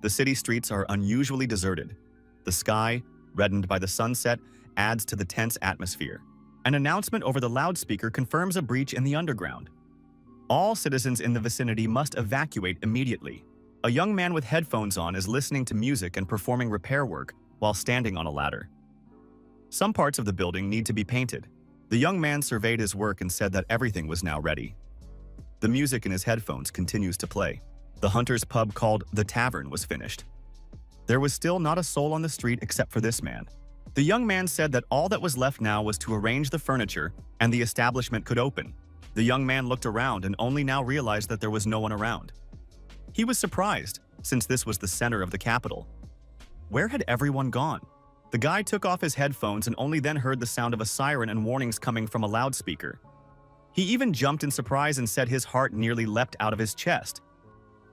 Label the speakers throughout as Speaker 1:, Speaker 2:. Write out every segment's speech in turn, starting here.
Speaker 1: The city streets are unusually deserted. The sky, reddened by the sunset, adds to the tense atmosphere. An announcement over the loudspeaker confirms a breach in the underground. All citizens in the vicinity must evacuate immediately. A young man with headphones on is listening to music and performing repair work while standing on a ladder. Some parts of the building need to be painted. The young man surveyed his work and said that everything was now ready. The music in his headphones continues to play. The hunter's pub called The Tavern was finished. There was still not a soul on the street except for this man. The young man said that all that was left now was to arrange the furniture and the establishment could open. The young man looked around and only now realized that there was no one around. He was surprised, since this was the center of the capital. Where had everyone gone? The guy took off his headphones and only then heard the sound of a siren and warnings coming from a loudspeaker. He even jumped in surprise and said his heart nearly leapt out of his chest.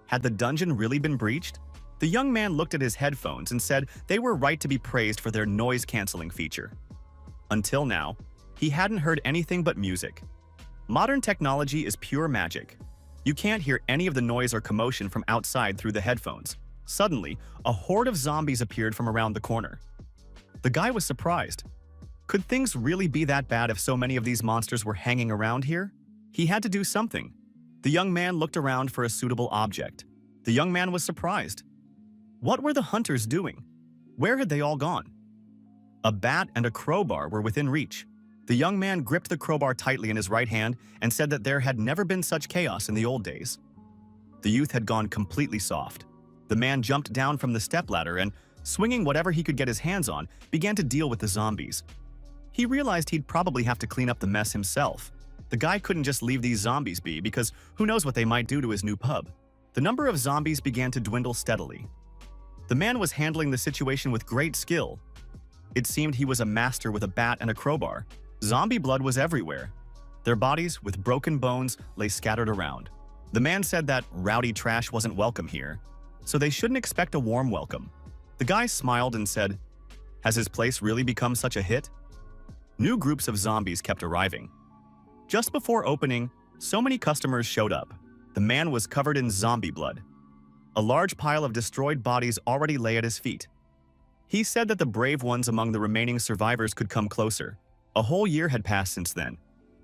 Speaker 1: Had the dungeon really been breached? The young man looked at his headphones and said they were right to be praised for their noise-canceling feature. Until now, he hadn't heard anything but music. Modern technology is pure magic. You can't hear any of the noise or commotion from outside through the headphones. Suddenly, a horde of zombies appeared from around the corner. The guy was surprised. Could things really be that bad if so many of these monsters were hanging around here? He had to do something. The young man looked around for a suitable object. The young man was surprised. What were the hunters doing? Where had they all gone? A bat and a crowbar were within reach. The young man gripped the crowbar tightly in his right hand and said that there had never been such chaos in the old days. The youth had gone completely soft. The man jumped down from the stepladder and, swinging whatever he could get his hands on, began to deal with the zombies. He realized he'd probably have to clean up the mess himself. The guy couldn't just leave these zombies be because who knows what they might do to his new pub. The number of zombies began to dwindle steadily. The man was handling the situation with great skill. It seemed he was a master with a bat and a crowbar. Zombie blood was everywhere. Their bodies, with broken bones, lay scattered around. The man said that rowdy trash wasn't welcome here, so they shouldn't expect a warm welcome. The guy smiled and said, "Has his place really become such a hit?" New groups of zombies kept arriving. Just before opening, so many customers showed up. The man was covered in zombie blood. A large pile of destroyed bodies already lay at his feet. He said that the brave ones among the remaining survivors could come closer. A whole year had passed since then.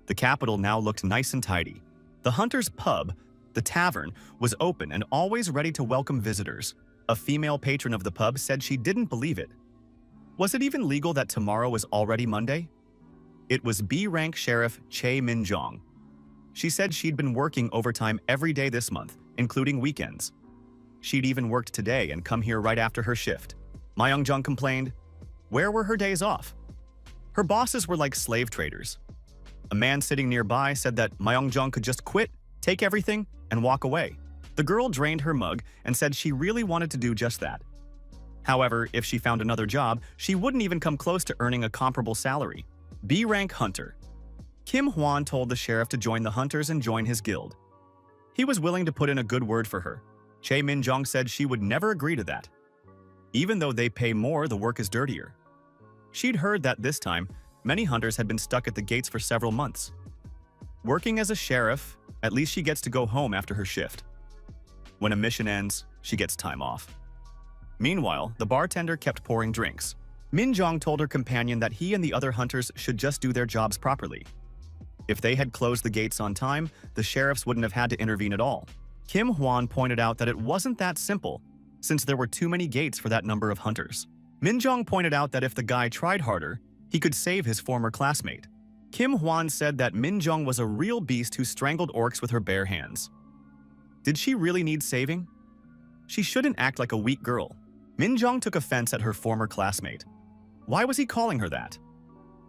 Speaker 1: The capital now looked nice and tidy. The hunter's pub, The Tavern, was open and always ready to welcome visitors. A female patron of the pub said she didn't believe it. Was it even legal that tomorrow was already Monday? It was B-rank Sheriff Chae Min-jong. She said she'd been working overtime every day this month, including weekends. She'd even worked today and come here right after her shift. Myung-jung complained. Where were her days off? Her bosses were like slave traders. A man sitting nearby said that Myung-jung could just quit, take everything, and walk away. The girl drained her mug and said she really wanted to do just that. However, if she found another job, she wouldn't even come close to earning a comparable salary. B-rank hunter. Kim Hwan told the sheriff to join the hunters and join his guild. He was willing to put in a good word for her. Chae Min-jong said she would never agree to that. Even though they pay more, the work is dirtier. She'd heard that this time, many hunters had been stuck at the gates for several months. Working as a sheriff, at least she gets to go home after her shift. When a mission ends, she gets time off. Meanwhile, the bartender kept pouring drinks. Min-jong told her companion that he and the other hunters should just do their jobs properly. If they had closed the gates on time, the sheriffs wouldn't have had to intervene at all. Kim Hwan pointed out that it wasn't that simple, since there were too many gates for that number of hunters. Min-jong pointed out that if the guy tried harder, he could save his former classmate. Kim Hwan said that Min-jong was a real beast who strangled orcs with her bare hands. Did she really need saving? She shouldn't act like a weak girl. Min-jong took offense at her former classmate. Why was he calling her that?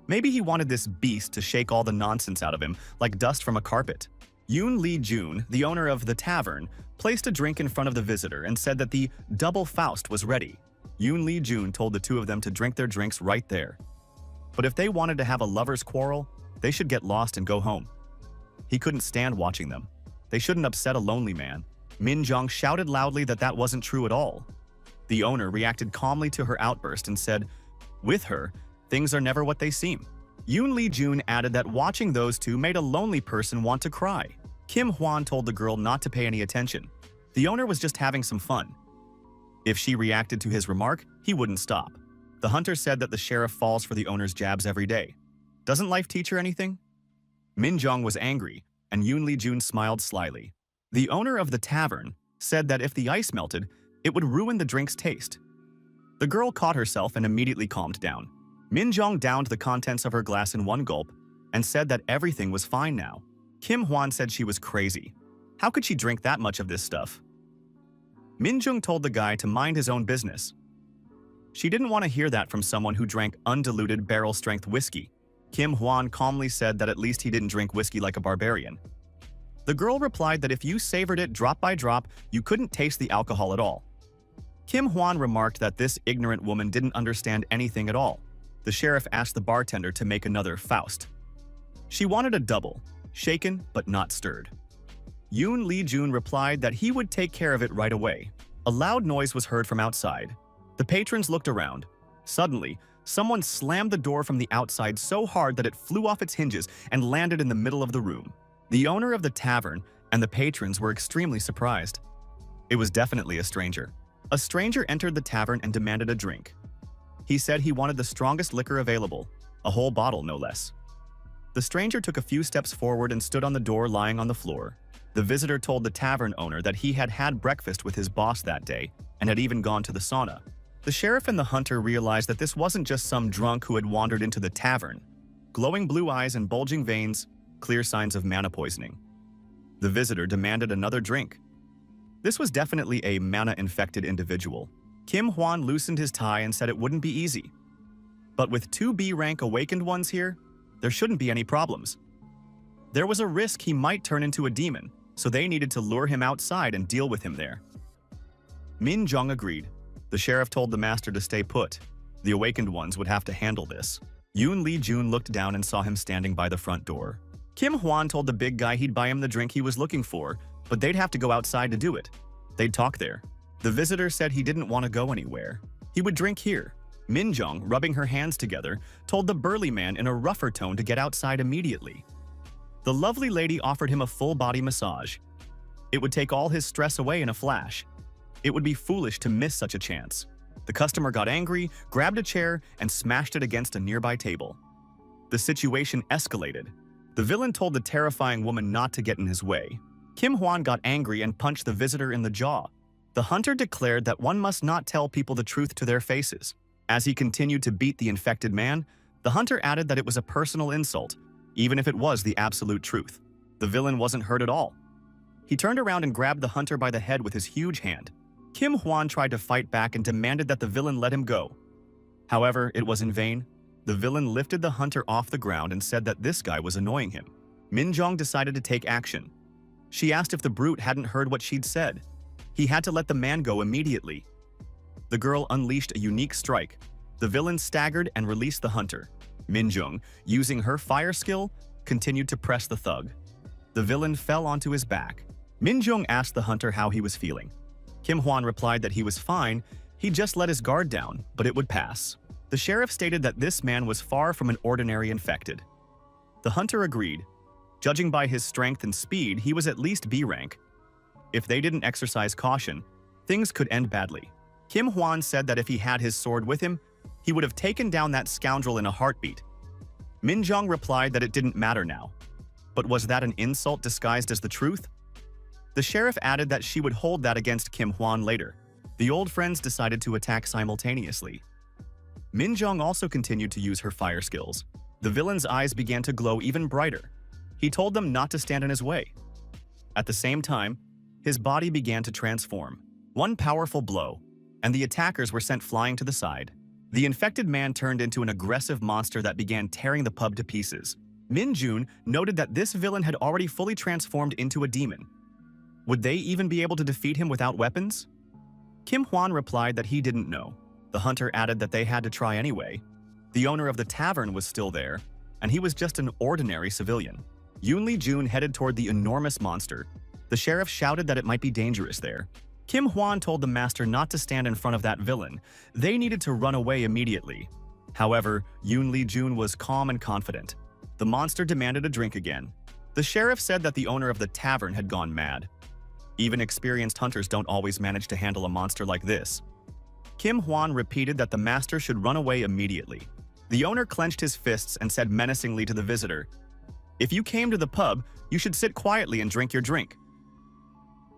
Speaker 1: Maybe he wanted this beast to shake all the nonsense out of him, like dust from a carpet. Yoon Lee-jun, the owner of The Tavern, placed a drink in front of the visitor and said that the double Faust was ready. Yoon Lee-jun told the two of them to drink their drinks right there. But if they wanted to have a lover's quarrel, they should get lost and go home. He couldn't stand watching them. They shouldn't upset a lonely man. Min-jong shouted loudly that that wasn't true at all. The owner reacted calmly to her outburst and said, "With her, things are never what they seem." Yoon Lee-jun added that watching those two made a lonely person want to cry. Kim Hwan told the girl not to pay any attention. The owner was just having some fun. If she reacted to his remark, he wouldn't stop. The hunter said that the sheriff falls for the owner's jabs every day. Doesn't life teach her anything? Min Jong was angry, and Yoon Lee-jun smiled slyly. The owner of the tavern said that if the ice melted, it would ruin the drink's taste. The girl caught herself and immediately calmed down. Min Jong downed the contents of her glass in one gulp and said that everything was fine now. Kim Hwan said she was crazy. How could she drink that much of this stuff? Min Jung told the guy to mind his own business. She didn't want to hear that from someone who drank undiluted barrel-strength whiskey. Kim Hwan calmly said that at least he didn't drink whiskey like a barbarian. The girl replied that if you savored it drop by drop, you couldn't taste the alcohol at all. Kim Hwan remarked that this ignorant woman didn't understand anything at all. The sheriff asked the bartender to make another Faust. She wanted a double, shaken but not stirred. Yoon Lee-jun replied that he would take care of it right away. A loud noise was heard from outside. The patrons looked around. Suddenly, someone slammed the door from the outside so hard that it flew off its hinges and landed in the middle of the room. The owner of the tavern and the patrons were extremely surprised. It was definitely a stranger. A stranger entered the tavern and demanded a drink. He said he wanted the strongest liquor available, a whole bottle no less. The stranger took a few steps forward and stood on the door lying on the floor. The visitor told the tavern owner that he had had breakfast with his boss that day and had even gone to the sauna. The sheriff and the hunter realized that this wasn't just some drunk who had wandered into the tavern. Glowing blue eyes and bulging veins, clear signs of mana poisoning. The visitor demanded another drink. This was definitely a mana-infected individual. Kim Hwan loosened his tie and said it wouldn't be easy. But with two B-rank awakened ones here, there shouldn't be any problems. There was a risk he might turn into a demon, so they needed to lure him outside and deal with him there. Min Jong agreed. The sheriff told the master to stay put. The awakened ones would have to handle this. Yoon Lee-jun looked down and saw him standing by the front door. Kim Hwan told the big guy he'd buy him the drink he was looking for, but they'd have to go outside to do it. They'd talk there. The visitor said he didn't want to go anywhere. He would drink here. Min Jong, rubbing her hands together, told the burly man in a rougher tone to get outside immediately. The lovely lady offered him a full-body massage. It would take all his stress away in a flash. It would be foolish to miss such a chance. The customer got angry, grabbed a chair, and smashed it against a nearby table. The situation escalated. The villain told the terrifying woman not to get in his way. Kim Hwan got angry and punched the visitor in the jaw. The hunter declared that one must not tell people the truth to their faces. As he continued to beat the infected man, the hunter added that it was a personal insult, even if it was the absolute truth. The villain wasn't hurt at all. He turned around and grabbed the hunter by the head with his huge hand. Kim Hwan tried to fight back and demanded that the villain let him go. However, it was in vain. The villain lifted the hunter off the ground and said that this guy was annoying him. Min Jong decided to take action. She asked if the brute hadn't heard what she'd said. He had to let the man go immediately. The girl unleashed a unique strike. The villain staggered and released the hunter. Min Jung, using her fire skill, continued to press the thug. The villain fell onto his back. Min Jung asked the hunter how he was feeling. Kim Hwan replied that he was fine, he just let his guard down, but it would pass. The sheriff stated that this man was far from an ordinary infected. The hunter agreed. Judging by his strength and speed, he was at least B rank. If they didn't exercise caution, things could end badly. Kim Hwan said that if he had his sword with him, he would have taken down that scoundrel in a heartbeat. Min Jong replied that it didn't matter now. But was that an insult disguised as the truth? The sheriff added that she would hold that against Kim Hwan later. The old friends decided to attack simultaneously. Min Jong also continued to use her fire skills. The villain's eyes began to glow even brighter. He told them not to stand in his way. At the same time, his body began to transform. One powerful blow, and the attackers were sent flying to the side. The infected man turned into an aggressive monster that began tearing the pub to pieces. Min Jun noted that this villain had already fully transformed into a demon. Would they even be able to defeat him without weapons? Kim Hwan replied that he didn't know. The hunter added that they had to try anyway. The owner of the tavern was still there, and he was just an ordinary civilian. Yoon Lee-jun headed toward the enormous monster. The sheriff shouted that it might be dangerous there. Kim Hwan told the master not to stand in front of that villain. They needed to run away immediately. However, Yoon Lee-jun was calm and confident. The monster demanded a drink again. The sheriff said that the owner of the tavern had gone mad. Even experienced hunters don't always manage to handle a monster like this. Kim Hwan repeated that the master should run away immediately. The owner clenched his fists and said menacingly to the visitor, "If you came to the pub, you should sit quietly and drink your drink."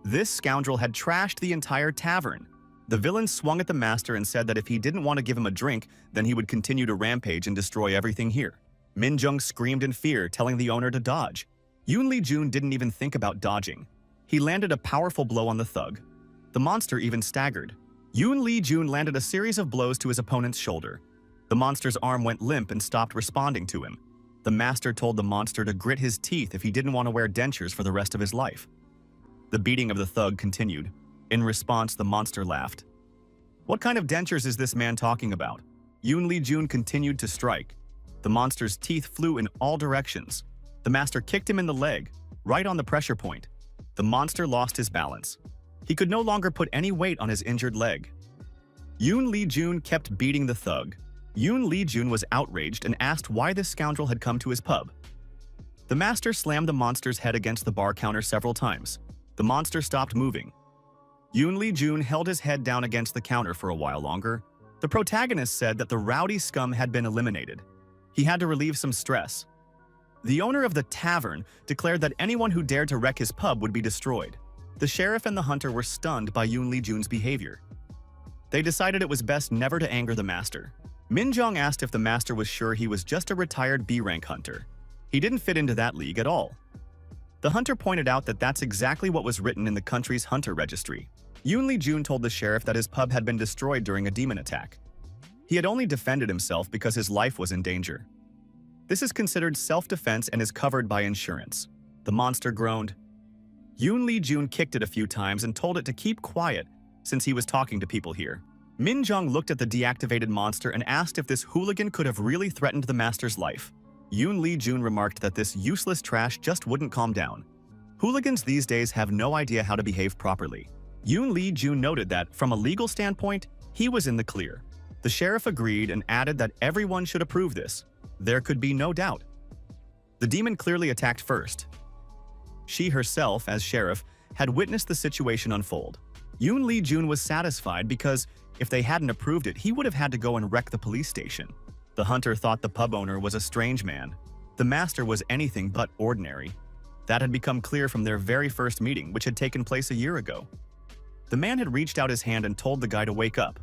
Speaker 1: This scoundrel had trashed the entire tavern. The villain swung at the master and said that if he didn't want to give him a drink, then he would continue to rampage and destroy everything here. Min Jung screamed in fear, telling the owner to dodge. Yoon Lee-jun didn't even think about dodging. He landed a powerful blow on the thug. The monster even staggered. Yoon Lee-jun landed a series of blows to his opponent's shoulder. The monster's arm went limp and stopped responding to him. The master told the monster to grit his teeth if he didn't want to wear dentures for the rest of his life. The beating of the thug continued. In response, the monster laughed. "What kind of dentures is this man talking about?" Yoon Lee-jun continued to strike. The monster's teeth flew in all directions. The master kicked him in the leg, right on the pressure point. The monster lost his balance. He could no longer put any weight on his injured leg. Yoon Lee-jun kept beating the thug. Yoon Lee-jun was outraged and asked why this scoundrel had come to his pub. The master slammed the monster's head against the bar counter several times. The monster stopped moving. Yoon Lee-jun held his head down against the counter for a while longer. The protagonist said that the rowdy scum had been eliminated. He had to relieve some stress. The owner of the tavern declared that anyone who dared to wreck his pub would be destroyed. The sheriff and the hunter were stunned by Yoon Lee-jun's behavior. They decided it was best never to anger the master. Min Jung asked if the master was sure he was just a retired B-rank hunter. He didn't fit into that league at all. The hunter pointed out that that's exactly what was written in the country's hunter registry. Yoon Lee-jun told the sheriff that his pub had been destroyed during a demon attack. He had only defended himself because his life was in danger. This is considered self-defense and is covered by insurance. The monster groaned. Yoon Lee-jun kicked it a few times and told it to keep quiet since he was talking to people here. Min Jung looked at the deactivated monster and asked if this hooligan could have really threatened the master's life. Yoon Lee-jun remarked that this useless trash just wouldn't calm down. Hooligans these days have no idea how to behave properly. Yoon Lee-jun noted that, from a legal standpoint, he was in the clear. The sheriff agreed and added that everyone should approve this. There could be no doubt. The demon clearly attacked first. She herself, as sheriff, had witnessed the situation unfold. Yoon Lee-jun was satisfied because if they hadn't approved it, he would have had to go and wreck the police station. The hunter thought the pub owner was a strange man. The master was anything but ordinary. That had become clear from their very first meeting, which had taken place a year ago. The man had reached out his hand and told the guy to wake up.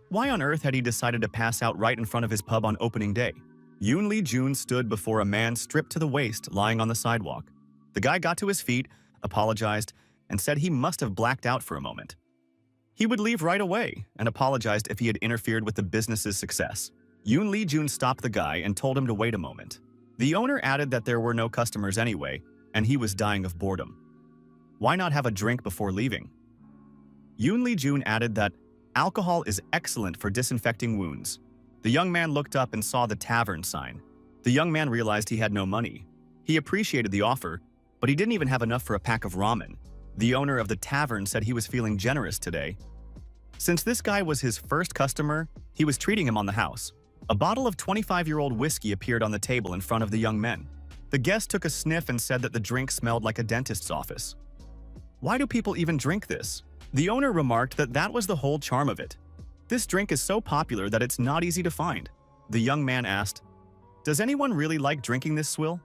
Speaker 1: Why on earth had he decided to pass out right in front of his pub on opening day? Yoon Lee-jun stood before a man stripped to the waist lying on the sidewalk. The guy got to his feet, apologized, and said he must have blacked out for a moment. He would leave right away and apologized if he had interfered with the business's success. Yoon Lee-jun stopped the guy and told him to wait a moment. The owner added that there were no customers anyway, and he was dying of boredom. Why not have a drink before leaving? Yoon Lee-jun added that alcohol is excellent for disinfecting wounds. The young man looked up and saw the tavern sign. The young man realized he had no money. He appreciated the offer, but he didn't even have enough for a pack of ramen. The owner of the tavern said he was feeling generous today. Since this guy was his first customer, he was treating him on the house. A bottle of 25-year-old whiskey appeared on the table in front of the young men. The guest took a sniff and said that the drink smelled like a dentist's office. Why do people even drink this? The owner remarked that that was the whole charm of it. This drink is so popular that it's not easy to find. The young man asked, "Does anyone really like drinking this swill?"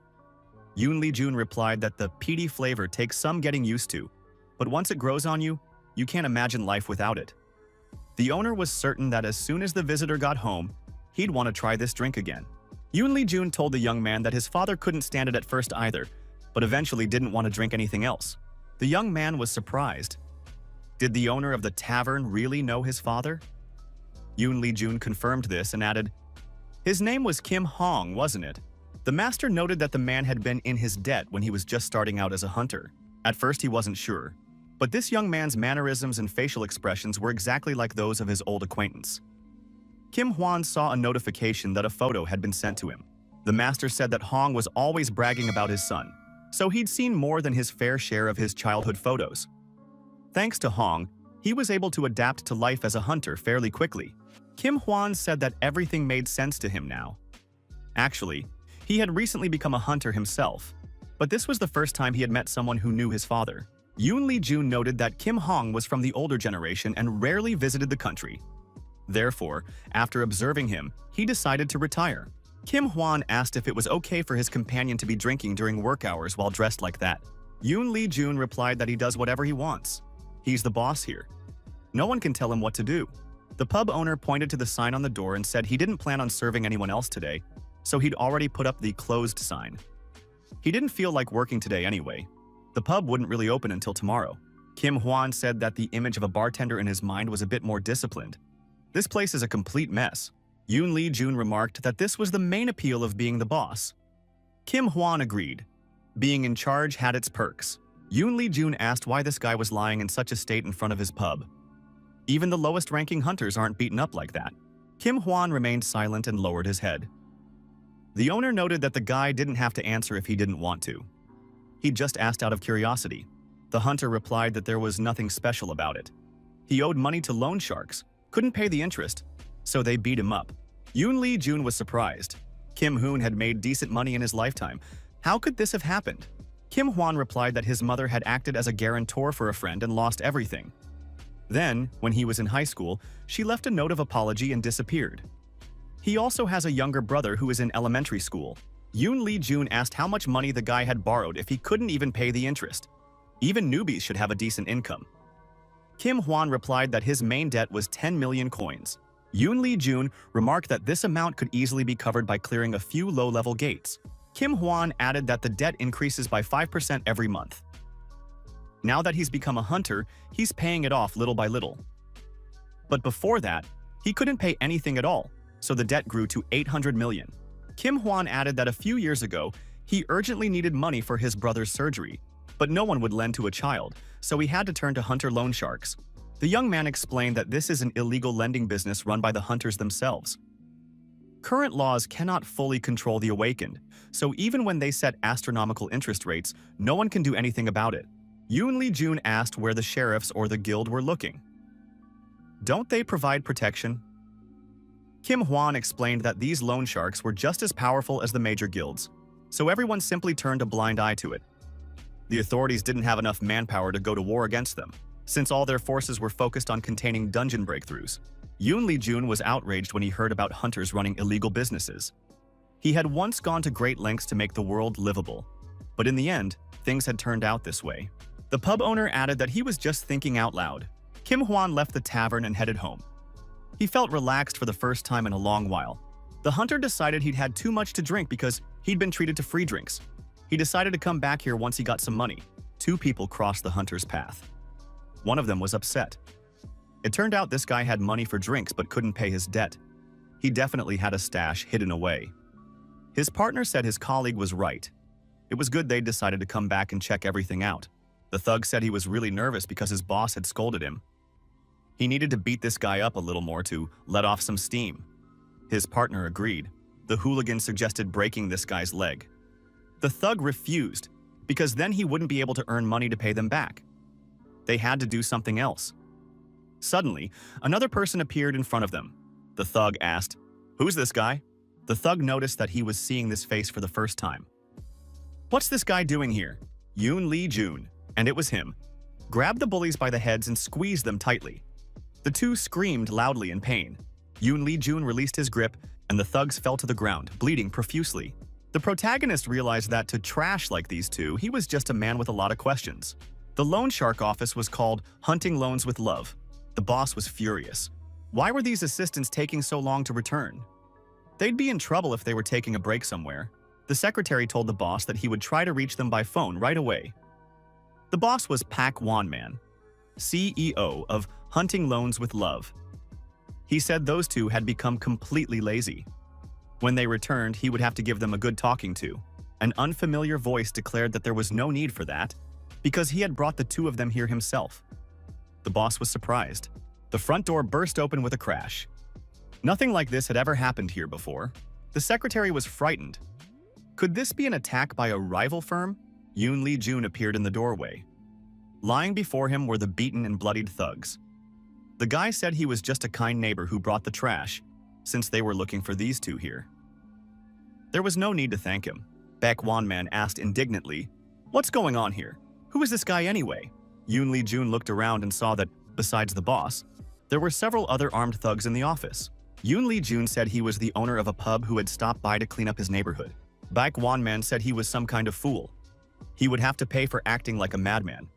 Speaker 1: Yoon Lee-jun replied that the peaty flavor takes some getting used to, but once it grows on you, you can't imagine life without it. The owner was certain that as soon as the visitor got home, he'd want to try this drink again. Yoon Lee-jun told the young man that his father couldn't stand it at first either, but eventually didn't want to drink anything else. The young man was surprised. Did the owner of the tavern really know his father? Yoon Lee-jun confirmed this and added, "His name was Kim Hong, wasn't it?" The master noted that the man had been in his debt when he was just starting out as a hunter. At first he wasn't sure, but this young man's mannerisms and facial expressions were exactly like those of his old acquaintance. Kim Hwan saw a notification that a photo had been sent to him. The master said that Hong was always bragging about his son, so he'd seen more than his fair share of his childhood photos. Thanks to Hong, he was able to adapt to life as a hunter fairly quickly. Kim Hwan said that everything made sense to him now. Actually, he had recently become a hunter himself, but this was the first time he had met someone who knew his father. Yoon Lee-jun noted that Kim Hong was from the older generation and rarely visited the country. Therefore, after observing him, he decided to retire. Kim Hwan asked if it was okay for his companion to be drinking during work hours while dressed like that. Yoon Lee Jun replied that he does whatever he wants. He's the boss here. No one can tell him what to do. The pub owner pointed to the sign on the door and said he didn't plan on serving anyone else today, so he'd already put up the closed sign. He didn't feel like working today anyway. The pub wouldn't really open until tomorrow. Kim Hwan said that the image of a bartender in his mind was a bit more disciplined. This place is a complete mess. Yoon Lee Jun remarked that this was the main appeal of being the boss. Kim Hwan agreed. Being in charge had its perks. Yoon Lee Jun asked why this guy was lying in such a state in front of his pub. Even the lowest-ranking hunters aren't beaten up like that. Kim Hwan remained silent and lowered his head. The owner noted that the guy didn't have to answer if he didn't want to. He just asked out of curiosity. The hunter replied that there was nothing special about it. He owed money to loan sharks, couldn't pay the interest, so they beat him up. Yoon Lee Jun was surprised. Kim Hoon had made decent money in his lifetime. How could this have happened? Kim Hwan replied that his mother had acted as a guarantor for a friend and lost everything. Then, when he was in high school, she left a note of apology and disappeared. He also has a younger brother who is in elementary school. Yoon Lee Jun asked how much money the guy had borrowed if he couldn't even pay the interest. Even newbies should have a decent income. Kim Hwan replied that his main debt was 10 million coins. Yoon Lee Jun remarked that this amount could easily be covered by clearing a few low-level gates. Kim Hwan added that the debt increases by 5% every month. Now that he's become a hunter, he's paying it off little by little. But before that, he couldn't pay anything at all, so the debt grew to 800 million. Kim Hwan added that a few years ago, he urgently needed money for his brother's surgery, but no one would lend to a child, so he had to turn to hunter loan sharks. The young man explained that this is an illegal lending business run by the hunters themselves. Current laws cannot fully control the awakened, so even when they set astronomical interest rates, no one can do anything about it. Yoon Lee Jun asked where the sheriffs or the guild were looking. Don't they provide protection? Kim Hwan explained that these loan sharks were just as powerful as the major guilds, so everyone simply turned a blind eye to it. The authorities didn't have enough manpower to go to war against them, since all their forces were focused on containing dungeon breakthroughs. Yoon Lee Jun was outraged when he heard about hunters running illegal businesses. He had once gone to great lengths to make the world livable, but in the end, things had turned out this way. The pub owner added that he was just thinking out loud. Kim Hwan left the tavern and headed home. He felt relaxed for the first time in a long while. The hunter decided he'd had too much to drink because he'd been treated to free drinks. He decided to come back here once he got some money. Two people crossed the hunter's path. One of them was upset. It turned out this guy had money for drinks but couldn't pay his debt. He definitely had a stash hidden away. His partner said his colleague was right. It was good they'd decided to come back and check everything out. The thug said he was really nervous because his boss had scolded him. He needed to beat this guy up a little more to let off some steam. His partner agreed. The hooligan suggested breaking this guy's leg. The thug refused, because then he wouldn't be able to earn money to pay them back. They had to do something else. Suddenly, another person appeared in front of them. The thug asked, "Who's this guy?" The thug noticed that he was seeing this face for the first time. "What's this guy doing here?" Yoon Lee Jun, and it was him, grabbed the bullies by the heads and squeezed them tightly. The two screamed loudly in pain. Yoon Lee Jun released his grip, and the thugs fell to the ground, bleeding profusely. The protagonist realized that to trash like these two, he was just a man with a lot of questions. The loan shark office was called Hunting Loans with Love. The boss was furious. Why were these assistants taking so long to return? They'd be in trouble if they were taking a break somewhere. The secretary told the boss that he would try to reach them by phone right away. The boss was Pak Won-man, CEO of Hunting Loans with Love. He said those two had become completely lazy. When they returned, he would have to give them a good talking to. An unfamiliar voice declared that there was no need for that, because he had brought the two of them here himself. The boss was surprised. The front door burst open with a crash. Nothing like this had ever happened here before. The secretary was frightened. Could this be an attack by a rival firm? Yoon Lee Jun appeared in the doorway. Lying before him were the beaten and bloodied thugs. The guy said he was just a kind neighbor who brought the trash, since they were looking for these two here. There was no need to thank him. Pak Won-man asked indignantly, "What's going on here? Who is this guy anyway?" Yoon Lee Jun looked around and saw that, besides the boss, There were several other armed thugs in the office. Yoon Lee-jun said he was the owner of a pub who had stopped by to clean up his neighborhood. Baek Won-man said he was some kind of fool. He would have to pay for acting like a madman.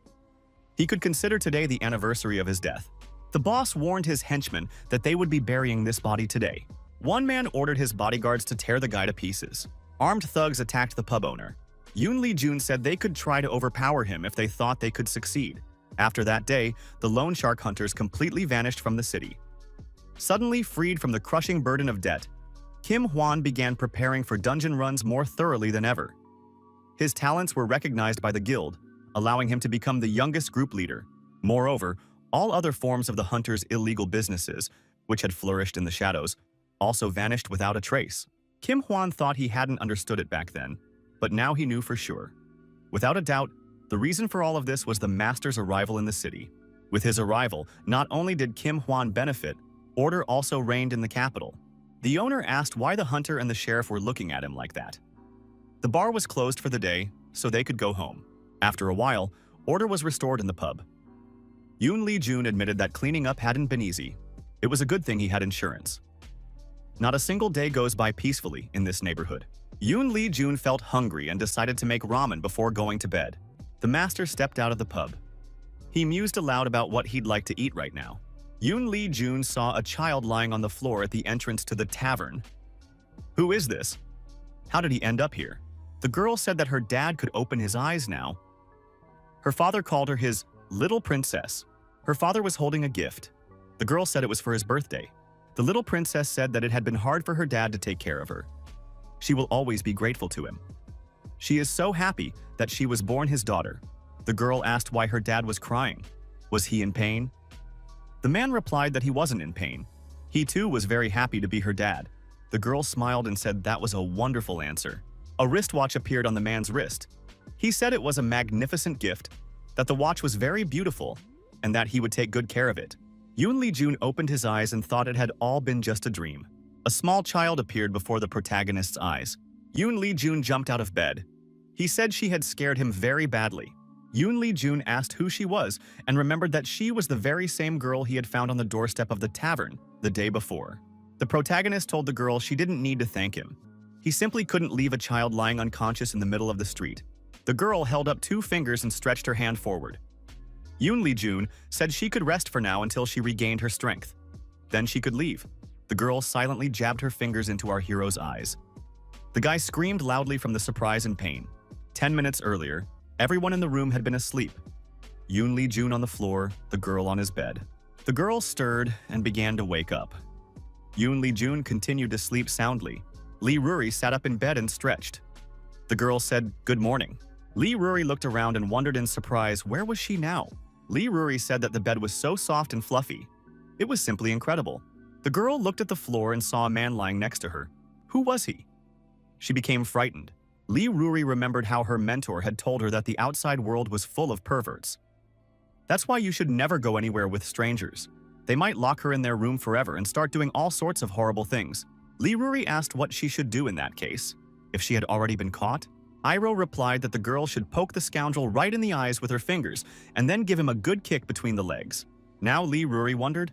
Speaker 1: He could consider today the anniversary of his death. The boss warned his henchmen that they would be burying this body today. One man ordered his bodyguards to tear the guy to pieces. Armed thugs attacked the pub owner. Yoon Lee-jun said they could try to overpower him if they thought they could succeed. After that day, the loan shark hunters completely vanished from the city. Suddenly freed from the crushing burden of debt, Kim Hwan began preparing for dungeon runs more thoroughly than ever. His talents were recognized by the guild, allowing him to become the youngest group leader. Moreover, all other forms of the hunters' illegal businesses, which had flourished in the shadows, also vanished without a trace. Kim Hwan thought he hadn't understood it back then, but now he knew for sure. Without a doubt, the reason for all of this was the master's arrival in the city. With his arrival, not only did Kim Hwan benefit, order also reigned in the capital. The owner asked why the hunter and the sheriff were looking at him like that. The bar was closed for the day, so they could go home. After a while, order was restored in the pub. Yoon Lee-jun admitted that cleaning up hadn't been easy. It was a good thing he had insurance. Not a single day goes by peacefully in this neighborhood. Yoon Lee-jun felt hungry and decided to make ramen before going to bed. The master stepped out of the pub. He mused aloud about what he'd like to eat right now. Yoon Lee-jun saw a child lying on the floor at the entrance to the tavern. Who is this? How did he end up here? The girl said that her dad could open his eyes now. Her father called her his little princess. Her father was holding a gift. The girl said it was for his birthday. The little princess said that it had been hard for her dad to take care of her. She will always be grateful to him. She is so happy that she was born his daughter. The girl asked why her dad was crying. Was he in pain? The man replied that he wasn't in pain. He too was very happy to be her dad. The girl smiled and said that was a wonderful answer. A wristwatch appeared on the man's wrist. He said it was a magnificent gift, that the watch was very beautiful, and that he would take good care of it. Yoon Lee-jun opened his eyes and thought it had all been just a dream. A small child appeared before the protagonist's eyes. Yoon Lee-jun jumped out of bed. He said she had scared him very badly. Yoon Lee-jun asked who she was and remembered that she was the very same girl he had found on the doorstep of the tavern the day before. The protagonist told the girl she didn't need to thank him. He simply couldn't leave a child lying unconscious in the middle of the street. The girl held up 2 fingers and stretched her hand forward. Yoon Lee-jun said she could rest for now until she regained her strength. Then she could leave. The girl silently jabbed her fingers into our hero's eyes. The guy screamed loudly from the surprise and pain. 10 minutes earlier, everyone in the room had been asleep. Yoon Lee-jun on the floor, the girl on his bed. The girl stirred and began to wake up. Yoon Lee-jun continued to sleep soundly. Lee Ruri sat up in bed and stretched. The girl said, "Good morning." Lee Ruri looked around and wondered in surprise, where was she now? Lee Ruri said that the bed was so soft and fluffy. It was simply incredible. The girl looked at the floor and saw a man lying next to her. Who was he? She became frightened. Lee Ruri remembered how her mentor had told her that the outside world was full of perverts. That's why you should never go anywhere with strangers. They might lock her in their room forever and start doing all sorts of horrible things. Lee Ruri asked what she should do in that case, if she had already been caught. Iroh replied that the girl should poke the scoundrel right in the eyes with her fingers and then give him a good kick between the legs. Now Lee Ruri wondered,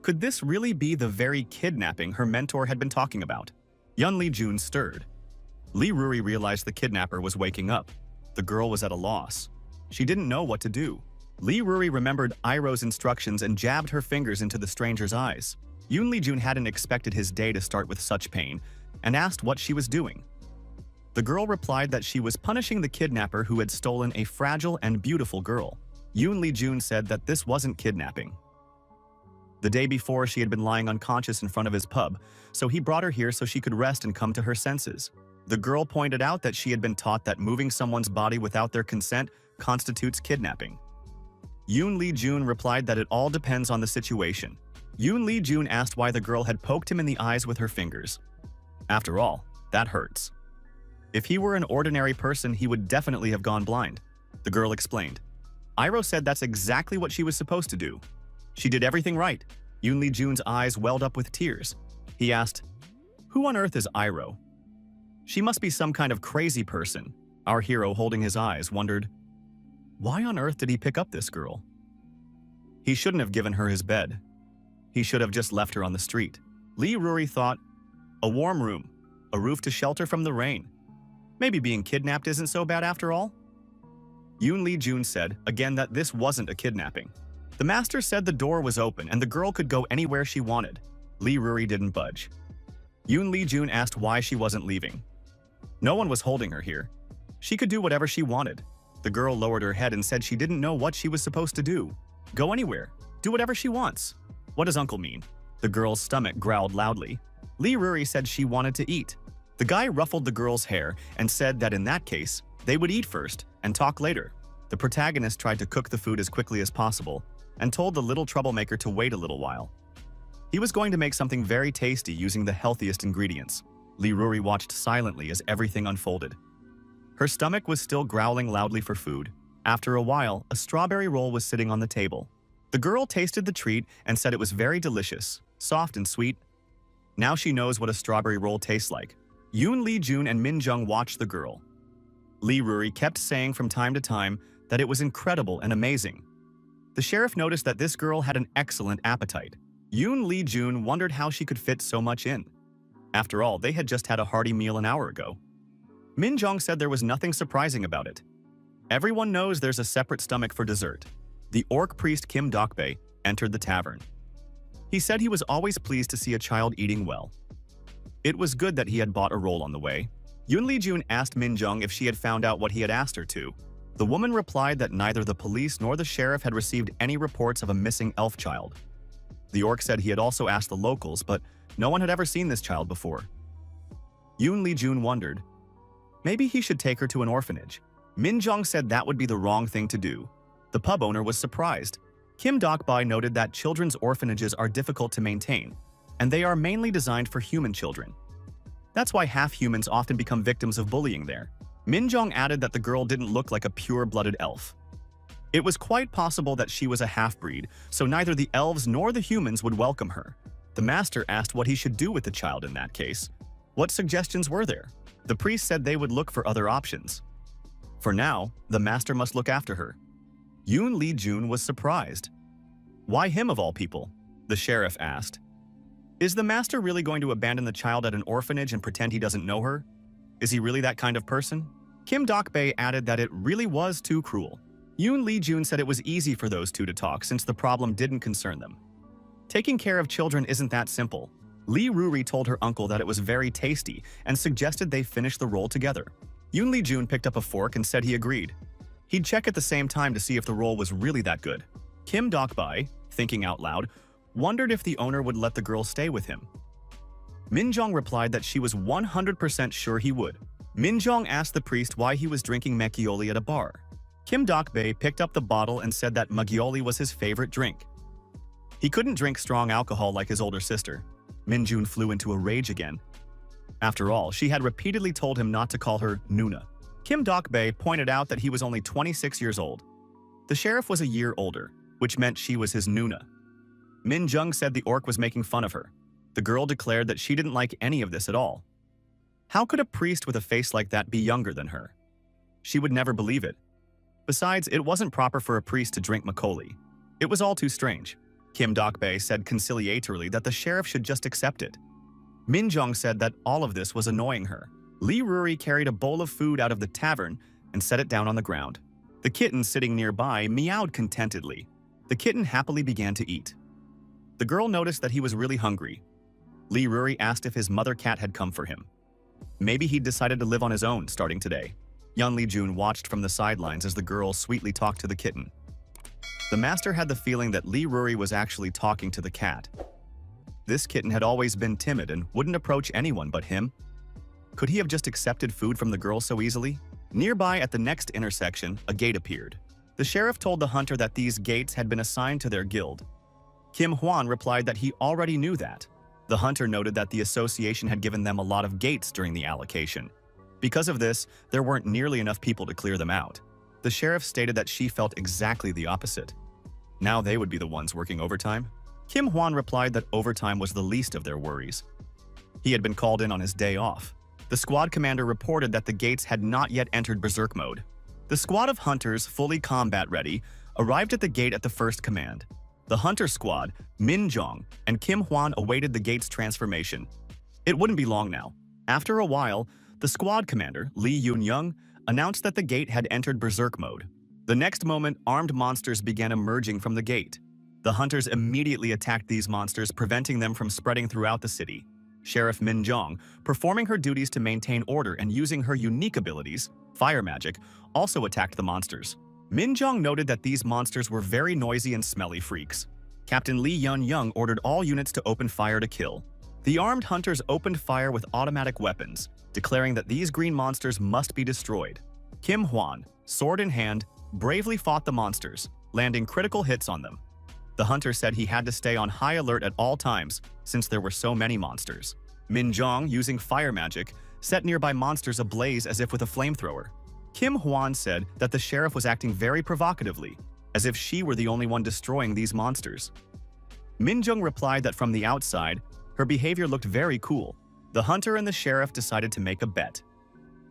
Speaker 1: could this really be the very kidnapping her mentor had been talking about? Yoon Lee-jun stirred. Lee Ruri realized the kidnapper was waking up. The girl was at a loss. She didn't know what to do. Lee Ruri remembered Iroh's instructions and jabbed her fingers into the stranger's eyes. Yoon Lee-jun hadn't expected his day to start with such pain and asked what she was doing. The girl replied that she was punishing the kidnapper who had stolen a fragile and beautiful girl. Yoon Lee-jun said that this wasn't kidnapping. The day before, she had been lying unconscious in front of his pub, so he brought her here so she could rest and come to her senses. The girl pointed out that she had been taught that moving someone's body without their consent constitutes kidnapping. Yoon Lee-jun replied that it all depends on the situation. Yoon Lee-jun asked why the girl had poked him in the eyes with her fingers. After all, that hurts. If he were an ordinary person, he would definitely have gone blind. The girl explained. Iroh said that's exactly what she was supposed to do. She did everything right. Yoon Lee-jun's eyes welled up with tears. He asked, "Who on earth is Iroh?" She must be some kind of crazy person. Our hero, holding his eyes, wondered, why on earth did he pick up this girl? He shouldn't have given her his bed. He should have just left her on the street. Lee Ruri thought, a warm room, a roof to shelter from the rain. Maybe being kidnapped isn't so bad after all? Yoon Lee Jun said, again, that this wasn't a kidnapping. The master said the door was open and the girl could go anywhere she wanted. Lee Ruri didn't budge. Yoon Lee Jun asked why she wasn't leaving. No one was holding her here. She could do whatever she wanted. The girl lowered her head and said she didn't know what she was supposed to do. Go anywhere. Do whatever she wants. What does uncle mean? The girl's stomach growled loudly. Lee Ruri said she wanted to eat. The guy ruffled the girl's hair and said that in that case, they would eat first and talk later. The protagonist tried to cook the food as quickly as possible and told the little troublemaker to wait a little while. He was going to make something very tasty using the healthiest ingredients. Lee Ruri watched silently as everything unfolded. Her stomach was still growling loudly for food. After a while, a strawberry roll was sitting on the table. The girl tasted the treat and said it was very delicious, soft and sweet. Now she knows what a strawberry roll tastes like. Yoon Lee Jun and Min Jung watched the girl. Lee Ruri kept saying from time to time that it was incredible and amazing. The sheriff noticed that this girl had an excellent appetite. Yoon Lee Jun wondered how she could fit so much in. After all, they had just had a hearty meal an hour ago. Min Jung said there was nothing surprising about it. Everyone knows there's a separate stomach for dessert. The orc priest Kim Dokbae entered the tavern. He said he was always pleased to see a child eating well. It was good that he had bought a roll on the way. Yoon Lee Jun asked Min Jung if she had found out what he had asked her to. The woman replied that neither the police nor the sheriff had received any reports of a missing elf child. The orc said he had also asked the locals, but no one had ever seen this child before. Yoon Lee Jun wondered, maybe he should take her to an orphanage. Min Jung said that would be the wrong thing to do. The pub owner was surprised. Kim Dokbae noted that children's orphanages are difficult to maintain, and they are mainly designed for human children. That's why half-humans often become victims of bullying there. Min Jung added that the girl didn't look like a pure-blooded elf. It was quite possible that she was a half-breed, so neither the elves nor the humans would welcome her. The master asked what he should do with the child in that case. What suggestions were there? The priest said they would look for other options. For now, the master must look after her. Yoon Lee Jun was surprised. Why him of all people? The sheriff asked. Is the master really going to abandon the child at an orphanage and pretend he doesn't know her? Is he really that kind of person? Kim Dokbae added that it really was too cruel. Yoon Lee Jun said it was easy for those two to talk since the problem didn't concern them. Taking care of children isn't that simple. Lee Ruri told her uncle that it was very tasty and suggested they finish the roll together. Yoon Lee Jun picked up a fork and said he agreed. He'd check at the same time to see if the roll was really that good. Kim Dokbae, thinking out loud, wondered if the owner would let the girl stay with him. Min Jung replied that she was 100% sure he would. Min Jung asked the priest why he was drinking macchioli at a bar. Kim Dokbae picked up the bottle and said that macchioli was his favorite drink. He couldn't drink strong alcohol like his older sister. Min Jun flew into a rage again. After all, she had repeatedly told him not to call her Nuna. Kim Dokbae pointed out that he was only 26 years old. The sheriff was a year older, which meant she was his Nuna. Min Jung said the orc was making fun of her. The girl declared that she didn't like any of this at all. How could a priest with a face like that be younger than her? She would never believe it. Besides, it wasn't proper for a priest to drink macchioli. It was all too strange. Kim Dokbae said conciliatorily that the sheriff should just accept it. Min Jung said that all of this was annoying her. Lee Ruri carried a bowl of food out of the tavern and set it down on the ground. The kitten sitting nearby meowed contentedly. The kitten happily began to eat. The girl noticed that he was really hungry. Lee Ruri asked if his mother cat had come for him. Maybe he'd decided to live on his own starting today. Yoon Lee Jun watched from the sidelines as the girl sweetly talked to the kitten. The master had the feeling that Lee Ruri was actually talking to the cat. This kitten had always been timid and wouldn't approach anyone but him. Could he have just accepted food from the girl so easily? Nearby at the next intersection, a gate appeared. The sheriff told the hunter that these gates had been assigned to their guild. Kim Hwan replied that he already knew that. The hunter noted that the association had given them a lot of gates during the allocation. Because of this, there weren't nearly enough people to clear them out. The sheriff stated that she felt exactly the opposite. Now they would be the ones working overtime. Kim Hwan replied that overtime was the least of their worries. He had been called in on his day off. The squad commander reported that the gates had not yet entered berserk mode. The squad of hunters, fully combat ready, arrived at the gate at the first command. The hunter squad, Min Jong and Kim Hwan, awaited the gate's transformation. It wouldn't be long now. After a while, the squad commander, Lee Yoon-young, announced that the gate had entered berserk mode. The next moment, armed monsters began emerging from the gate. The hunters immediately attacked these monsters, preventing them from spreading throughout the city. Sheriff Min Jong, performing her duties to maintain order and using her unique abilities, fire magic, also attacked the monsters. Min Jong noted that these monsters were very noisy and smelly freaks. Captain Lee Yoon-young ordered all units to open fire to kill. The armed hunters opened fire with automatic weapons, declaring that these green monsters must be destroyed. Kim Hwan, sword in hand, bravely fought the monsters, landing critical hits on them. The hunter said he had to stay on high alert at all times since there were so many monsters. Min Jong, using fire magic, set nearby monsters ablaze as if with a flamethrower. Kim Hwan said that the sheriff was acting very provocatively, as if she were the only one destroying these monsters. Min Jong replied that from the outside, her behavior looked very cool. The hunter and the sheriff decided to make a bet.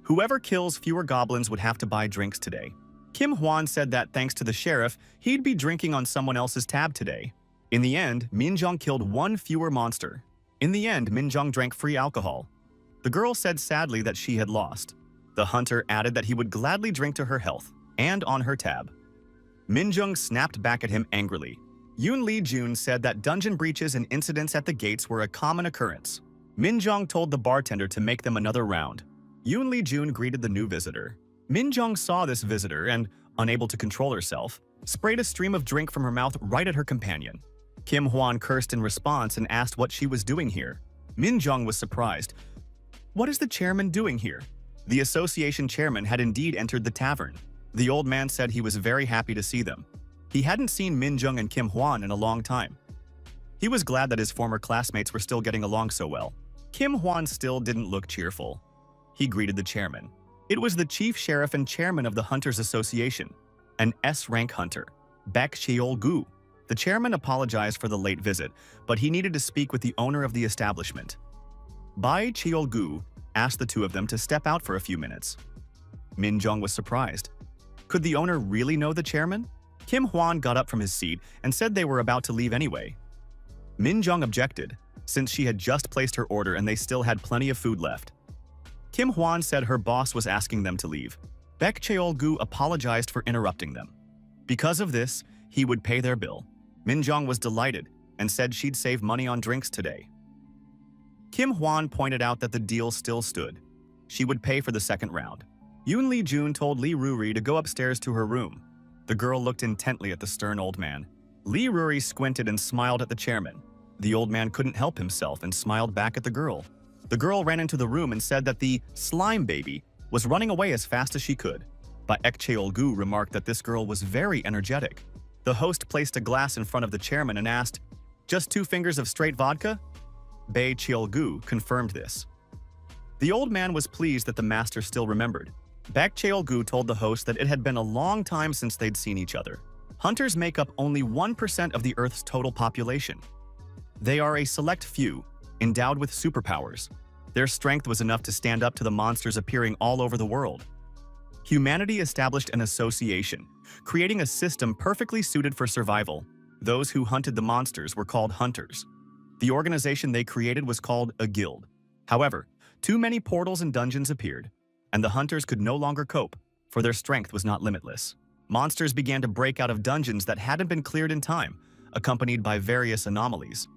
Speaker 1: Whoever kills fewer goblins would have to buy drinks today. Kim Hwan said that thanks to the sheriff, he'd be drinking on someone else's tab today. In the end, Min Jong killed one fewer monster. In the end, Min Jong drank free alcohol. The girl said sadly that she had lost. The hunter added that he would gladly drink to her health and on her tab. Min Jong snapped back at him angrily. Yoon Lee-jun said that dungeon breaches and incidents at the gates were a common occurrence. Min Jong told the bartender to make them another round. Yoon Lee-jun greeted the new visitor. Min Jong saw this visitor and, unable to control herself, sprayed a stream of drink from her mouth right at her companion. Kim Hwan cursed in response and asked what she was doing here. Min Jong was surprised. "What is the chairman doing here?" The association chairman had indeed entered the tavern. The old man said he was very happy to see them. He hadn't seen Min Jong and Kim Hwan in a long time. He was glad that his former classmates were still getting along so well. Kim Hwan still didn't look cheerful. He greeted the chairman. It was the chief sheriff and chairman of the Hunters Association, an S-rank hunter, Baek Cheol-gu. The chairman apologized for the late visit, but he needed to speak with the owner of the establishment. Bae Cheol-gu asked the two of them to step out for a few minutes. Min Jong was surprised. Could the owner really know the chairman? Kim Hwan got up from his seat and said they were about to leave anyway. Min Jong objected, since she had just placed her order and they still had plenty of food left. Kim Hwan said her boss was asking them to leave. Baek Cheol-gu apologized for interrupting them. Because of this, he would pay their bill. Min Jong was delighted and said she'd save money on drinks today. Kim Hwan pointed out that the deal still stood. She would pay for the second round. Yoon Lee-jun told Lee Ruri to go upstairs to her room. The girl looked intently at the stern old man. Lee Ruri squinted and smiled at the chairman. The old man couldn't help himself and smiled back at the girl. The girl ran into the room and said that the slime baby was running away as fast as she could. Baek Cheol-gu remarked that this girl was very energetic. The host placed a glass in front of the chairman and asked, "Just 2 fingers of straight vodka?" Bae Cheol-gu confirmed this. The old man was pleased that the master still remembered. Baek Cheol-gu told the host that it had been a long time since they'd seen each other. Hunters make up only 1% of the Earth's total population. They are a select few, endowed with superpowers. Their strength was enough to stand up to the monsters appearing all over the world. Humanity established an association, creating a system perfectly suited for survival. Those who hunted the monsters were called hunters. The organization they created was called a guild. However, too many portals and dungeons appeared, and the hunters could no longer cope, for their strength was not limitless. Monsters began to break out of dungeons that hadn't been cleared in time, accompanied by various anomalies.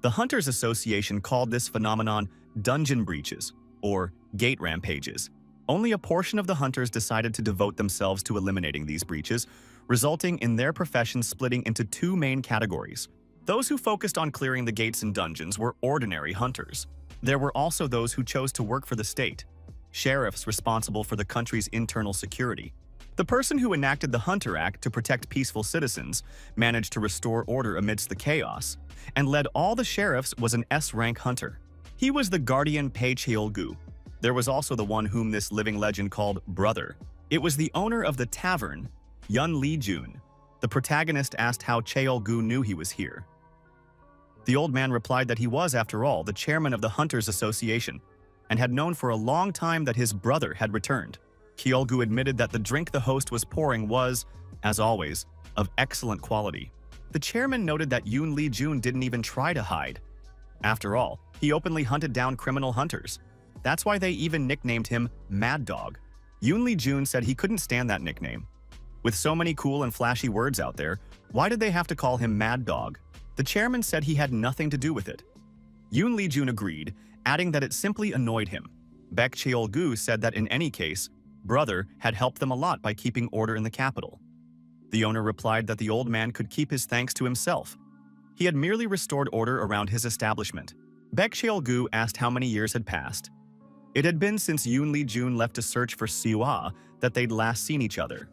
Speaker 1: The Hunters Association called this phenomenon dungeon breaches, or gate rampages. Only a portion of the hunters decided to devote themselves to eliminating these breaches, resulting in their profession splitting into 2 main categories. Those who focused on clearing the gates and dungeons were ordinary hunters. There were also those who chose to work for the state, sheriffs responsible for the country's internal security. The person who enacted the Hunter Act to protect peaceful citizens managed to restore order amidst the chaos, and led all the sheriffs was an S-rank hunter. He was the guardian Bae Cheol-gu. There was also the one whom this living legend called Brother. It was the owner of the tavern, Yoon Lee-jun. The protagonist asked how Cheol-gu knew he was here. The old man replied that he was, after all, the chairman of the Hunters Association, and had known for a long time that his brother had returned. Cheol-gu admitted that the drink the host was pouring was, as always, of excellent quality. The chairman noted that Yoon Lee-jun didn't even try to hide. After all, he openly hunted down criminal hunters. That's why they even nicknamed him Mad Dog. Yoon Lee-jun said he couldn't stand that nickname. With so many cool and flashy words out there, why did they have to call him Mad Dog? The chairman said he had nothing to do with it. Yoon Lee-jun agreed, adding that it simply annoyed him. Baek Cheol-gu said that in any case, brother had helped them a lot by keeping order in the capital. The owner replied that the old man could keep his thanks to himself. He had merely restored order around his establishment. Baek Cheol-gu asked how many years had passed. It had been since Yoon Lee-jun left to search for Siwa that they'd last seen each other.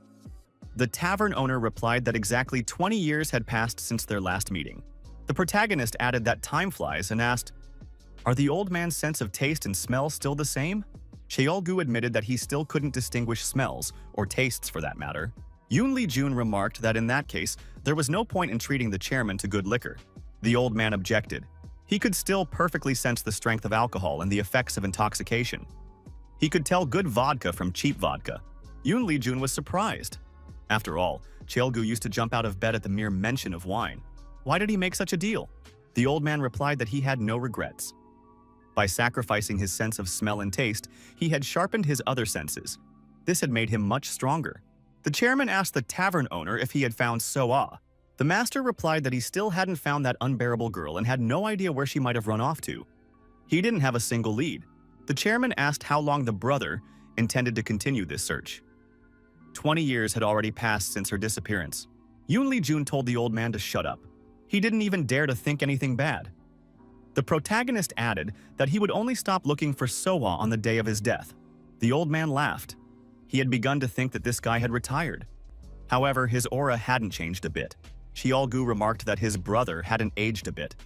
Speaker 1: The tavern owner replied that exactly 20 years had passed since their last meeting. The protagonist added that time flies and asked, "Are the old man's sense of taste and smell still the same?" Cheol-gu admitted that he still couldn't distinguish smells, or tastes for that matter. Yoon Lee-jun remarked that in that case, there was no point in treating the chairman to good liquor. The old man objected. He could still perfectly sense the strength of alcohol and the effects of intoxication. He could tell good vodka from cheap vodka. Yoon Lee-jun was surprised. After all, Cheol-gu used to jump out of bed at the mere mention of wine. Why did he make such a deal? The old man replied that he had no regrets. By sacrificing his sense of smell and taste, he had sharpened his other senses. This had made him much stronger. The chairman asked the tavern owner if he had found Soa. The master replied that he still hadn't found that unbearable girl and had no idea where she might have run off to. He didn't have a single lead. The chairman asked how long the brother intended to continue this search. 20 years had already passed since her disappearance. Yoon Lee-jun told the old man to shut up. He didn't even dare to think anything bad. The protagonist added that he would only stop looking for Soa on the day of his death. The old man laughed. He had begun to think that this guy had retired. However, his aura hadn't changed a bit. Cheol-gu remarked that his brother hadn't aged a bit.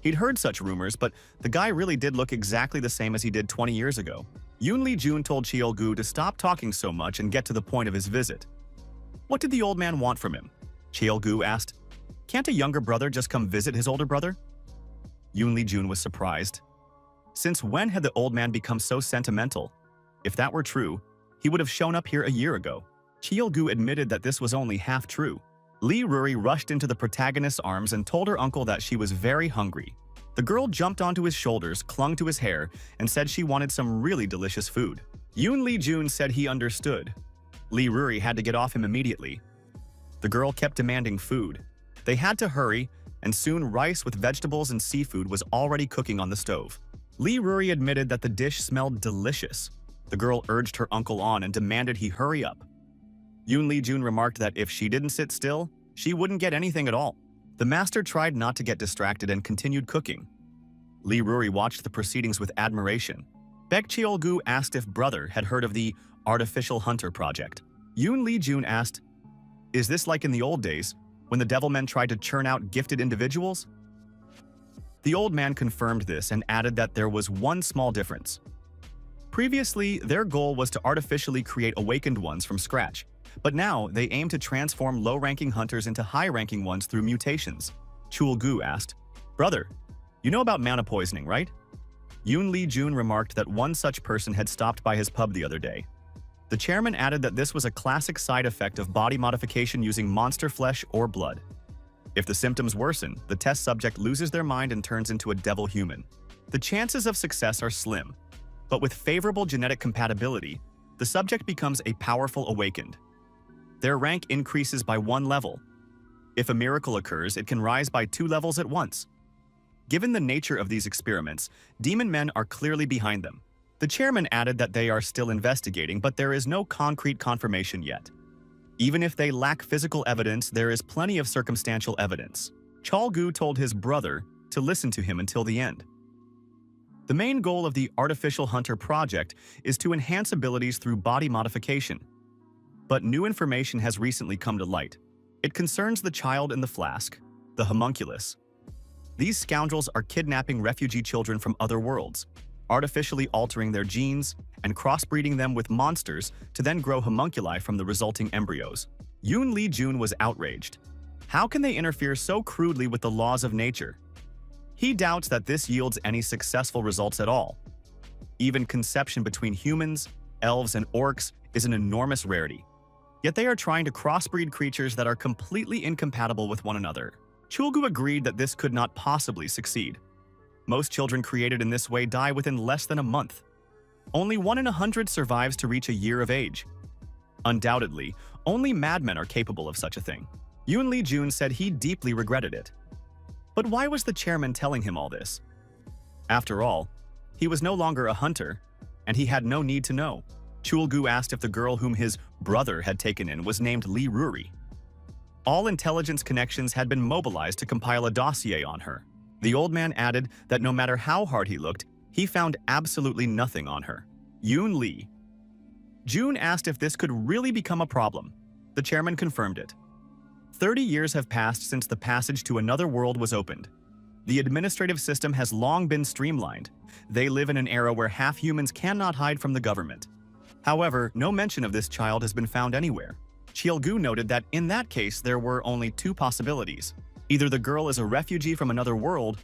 Speaker 1: He'd heard such rumors, but the guy really did look exactly the same as he did 20 years ago. Yoon Lee-jun told Cheol-gu to stop talking so much and get to the point of his visit. What did the old man want from him? Cheol-gu asked. Can't a younger brother just come visit his older brother? Yoon Lee-jun was surprised. Since when had the old man become so sentimental? If that were true, he would have shown up here a year ago. Cheol-gu admitted that this was only half true. Lee Ruri rushed into the protagonist's arms and told her uncle that she was very hungry. The girl jumped onto his shoulders, clung to his hair, and said she wanted some really delicious food. Yoon Lee-jun said he understood. Lee Ruri had to get off him immediately. The girl kept demanding food. They had to hurry, and soon rice with vegetables and seafood was already cooking on the stove. Lee Ruri admitted that the dish smelled delicious. The girl urged her uncle on and demanded he hurry up. Yoon Lee-jun remarked that if she didn't sit still, she wouldn't get anything at all. The master tried not to get distracted and continued cooking. Lee Ruri watched the proceedings with admiration. Baek Cheol-gu asked if brother had heard of the Artificial Hunter Project. Yoon Lee-jun asked, "Is this like in the old days, when the Devilmen tried to churn out gifted individuals?" The old man confirmed this and added that there was one small difference. Previously, their goal was to artificially create awakened ones from scratch, but now they aim to transform low-ranking hunters into high-ranking ones through mutations. Cheol-gu asked, "Brother, you know about mana poisoning, right?" Yoon Lee-jun remarked that one such person had stopped by his pub the other day. The chairman added that this was a classic side effect of body modification using monster flesh or blood. If the symptoms worsen, the test subject loses their mind and turns into a devil human. The chances of success are slim, but with favorable genetic compatibility, the subject becomes a powerful awakened. Their rank increases by 1 level. If a miracle occurs, it can rise by 2 levels at once. Given the nature of these experiments, demon men are clearly behind them. The chairman added that they are still investigating, but there is no concrete confirmation yet. Even if they lack physical evidence, there is plenty of circumstantial evidence. Cheol-gu told his brother to listen to him until the end. The main goal of the Artificial Hunter Project is to enhance abilities through body modification. But new information has recently come to light. It concerns the child in the flask, the homunculus. These scoundrels are kidnapping refugee children from other worlds, artificially altering their genes and crossbreeding them with monsters to then grow homunculi from the resulting embryos. Yoon Lee-jun was outraged. How can they interfere so crudely with the laws of nature? He doubts that this yields any successful results at all. Even conception between humans, elves, and orcs is an enormous rarity. Yet they are trying to crossbreed creatures that are completely incompatible with one another. Chulgu agreed that this could not possibly succeed. Most children created in this way die within less than a month. Only 1 in 100 survives to reach a year of age. Undoubtedly, only madmen are capable of such a thing. Yoon Lee-jun said he deeply regretted it. But why was the chairman telling him all this? After all, he was no longer a hunter, and he had no need to know. Chulgu asked if the girl whom his brother had taken in was named Lee Ruri. All intelligence connections had been mobilized to compile a dossier on her. The old man added that no matter how hard he looked, he found absolutely nothing on her. Yoon Lee. June asked if this could really become a problem. The chairman confirmed it. 30 years have passed since the passage to another world was opened. The administrative system has long been streamlined. They live in an era where half-humans cannot hide from the government. However, no mention of this child has been found anywhere. Cheolgu noted that in that case there were only 2 possibilities. Either the girl is a refugee from another world,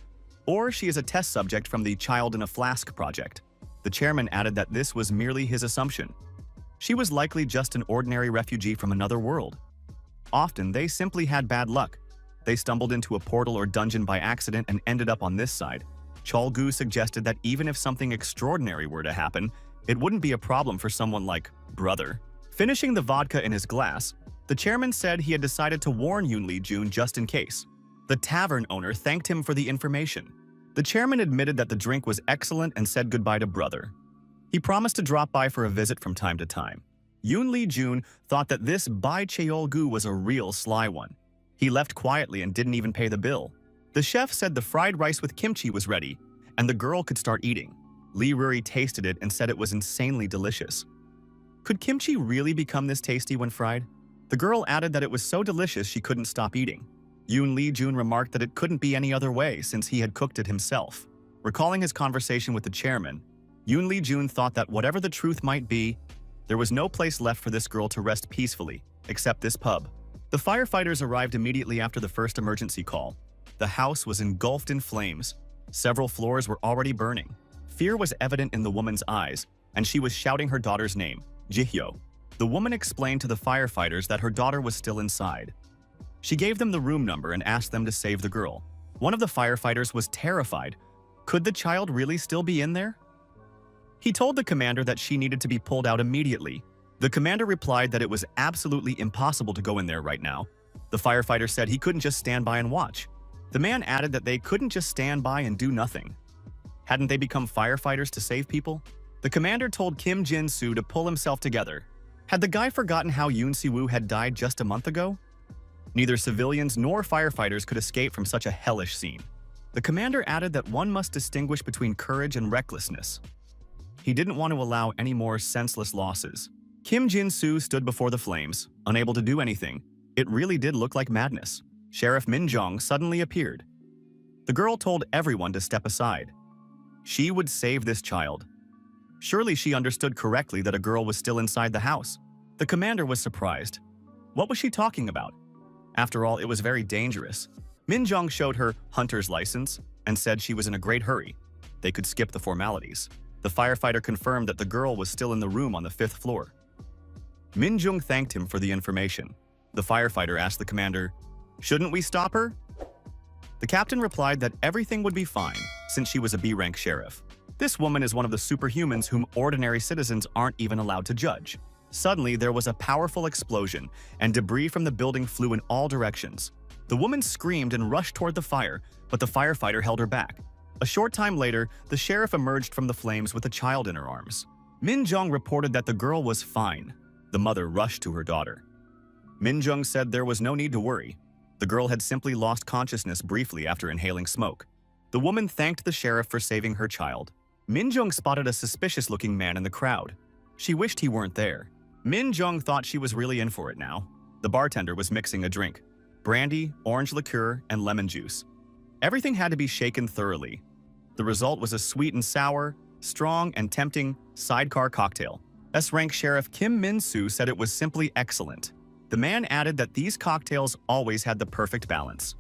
Speaker 1: or she is a test subject from the Child in a Flask project. The chairman added that this was merely his assumption. She was likely just an ordinary refugee from another world. Often, they simply had bad luck. They stumbled into a portal or dungeon by accident and ended up on this side. Cheolgu suggested that even if something extraordinary were to happen, it wouldn't be a problem for someone like brother. Finishing the vodka in his glass, the chairman said he had decided to warn Yoon Lee-jun just in case. The tavern owner thanked him for the information. The chairman admitted that the drink was excellent and said goodbye to brother. He promised to drop by for a visit from time to time. Yoon Lee-jun thought that this Bai Cheolgu was a real sly one. He left quietly and didn't even pay the bill. The chef said the fried rice with kimchi was ready, and the girl could start eating. Lee Ruri tasted it and said it was insanely delicious. Could kimchi really become this tasty when fried? The girl added that it was so delicious she couldn't stop eating. Yoon Lee-jun remarked that it couldn't be any other way since he had cooked it himself. Recalling his conversation with the chairman, Yoon Lee-jun thought that whatever the truth might be, there was no place left for this girl to rest peacefully, except this pub. The firefighters arrived immediately after the first emergency call. The house was engulfed in flames. Several floors were already burning. Fear was evident in the woman's eyes, and she was shouting her daughter's name, Jihyo. The woman explained to the firefighters that her daughter was still inside. She gave them the room number and asked them to save the girl. One of the firefighters was terrified. Could the child really still be in there? He told the commander that she needed to be pulled out immediately. The commander replied that it was absolutely impossible to go in there right now. The firefighter said he couldn't just stand by and watch. The man added that they couldn't just stand by and do nothing. Hadn't they become firefighters to save people? The commander told Kim Jin-soo to pull himself together. Had the guy forgotten how Yoon Si-woo had died just a month ago? Neither civilians nor firefighters could escape from such a hellish scene. The commander added that one must distinguish between courage and recklessness. He didn't want to allow any more senseless losses. Kim Jin-soo stood before the flames, unable to do anything. It really did look like madness. Sheriff Min Jong suddenly appeared. The girl told everyone to step aside. She would save this child. Surely she understood correctly that a girl was still inside the house. The commander was surprised. What was she talking about? After all, it was very dangerous. Min Jong showed her hunter's license and said she was in a great hurry. They could skip the formalities. The firefighter confirmed that the girl was still in the room on the 5th floor. Min Jung thanked him for the information. The firefighter asked the commander, "Shouldn't we stop her?" The captain replied that everything would be fine, since she was a B-rank sheriff. This woman is one of the superhumans whom ordinary citizens aren't even allowed to judge. Suddenly, there was a powerful explosion, and debris from the building flew in all directions. The woman screamed and rushed toward the fire, but the firefighter held her back. A short time later, the sheriff emerged from the flames with a child in her arms. Min Jong reported that the girl was fine. The mother rushed to her daughter. Min Jung said there was no need to worry. The girl had simply lost consciousness briefly after inhaling smoke. The woman thanked the sheriff for saving her child. Min Jung spotted a suspicious-looking man in the crowd. She wished he weren't there. Min Jung thought she was really in for it now. The bartender was mixing a drink: brandy, orange liqueur, and lemon juice. Everything had to be shaken thoroughly. The result was a sweet and sour, strong and tempting sidecar cocktail. S-rank Sheriff Kim Min-soo said it was simply excellent. The man added that these cocktails always had the perfect balance.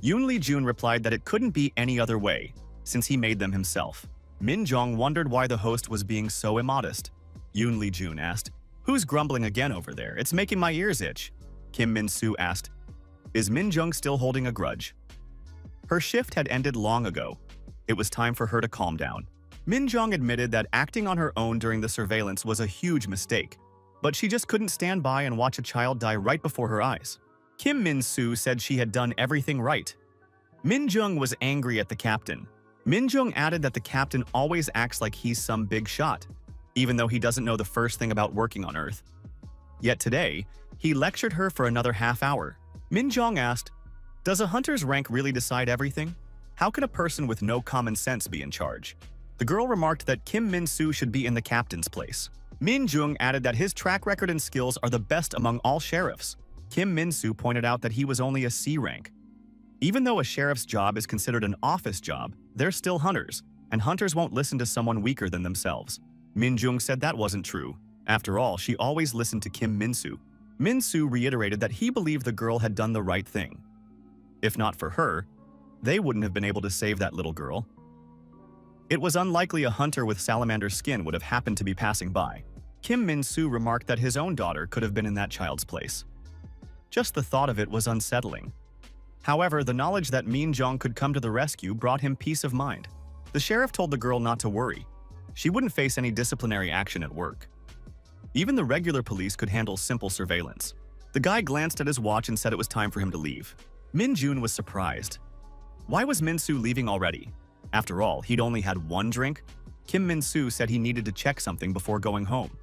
Speaker 1: Yoon Lee-jun replied that it couldn't be any other way, since he made them himself. Min Jong wondered why the host was being so immodest. Yoon Lee-jun asked, "Who's grumbling again over there? It's making my ears itch." Kim Min-soo asked. "Is Min-jung still holding a grudge?" Her shift had ended long ago. It was time for her to calm down. Min-jung admitted that acting on her own during the surveillance was a huge mistake, but she just couldn't stand by and watch a child die right before her eyes. Kim Min-soo said she had done everything right. Min-jung was angry at the captain. Min-jung added that the captain always acts like he's some big shot, even though he doesn't know the first thing about working on Earth. Yet today, he lectured her for another half hour. Min-jung asked, "Does a hunter's rank really decide everything? How can a person with no common sense be in charge?" The girl remarked that Kim Min-soo should be in the captain's place. Min-jung added that his track record and skills are the best among all sheriffs. Kim Min-soo pointed out that he was only a C rank. Even though a sheriff's job is considered an office job, they're still hunters, and hunters won't listen to someone weaker than themselves. Min-jung said that wasn't true. After all, she always listened to Kim Min-soo. Min-soo reiterated that he believed the girl had done the right thing. If not for her, they wouldn't have been able to save that little girl. It was unlikely a hunter with salamander skin would have happened to be passing by. Kim Min-soo remarked that his own daughter could have been in that child's place. Just the thought of it was unsettling. However, the knowledge that Min-jung could come to the rescue brought him peace of mind. The sheriff told the girl not to worry. She wouldn't face any disciplinary action at work. Even the regular police could handle simple surveillance. The guy glanced at his watch and said it was time for him to leave. Min-jun was surprised. Why was Min-soo leaving already? After all, he'd only had one drink. Kim Min-soo said he needed to check something before going home.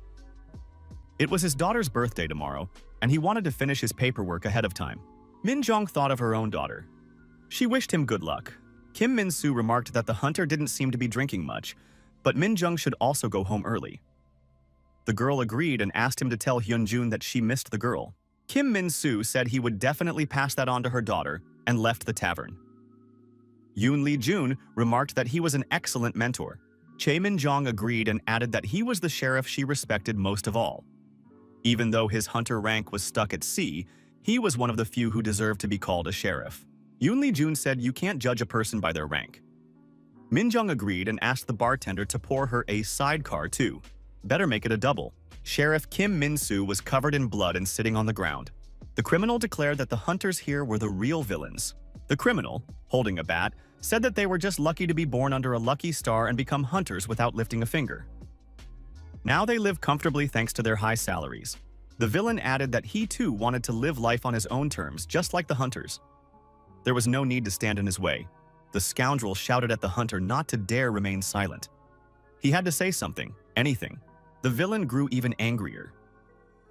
Speaker 1: It was his daughter's birthday tomorrow, and he wanted to finish his paperwork ahead of time. Min-jung thought of her own daughter. She wished him good luck. Kim Min-soo remarked that the hunter didn't seem to be drinking much, but Min-jung should also go home early. The girl agreed and asked him to tell Hyun-jun that she missed the girl. Kim Min-soo said he would definitely pass that on to her daughter and left the tavern. Yoon Lee-jun remarked that he was an excellent mentor. Chae Min-jong agreed and added that he was the sheriff she respected most of all. Even though his hunter rank was stuck at C, he was one of the few who deserved to be called a sheriff. Yoon Lee-jun said you can't judge a person by their rank. Min-jung agreed and asked the bartender to pour her a sidecar too. Better make it a double. Sheriff Kim Min-soo was covered in blood and sitting on the ground. The criminal declared that the hunters here were the real villains. The criminal, holding a bat, said that they were just lucky to be born under a lucky star and become hunters without lifting a finger. Now they live comfortably thanks to their high salaries. The villain added that he too wanted to live life on his own terms, just like the hunters. There was no need to stand in his way. The scoundrel shouted at the hunter not to dare remain silent. He had to say something, anything. The villain grew even angrier.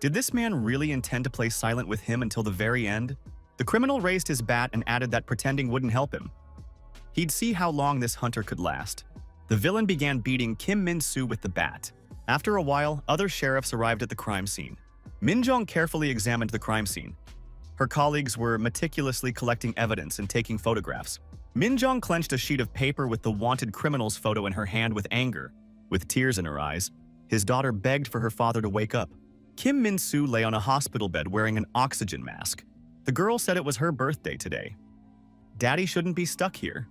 Speaker 1: Did this man really intend to play silent with him until the very end? The criminal raised his bat and added that pretending wouldn't help him. He'd see how long this hunter could last. The villain began beating Kim Min-soo with the bat. After a while, other sheriffs arrived at the crime scene. Min-jung carefully examined the crime scene. Her colleagues were meticulously collecting evidence and taking photographs. Min-jung clenched a sheet of paper with the wanted criminal's photo in her hand with anger. With tears in her eyes, his daughter begged for her father to wake up. Kim Min-soo lay on a hospital bed wearing an oxygen mask. The girl said it was her birthday today. Daddy shouldn't be stuck here.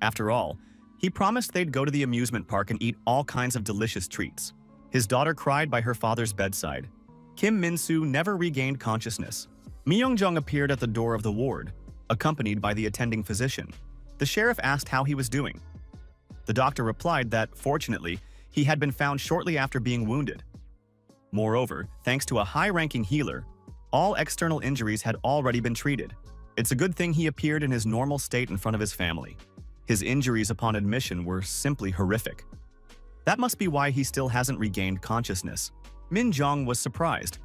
Speaker 1: After all, he promised they'd go to the amusement park and eat all kinds of delicious treats. His daughter cried by her father's bedside. Kim Min-soo never regained consciousness. Mi-young-jung appeared at the door of the ward, accompanied by the attending physician. The sheriff asked how he was doing. The doctor replied that, fortunately, he had been found shortly after being wounded. Moreover, thanks to a high-ranking healer, all external injuries had already been treated. It's a good thing he appeared in his normal state in front of his family. His injuries upon admission were simply horrific. That must be why he still hasn't regained consciousness. Min-jung was surprised.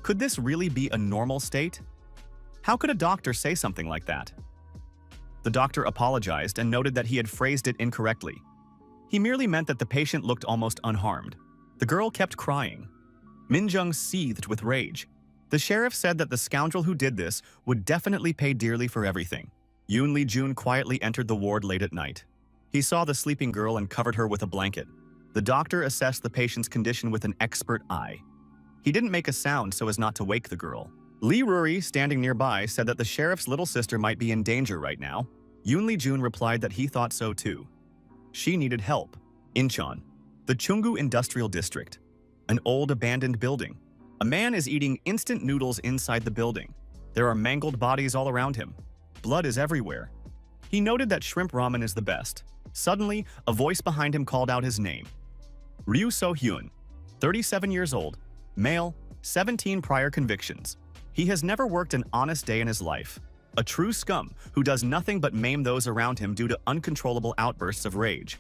Speaker 1: Could this really be a normal state? How could a doctor say something like that? The doctor apologized and noted that he had phrased it incorrectly. He merely meant that the patient looked almost unharmed. The girl kept crying. Min-jung seethed with rage. The sheriff said that the scoundrel who did this would definitely pay dearly for everything. Yoon Lee-jun quietly entered the ward late at night. He saw the sleeping girl and covered her with a blanket. The doctor assessed the patient's condition with an expert eye. He didn't make a sound so as not to wake the girl. Lee Ruri, standing nearby, said that the sheriff's little sister might be in danger right now. Yoon Lee-jun replied that he thought so too. She needed help. Incheon, the Chunggu Industrial District. An old abandoned building. A man is eating instant noodles inside the building. There are mangled bodies all around him. Blood is everywhere. He noted that shrimp ramen is the best. Suddenly, a voice behind him called out his name. Ryu So-hyun, 37 years old, male, 17 prior convictions. He has never worked an honest day in his life. A true scum who does nothing but maim those around him due to uncontrollable outbursts of rage.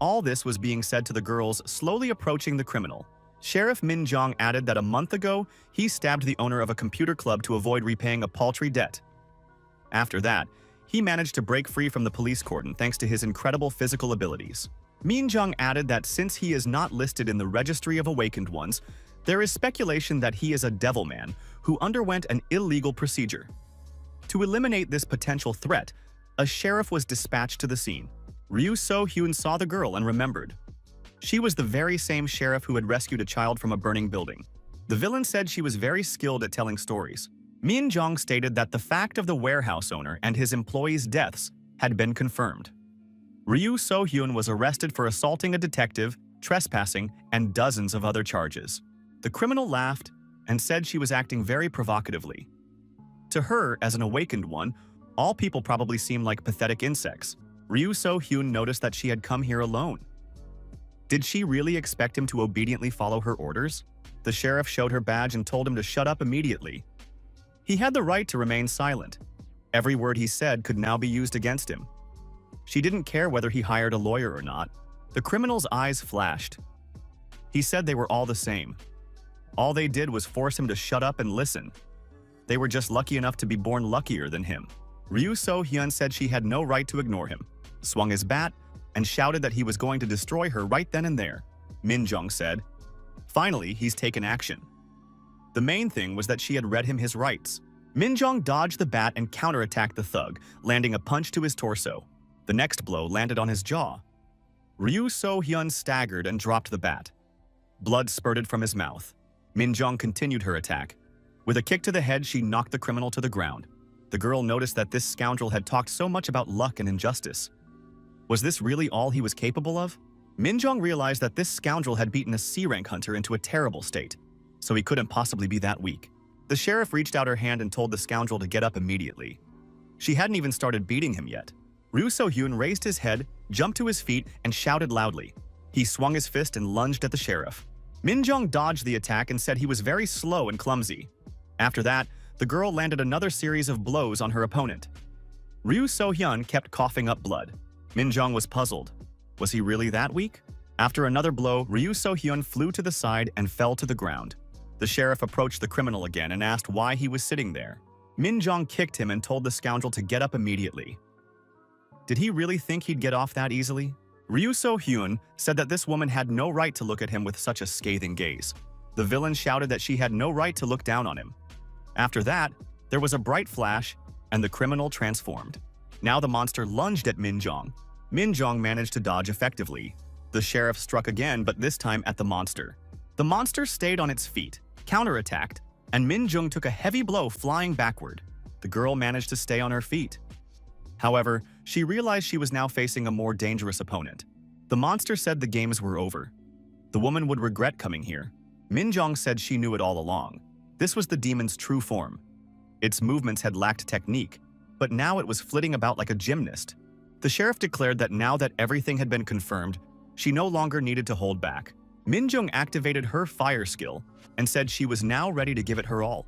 Speaker 1: All this was being said to the girls slowly approaching the criminal. Sheriff Min Jong added that a month ago, he stabbed the owner of a computer club to avoid repaying a paltry debt. After that, he managed to break free from the police cordon thanks to his incredible physical abilities. Min Jong added that since he is not listed in the Registry of Awakened Ones, there is speculation that he is a devil man who underwent an illegal procedure. To eliminate this potential threat, a sheriff was dispatched to the scene. Ryu So-hyun saw the girl and remembered. She was the very same sheriff who had rescued a child from a burning building. The villain said she was very skilled at telling stories. Min Jong stated that the fact of the warehouse owner and his employees' deaths had been confirmed. Ryu So-hyun was arrested for assaulting a detective, trespassing, and dozens of other charges. The criminal laughed and said she was acting very provocatively. To her, as an awakened one, all people probably seem like pathetic insects. Ryu So-hyun noticed that she had come here alone. Did she really expect him to obediently follow her orders? The sheriff showed her badge and told him to shut up immediately. He had the right to remain silent. Every word he said could now be used against him. She didn't care whether he hired a lawyer or not. The criminal's eyes flashed. He said they were all the same. All they did was force him to shut up and listen. They were just lucky enough to be born luckier than him. Ryu So-hyun said she had no right to ignore him, swung his bat, and shouted that he was going to destroy her right then and there. Min Jong said, "Finally, he's taken action." The main thing was that she had read him his rights. Min Jong dodged the bat and counterattacked the thug, landing a punch to his torso. The next blow landed on his jaw. Ryu So-hyun staggered and dropped the bat. Blood spurted from his mouth. Min Jong continued her attack. With a kick to the head, she knocked the criminal to the ground. The girl noticed that this scoundrel had talked so much about luck and injustice. Was this really all he was capable of? Min Jong realized that this scoundrel had beaten a C-rank hunter into a terrible state, so he couldn't possibly be that weak. The sheriff reached out her hand and told the scoundrel to get up immediately. She hadn't even started beating him yet. Ryu So-hyun raised his head, jumped to his feet, and shouted loudly. He swung his fist and lunged at the sheriff. Min Jong dodged the attack and said he was very slow and clumsy. After that, the girl landed another series of blows on her opponent. Ryu So-hyun kept coughing up blood. Min Jong was puzzled. Was he really that weak? After another blow, Ryu So-hyun flew to the side and fell to the ground. The sheriff approached the criminal again and asked why he was sitting there. Min Jong kicked him and told the scoundrel to get up immediately. Did he really think he'd get off that easily? Ryu So-hyun said that this woman had no right to look at him with such a scathing gaze. The villain shouted that she had no right to look down on him. After that, there was a bright flash, and the criminal transformed. Now the monster lunged at Min Jong. Min Jong managed to dodge effectively. The sheriff struck again, but this time at the monster. The monster stayed on its feet, counterattacked, and Min Jong took a heavy blow flying backward. The girl managed to stay on her feet. However, she realized she was now facing a more dangerous opponent. The monster said the games were over. The woman would regret coming here. Min Jong said she knew it all along. This was the demon's true form. Its movements had lacked technique, but now it was flitting about like a gymnast. The sheriff declared that now that everything had been confirmed, she no longer needed to hold back. Min Jong activated her fire skill and said she was now ready to give it her all.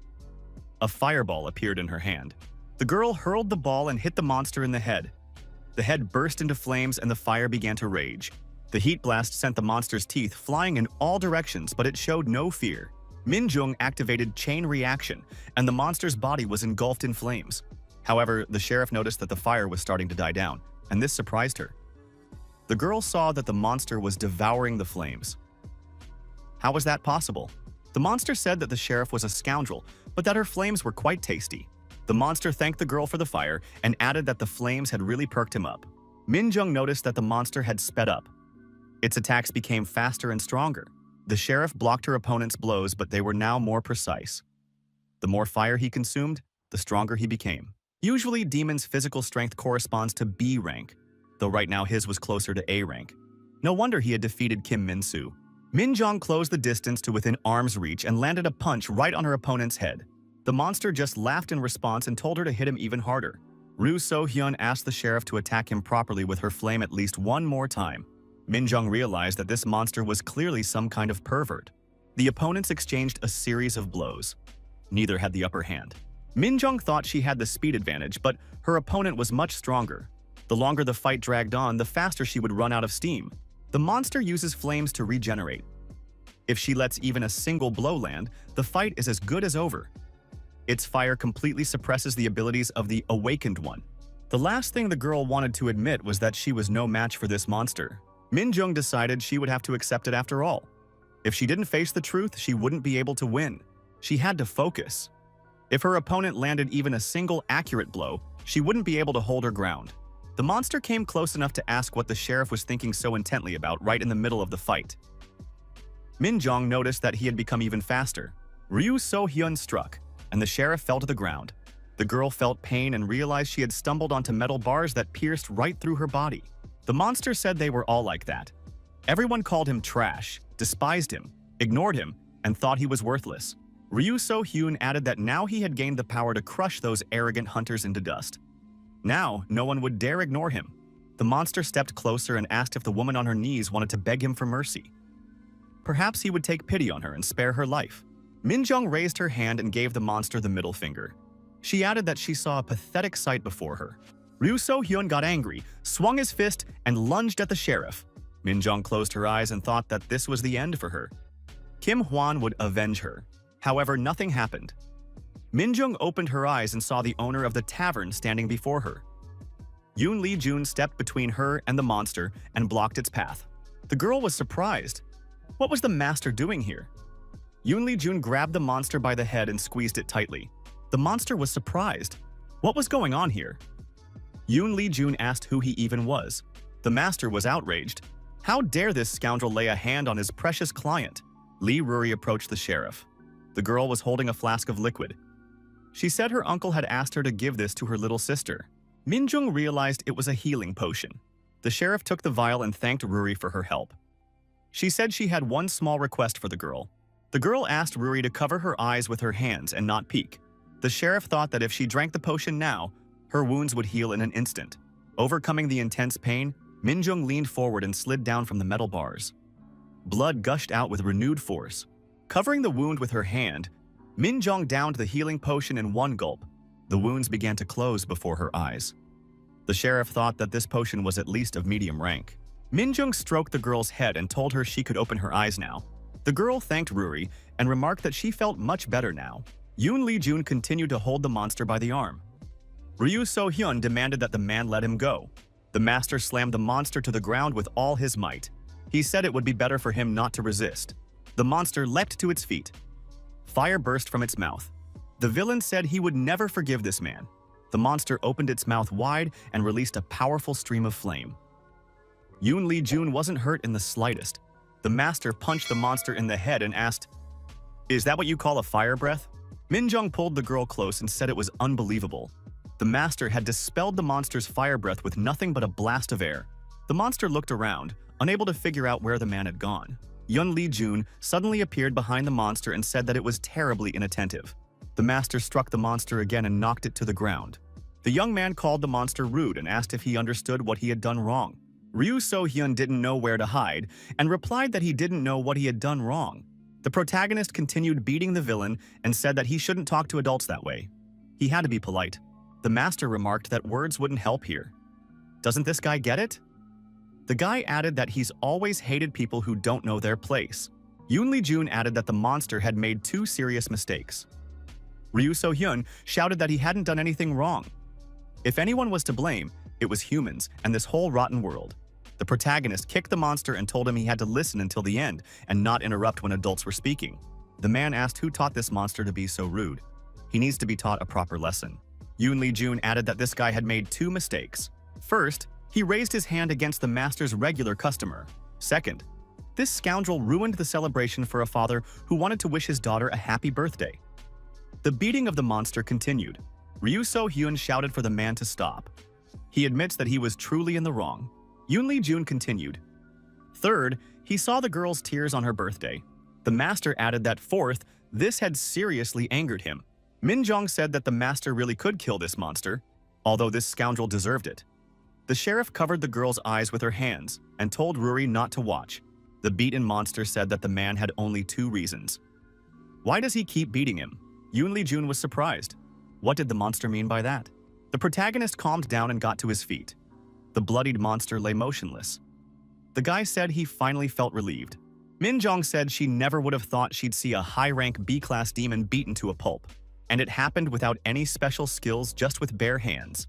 Speaker 1: A fireball appeared in her hand. The girl hurled the ball and hit the monster in the head. The head burst into flames and the fire began to rage. The heat blast sent the monster's teeth flying in all directions, but it showed no fear. Min Jong activated chain reaction, and the monster's body was engulfed in flames. However, the sheriff noticed that the fire was starting to die down, and this surprised her. The girl saw that the monster was devouring the flames. How was that possible? The monster said that the sheriff was a scoundrel, but that her flames were quite tasty. The monster thanked the girl for the fire and added that the flames had really perked him up. Min Jong noticed that the monster had sped up. Its attacks became faster and stronger. The sheriff blocked her opponent's blows, but they were now more precise. The more fire he consumed, the stronger he became. Usually, Demon's physical strength corresponds to B rank, though right now his was closer to A rank. No wonder he had defeated Kim Min-soo. Min Jong closed the distance to within arm's reach and landed a punch right on her opponent's head. The monster just laughed in response and told her to hit him even harder. Ryu So-hyun asked the sheriff to attack him properly with her flame at least one more time. Min Jong realized that this monster was clearly some kind of pervert. The opponents exchanged a series of blows. Neither had the upper hand. Min Jong thought she had the speed advantage, but her opponent was much stronger. The longer the fight dragged on, the faster she would run out of steam. The monster uses flames to regenerate. If she lets even a single blow land, the fight is as good as over. Its fire completely suppresses the abilities of the Awakened One. The last thing the girl wanted to admit was that she was no match for this monster. Min Jong decided she would have to accept it after all. If she didn't face the truth, she wouldn't be able to win. She had to focus. If her opponent landed even a single accurate blow, she wouldn't be able to hold her ground. The monster came close enough to ask what the sheriff was thinking so intently about right in the middle of the fight. Min Jong noticed that he had become even faster. Ryu So-hyun struck, and the sheriff fell to the ground. The girl felt pain and realized she had stumbled onto metal bars that pierced right through her body. The monster said they were all like that. Everyone called him trash, despised him, ignored him, and thought he was worthless. Ryu So-hyun added that now he had gained the power to crush those arrogant hunters into dust. Now, no one would dare ignore him. The monster stepped closer and asked if the woman on her knees wanted to beg him for mercy. Perhaps he would take pity on her and spare her life. Min Jong raised her hand and gave the monster the middle finger. She added that she saw a pathetic sight before her. Ryu So-hyun got angry, swung his fist, and lunged at the sheriff. Min Jong closed her eyes and thought that this was the end for her. Kim Hwan would avenge her. However, nothing happened. Min Jong opened her eyes and saw the owner of the tavern standing before her. Yoon Lee-jun stepped between her and the monster and blocked its path. The girl was surprised. What was the master doing here? Yoon Lee-jun grabbed the monster by the head and squeezed it tightly. The monster was surprised. What was going on here? Yoon Lee-jun asked who he even was. The master was outraged. How dare this scoundrel lay a hand on his precious client? Lee Ruri approached the sheriff. The girl was holding a flask of liquid. She said her uncle had asked her to give this to her little sister. Min Jong realized it was a healing potion. The sheriff took the vial and thanked Ruri for her help. She said she had one small request for the girl. The girl asked Ruri to cover her eyes with her hands and not peek. The sheriff thought that if she drank the potion now, her wounds would heal in an instant. Overcoming the intense pain, Min Jong leaned forward and slid down from the metal bars. Blood gushed out with renewed force. Covering the wound with her hand, Min Jong downed the healing potion in one gulp. The wounds began to close before her eyes. The sheriff thought that this potion was at least of medium rank. Min Jong stroked the girl's head and told her she could open her eyes now. The girl thanked Ruri and remarked that she felt much better now. Yoon Lee-jun continued to hold the monster by the arm. Ryu So-hyun demanded that the man let him go. The master slammed the monster to the ground with all his might. He said it would be better for him not to resist. The monster leapt to its feet. Fire burst from its mouth. The villain said he would never forgive this man. The monster opened its mouth wide and released a powerful stream of flame. Yoon Lee-jun wasn't hurt in the slightest. The master punched the monster in the head and asked, "Is that what you call a fire breath?" Min Jong pulled the girl close and said it was unbelievable. The master had dispelled the monster's fire breath with nothing but a blast of air. The monster looked around, unable to figure out where the man had gone. Yoon Lee-jun suddenly appeared behind the monster and said that it was terribly inattentive. The master struck the monster again and knocked it to the ground. The young man called the monster rude and asked if he understood what he had done wrong. Ryu So-hyun didn't know where to hide and replied that he didn't know what he had done wrong. The protagonist continued beating the villain and said that he shouldn't talk to adults that way. He had to be polite. The master remarked that words wouldn't help here. Doesn't this guy get it? The guy added that he's always hated people who don't know their place. Yoon Lee-jun added that the monster had made two serious mistakes. Ryu So-hyun shouted that he hadn't done anything wrong. If anyone was to blame, it was humans and this whole rotten world. The protagonist kicked the monster and told him he had to listen until the end and not interrupt when adults were speaking. The man asked who taught this monster to be so rude. He needs to be taught a proper lesson. Yoon Lee-jun added that this guy had made two mistakes. First, he raised his hand against the master's regular customer. Second, this scoundrel ruined the celebration for a father who wanted to wish his daughter a happy birthday. The beating of the monster continued. Ryu So-hyun shouted for the man to stop. He admits that he was truly in the wrong. Yoon Lee-jun continued. Third, he saw the girl's tears on her birthday. The master added that fourth, this had seriously angered him. Minjong said that the master really could kill this monster, although this scoundrel deserved it. The sheriff covered the girl's eyes with her hands and told Ruri not to watch. The beaten monster said that the man had only 2 reasons. Why does he keep beating him? Yoon Lee-jun was surprised. What did the monster mean by that? The protagonist calmed down and got to his feet. The bloodied monster lay motionless. The guy said he finally felt relieved. Minjong said she never would have thought she'd see a high-rank B-class demon beaten to a pulp, and it happened without any special skills, just with bare hands.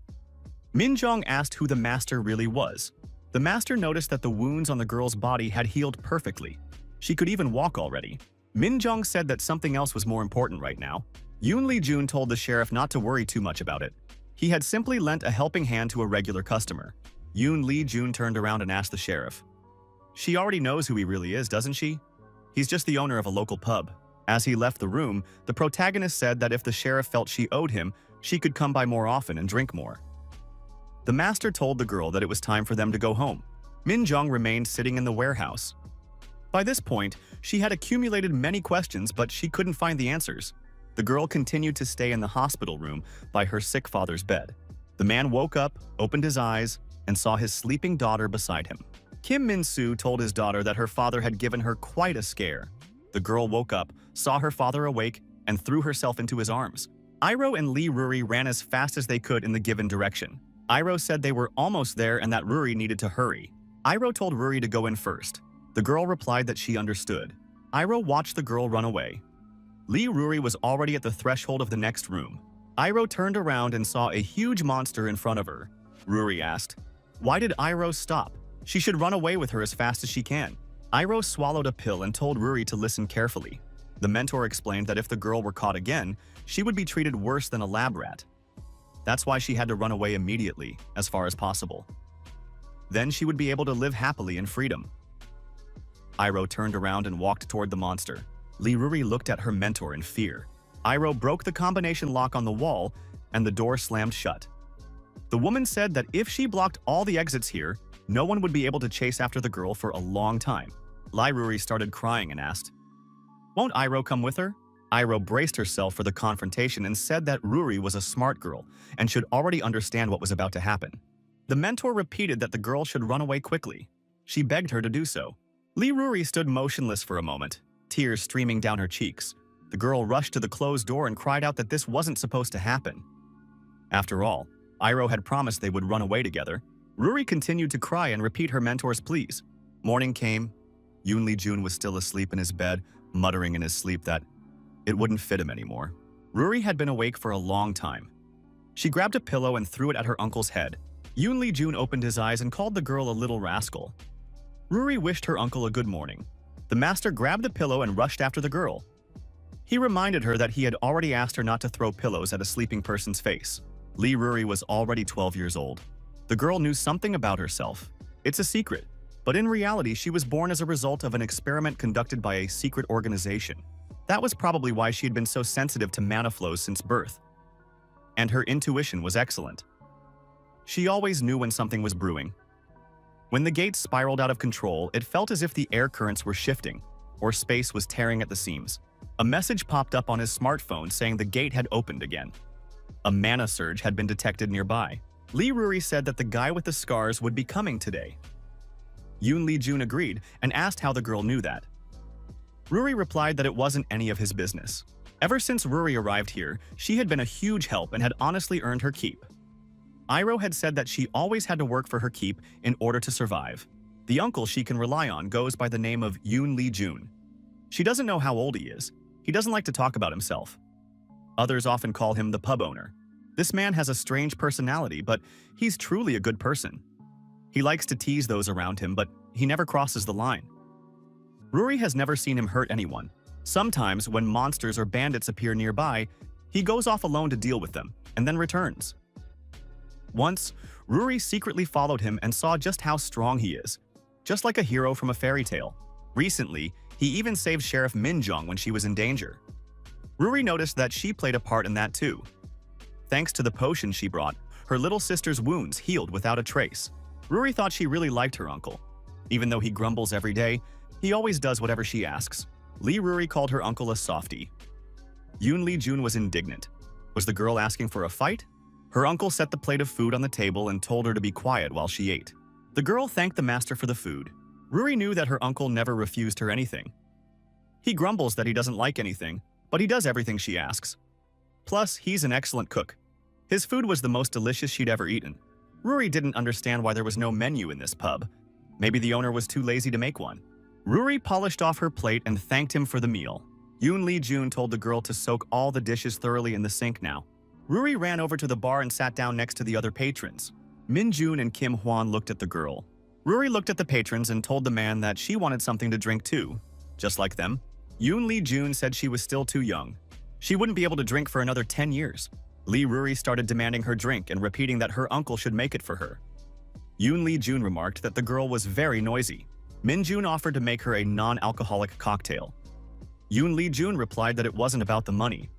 Speaker 1: Minjong asked who the master really was. The master noticed that the wounds on the girl's body had healed perfectly. She could even walk already. Minjong said that something else was more important right now. Yoon Lee-jun told the sheriff not to worry too much about it. He had simply lent a helping hand to a regular customer. Yoon Lee-jun turned around and asked the sheriff. She already knows who he really is, doesn't she? He's just the owner of a local pub. As he left the room, the protagonist said that if the sheriff felt she owed him, she could come by more often and drink more. The master told the girl that it was time for them to go home. Minjong remained sitting in the warehouse. By this point, she had accumulated many questions, but she couldn't find the answers. The girl continued to stay in the hospital room by her sick father's bed. The man woke up, opened his eyes, and saw his sleeping daughter beside him. Kim Min-soo told his daughter that her father had given her quite a scare. The girl woke up, saw her father awake, and threw herself into his arms. Iro and Lee Ruri ran as fast as they could in the given direction. Iro said they were almost there and that Ruri needed to hurry. Iro told Ruri to go in first. The girl replied that she understood. Iro watched the girl run away. Lee Ruri was already at the threshold of the next room. Iro turned around and saw a huge monster in front of her. Ruri asked, "Why did Iro stop? She should run away with her as fast as she can." Iro swallowed a pill and told Ruri to listen carefully. The mentor explained that if the girl were caught again, she would be treated worse than a lab rat. That's why she had to run away immediately, as far as possible. Then she would be able to live happily in freedom. Iro turned around and walked toward the monster. Lee Ruri looked at her mentor in fear. Iro broke the combination lock on the wall, and the door slammed shut. The woman said that if she blocked all the exits here, no one would be able to chase after the girl for a long time. Lee Ruri started crying and asked, "Won't Iro come with her?" Iro braced herself for the confrontation and said that Ruri was a smart girl and should already understand what was about to happen. The mentor repeated that the girl should run away quickly. She begged her to do so. Lee Ruri stood motionless for a moment, tears streaming down her cheeks. The girl rushed to the closed door and cried out that this wasn't supposed to happen. After all, Iro had promised they would run away together. Ruri continued to cry and repeat her mentor's pleas. Morning came. Yoon Lee-jun was still asleep in his bed, muttering in his sleep that it wouldn't fit him anymore. Ruri had been awake for a long time. She grabbed a pillow and threw it at her uncle's head. Yoon Lee-jun opened his eyes and called the girl a little rascal. Ruri wished her uncle a good morning. The master grabbed the pillow and rushed after the girl. He reminded her that he had already asked her not to throw pillows at a sleeping person's face. Lee Ruri was already 12 years old. The girl knew something about herself. It's a secret, but in reality she was born as a result of an experiment conducted by a secret organization. That was probably why she had been so sensitive to mana flows since birth. And her intuition was excellent. She always knew when something was brewing. When the gates spiraled out of control, it felt as if the air currents were shifting, or space was tearing at the seams. A message popped up on his smartphone saying the gate had opened again. A mana surge had been detected nearby. Lee Ruri said that the guy with the scars would be coming today. Yoon Lee-jun agreed and asked how the girl knew that. Ruri replied that it wasn't any of his business. Ever since Ruri arrived here, she had been a huge help and had honestly earned her keep. Iro had said that she always had to work for her keep in order to survive. The uncle she can rely on goes by the name of Yoon Lee-jun. She doesn't know how old he is. He doesn't like to talk about himself. Others often call him the pub owner. This man has a strange personality, but he's truly a good person. He likes to tease those around him, but he never crosses the line. Ruri has never seen him hurt anyone. Sometimes, when monsters or bandits appear nearby, he goes off alone to deal with them, and then returns. Once, Ruri secretly followed him and saw just how strong he is, just like a hero from a fairy tale. Recently, he even saved Sheriff Minjong when she was in danger. Ruri noticed that she played a part in that too. Thanks to the potion she brought, her little sister's wounds healed without a trace. Ruri thought she really liked her uncle. Even though he grumbles every day, he always does whatever she asks. Lee Ruri called her uncle a softie. Yoon Lee Jun was indignant. Was the girl asking for a fight? Her uncle set the plate of food on the table and told her to be quiet while she ate. The girl thanked the master for the food. Ruri knew that her uncle never refused her anything. He grumbles that he doesn't like anything, but he does everything she asks. Plus, he's an excellent cook. His food was the most delicious she'd ever eaten. Ruri didn't understand why there was no menu in this pub. Maybe the owner was too lazy to make one. Ruri polished off her plate and thanked him for the meal. Yoon Lee Jun told the girl to soak all the dishes thoroughly in the sink now. Ruri ran over to the bar and sat down next to the other patrons. Min Jun and Kim Hwan looked at the girl. Ruri looked at the patrons and told the man that she wanted something to drink too, just like them. Yoon Lee Jun said she was still too young. She wouldn't be able to drink for another 10 years. Lee Ruri started demanding her drink and repeating that her uncle should make it for her. Yoon Lee Jun remarked that the girl was very noisy. Min Jun offered to make her a non-alcoholic cocktail. Yoon Lee Jun replied that it wasn't about the money.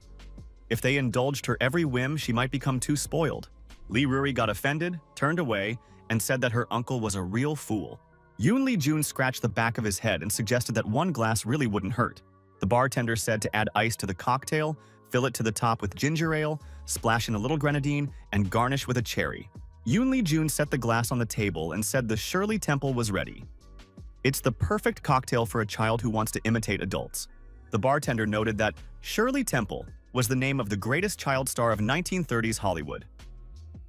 Speaker 1: If they indulged her every whim, she might become too spoiled. Lee Ruri got offended, turned away, and said that her uncle was a real fool. Yoon Lee Jun scratched the back of his head and suggested that one glass really wouldn't hurt. The bartender said to add ice to the cocktail, fill it to the top with ginger ale, splash in a little grenadine, and garnish with a cherry. Yoon Lee Jun set the glass on the table and said the Shirley Temple was ready. It's the perfect cocktail for a child who wants to imitate adults. The bartender noted that Shirley Temple was the name of the greatest child star of 1930s Hollywood.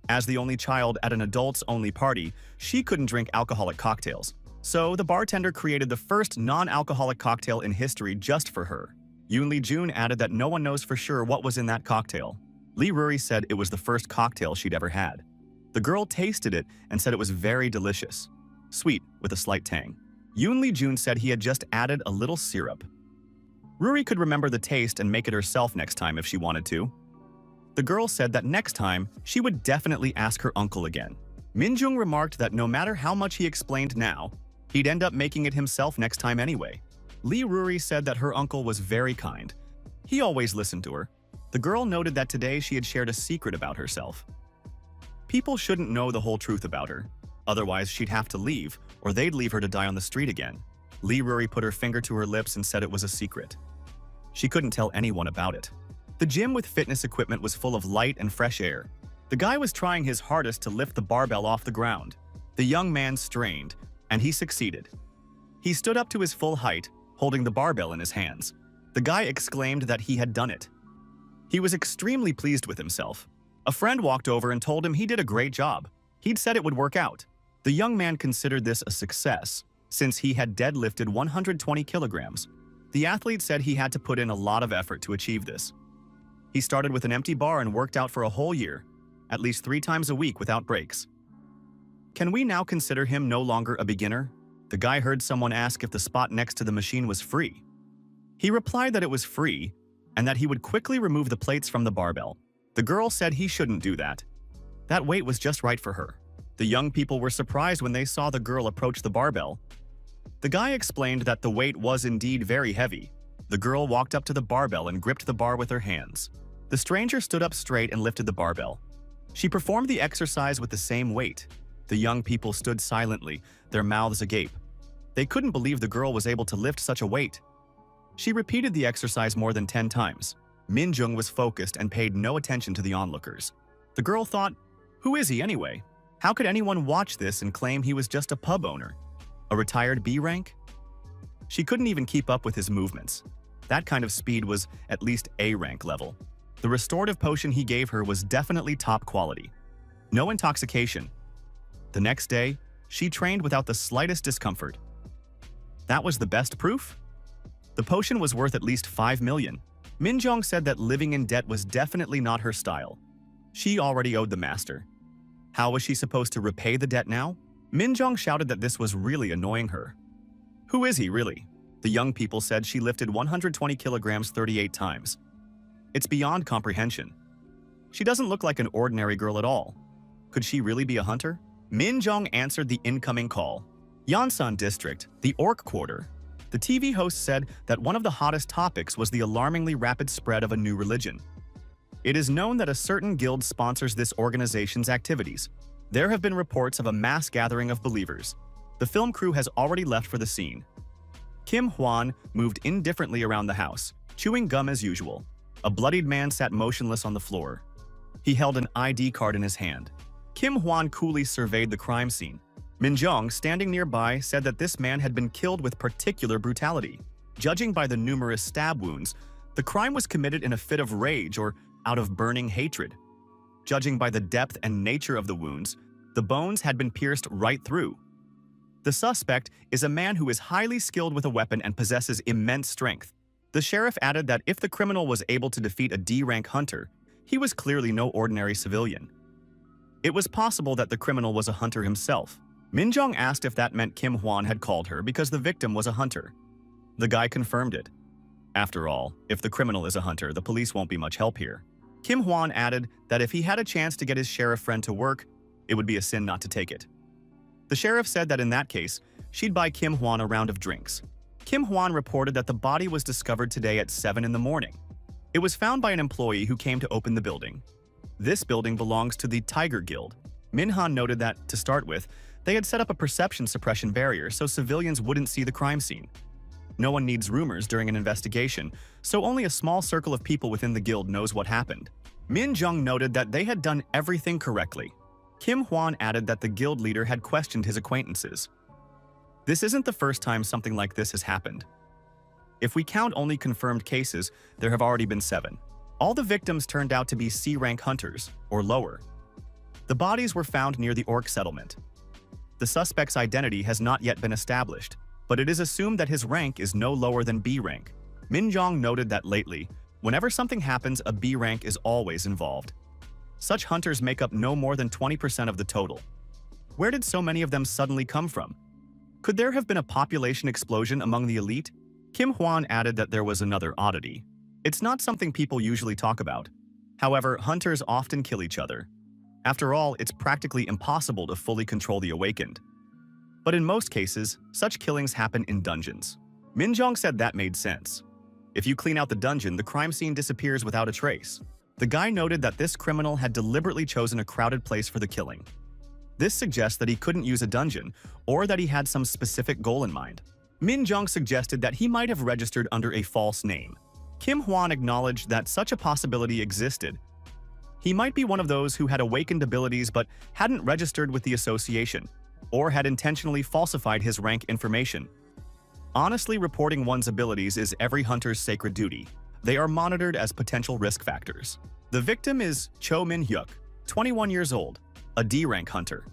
Speaker 1: As the only child at an adults-only party, she couldn't drink alcoholic cocktails. So the bartender created the first non-alcoholic cocktail in history just for her. Yoon Lee Jun added that no one knows for sure what was in that cocktail. Lee Ruri said it was the first cocktail she'd ever had. The girl tasted it and said it was very delicious, sweet with a slight tang. Yoon Lee Jun said he had just added a little syrup. Ruri could remember the taste and make it herself next time if she wanted to. The girl said that next time, she would definitely ask her uncle again. Min Jung remarked that no matter how much he explained now, he'd end up making it himself next time anyway. Lee Ruri said that her uncle was very kind. He always listened to her. The girl noted that today she had shared a secret about herself. People shouldn't know the whole truth about her. Otherwise, she'd have to leave, or they'd leave her to die on the street again. Lee Ruri put her finger to her lips and said it was a secret. She couldn't tell anyone about it. The gym with fitness equipment was full of light and fresh air. The guy was trying his hardest to lift the barbell off the ground. The young man strained, and he succeeded. He stood up to his full height, holding the barbell in his hands. The guy exclaimed that he had done it. He was extremely pleased with himself. A friend walked over and told him he did a great job. He'd said it would work out. The young man considered this a success, since he had deadlifted 120 kilograms. The athlete said he had to put in a lot of effort to achieve this. He started with an empty bar and worked out for a whole year, at least 3 times a week without breaks. Can we now consider him no longer a beginner? The guy heard someone ask if the spot next to the machine was free. He replied that it was free and that he would quickly remove the plates from the barbell. The girl said he shouldn't do that. That weight was just right for her. The young people were surprised when they saw the girl approach the barbell. The guy explained that the weight was indeed very heavy. The girl walked up to the barbell and gripped the bar with her hands. The stranger stood up straight and lifted the barbell. She performed the exercise with the same weight. The young people stood silently, their mouths agape. They couldn't believe the girl was able to lift such a weight. She repeated the exercise more than 10 times. Min Jung was focused and paid no attention to the onlookers. The girl thought, who is he anyway? How could anyone watch this and claim he was just a pub owner? A retired B rank? She couldn't even keep up with his movements. That kind of speed was at least A rank level. The restorative potion he gave her was definitely top quality. No intoxication. The next day, she trained without the slightest discomfort. That was the best proof? The potion was worth at least 5 million. Min Jong said that living in debt was definitely not her style. She already owed the master. How was she supposed to repay the debt now? Min Jong shouted that this was really annoying her. Who is he, really? The young people said she lifted 120 kilograms 38 times. It's beyond comprehension. She doesn't look like an ordinary girl at all. Could she really be a hunter? Min Jong answered the incoming call. Yonsan District, the Orc Quarter. The TV host said that one of the hottest topics was the alarmingly rapid spread of a new religion. It is known that a certain guild sponsors this organization's activities. There have been reports of a mass gathering of believers. The film crew has already left for the scene. Kim Hwan moved indifferently around the house, chewing gum as usual. A bloodied man sat motionless on the floor. He held an ID card in his hand. Kim Hwan coolly surveyed the crime scene. Min Jong, standing nearby, said that this man had been killed with particular brutality. Judging by the numerous stab wounds, the crime was committed in a fit of rage or out of burning hatred. Judging by the depth and nature of the wounds, the bones had been pierced right through. The suspect is a man who is highly skilled with a weapon and possesses immense strength. The sheriff added that if the criminal was able to defeat a D-rank hunter, he was clearly no ordinary civilian. It was possible that the criminal was a hunter himself. Min Jong asked if that meant Kim Hwan had called her because the victim was a hunter. The guy confirmed it. After all, if the criminal is a hunter, the police won't be much help here. Kim Hwan added that if he had a chance to get his sheriff friend to work, it would be a sin not to take it. The sheriff said that in that case, she'd buy Kim Hwan a round of drinks. Kim Hwan reported that the body was discovered today at 7 in the morning. It was found by an employee who came to open the building. This building belongs to the Tiger Guild. Min Han noted that, to start with, they had set up a perception suppression barrier so civilians wouldn't see the crime scene. No one needs rumors during an investigation, so only a small circle of people within the guild knows what happened. Min Jung noted that they had done everything correctly. Kim Hwan added that the guild leader had questioned his acquaintances. This isn't the first time something like this has happened. If we count only confirmed cases, there have already been 7. All the victims turned out to be C-rank hunters, or lower. The bodies were found near the orc settlement. The suspect's identity has not yet been established, but it is assumed that his rank is no lower than B rank. Min Jong noted that lately, whenever something happens, a B rank is always involved. Such hunters make up no more than 20% of the total. Where did so many of them suddenly come from? Could there have been a population explosion among the elite? Kim Hwan added that there was another oddity. It's not something people usually talk about. However, hunters often kill each other. After all, it's practically impossible to fully control the awakened. But in most cases, such killings happen in dungeons. Min Jong said that made sense. If you clean out the dungeon, the crime scene disappears without a trace. The guy noted that this criminal had deliberately chosen a crowded place for the killing. This suggests that he couldn't use a dungeon, or that he had some specific goal in mind. Min Jong suggested that he might have registered under a false name. Kim Hwan acknowledged that such a possibility existed. He might be one of those who had awakened abilities but hadn't registered with the association, or had intentionally falsified his rank information. Honestly, reporting one's abilities is every hunter's sacred duty. They are monitored as potential risk factors. The victim is Cho Min-hyuk, 21 years old, a D-rank hunter.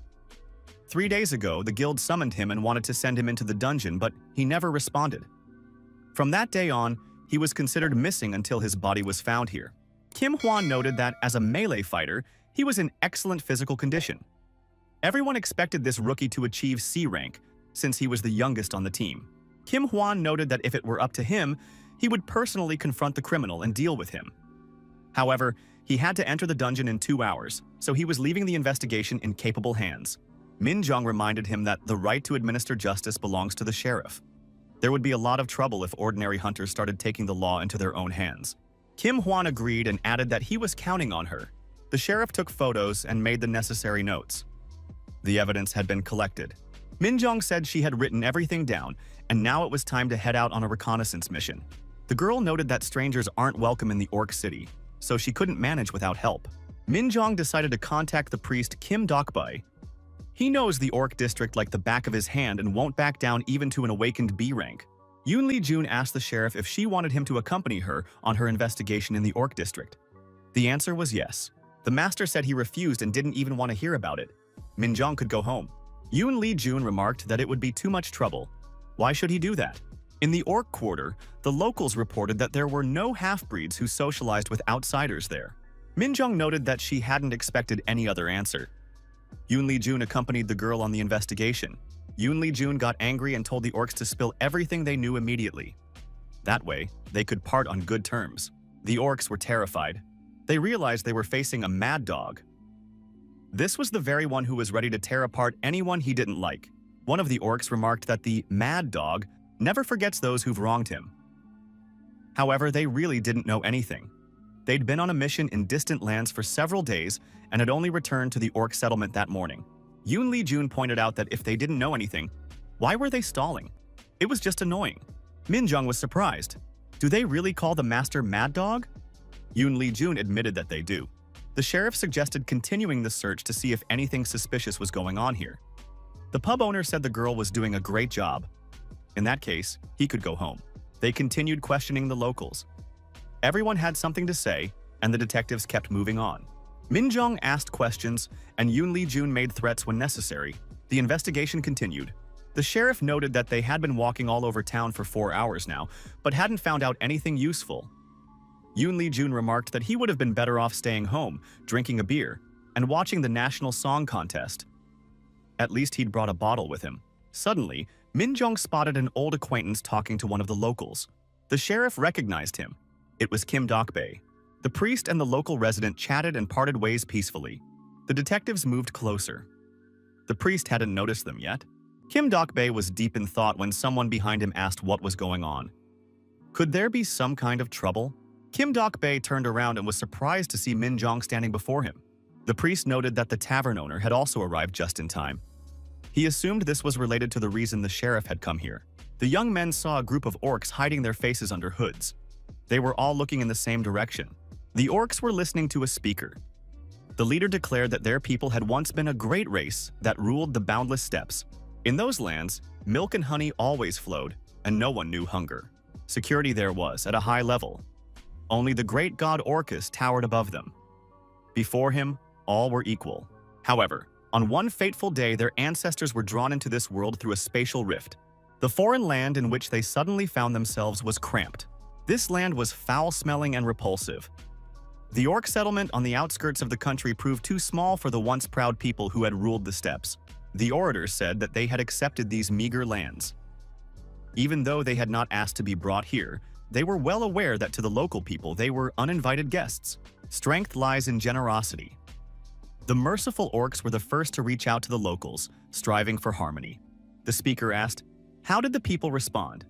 Speaker 1: 3 days ago, the guild summoned him and wanted to send him into the dungeon, but he never responded. From that day on, he was considered missing until his body was found here. Kim Hwan noted that as a melee fighter, he was in excellent physical condition. Everyone expected this rookie to achieve C rank, since he was the youngest on the team. Kim Hwan noted that if it were up to him, he would personally confront the criminal and deal with him. However, he had to enter the dungeon in 2 hours, so he was leaving the investigation in capable hands. Min Jong reminded him that the right to administer justice belongs to the sheriff. There would be a lot of trouble if ordinary hunters started taking the law into their own hands. Kim Hwan agreed and added that he was counting on her. The sheriff took photos and made the necessary notes. The evidence had been collected. Min Jong said she had written everything down, and now it was time to head out on a reconnaissance mission. The girl noted that strangers aren't welcome in the Orc City, so she couldn't manage without help. Min Jong decided to contact the priest Kim Dokbae. He knows the Orc district like the back of his hand and won't back down even to an awakened B rank. Yoon Lee-jun asked the sheriff if she wanted him to accompany her on her investigation in the Orc district. The answer was yes. The master said he refused and didn't even want to hear about it. Min Jong could go home. Yoon Lee-jun remarked that it would be too much trouble. Why should he do that? In the Orc quarter, the locals reported that there were no half-breeds who socialized with outsiders there. Min Jong noted that she hadn't expected any other answer. Yoon Lee-jun accompanied the girl on the investigation. Yoon Lee-jun got angry and told the orcs to spill everything they knew immediately. That way, they could part on good terms. The orcs were terrified. They realized they were facing a mad dog. This was the very one who was ready to tear apart anyone he didn't like. One of the orcs remarked that the mad dog never forgets those who've wronged him. However, they really didn't know anything. They'd been on a mission in distant lands for several days and had only returned to the orc settlement that morning. Yoon Lee-jun pointed out that if they didn't know anything, Why were they stalling? It was just annoying. Minjung was surprised. Do they really call the master Mad Dog? Yoon Lee-jun admitted that they do. The sheriff suggested continuing the search to see if anything suspicious was going on here. The pub owner said the girl was doing a great job. In that case, he could go home. They continued questioning the locals. Everyone had something to say, and the detectives kept moving on. Minjung asked questions, and Yoon Lee-jun made threats when necessary. The investigation continued. The sheriff noted that they had been walking all over town for 4 hours now, but hadn't found out anything useful. Yoon Lee-jun remarked that he would have been better off staying home, drinking a beer, and watching the national song contest. At least he'd brought a bottle with him. Suddenly, Minjung spotted an old acquaintance talking to one of the locals. The sheriff recognized him. It was Kim Dokbae. The priest and the local resident chatted and parted ways peacefully. The detectives moved closer. The priest hadn't noticed them yet. Kim Dokbae was deep in thought when someone behind him asked what was going on. Could there be some kind of trouble? Kim Dokbae turned around and was surprised to see Minjung standing before him. The priest noted that the tavern owner had also arrived just in time. He assumed this was related to the reason the sheriff had come here. The young men saw a group of orcs hiding their faces under hoods. They were all looking in the same direction. The orcs were listening to a speaker. The leader declared that their people had once been a great race that ruled the boundless steppes. In those lands, milk and honey always flowed, and no one knew hunger. Security there was at a high level. Only the great god Orcus towered above them. Before him, all were equal. However, on one fateful day, their ancestors were drawn into this world through a spatial rift. The foreign land in which they suddenly found themselves was cramped. This land was foul-smelling and repulsive. The orc settlement on the outskirts of the country proved too small for the once proud people who had ruled the steppes. The orators said that they had accepted these meager lands. Even though they had not asked to be brought here, they were well aware that to the local people they were uninvited guests. Strength lies in generosity. The merciful orcs were the first to reach out to the locals, striving for harmony. The speaker asked, how did the people respond?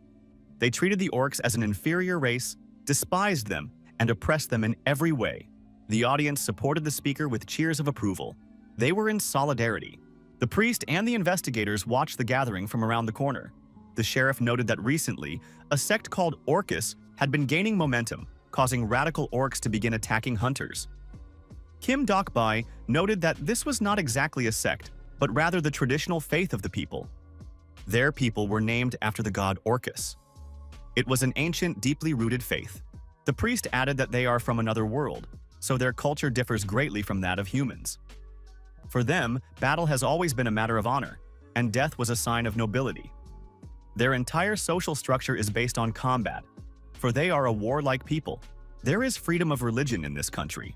Speaker 1: They treated the orcs as an inferior race, despised them, and oppressed them in every way. The audience supported the speaker with cheers of approval. They were in solidarity. The priest and the investigators watched the gathering from around the corner. The sheriff noted that recently, a sect called Orcus had been gaining momentum, causing radical orcs to begin attacking hunters. Kim Dokbae noted that this was not exactly a sect, but rather the traditional faith of the people. Their people were named after the god Orcus. It was an ancient, deeply rooted faith. The priest added that they are from another world, so their culture differs greatly from that of humans. For them, battle has always been a matter of honor, and death was a sign of nobility. Their entire social structure is based on combat, for they are a warlike people. There is freedom of religion in this country.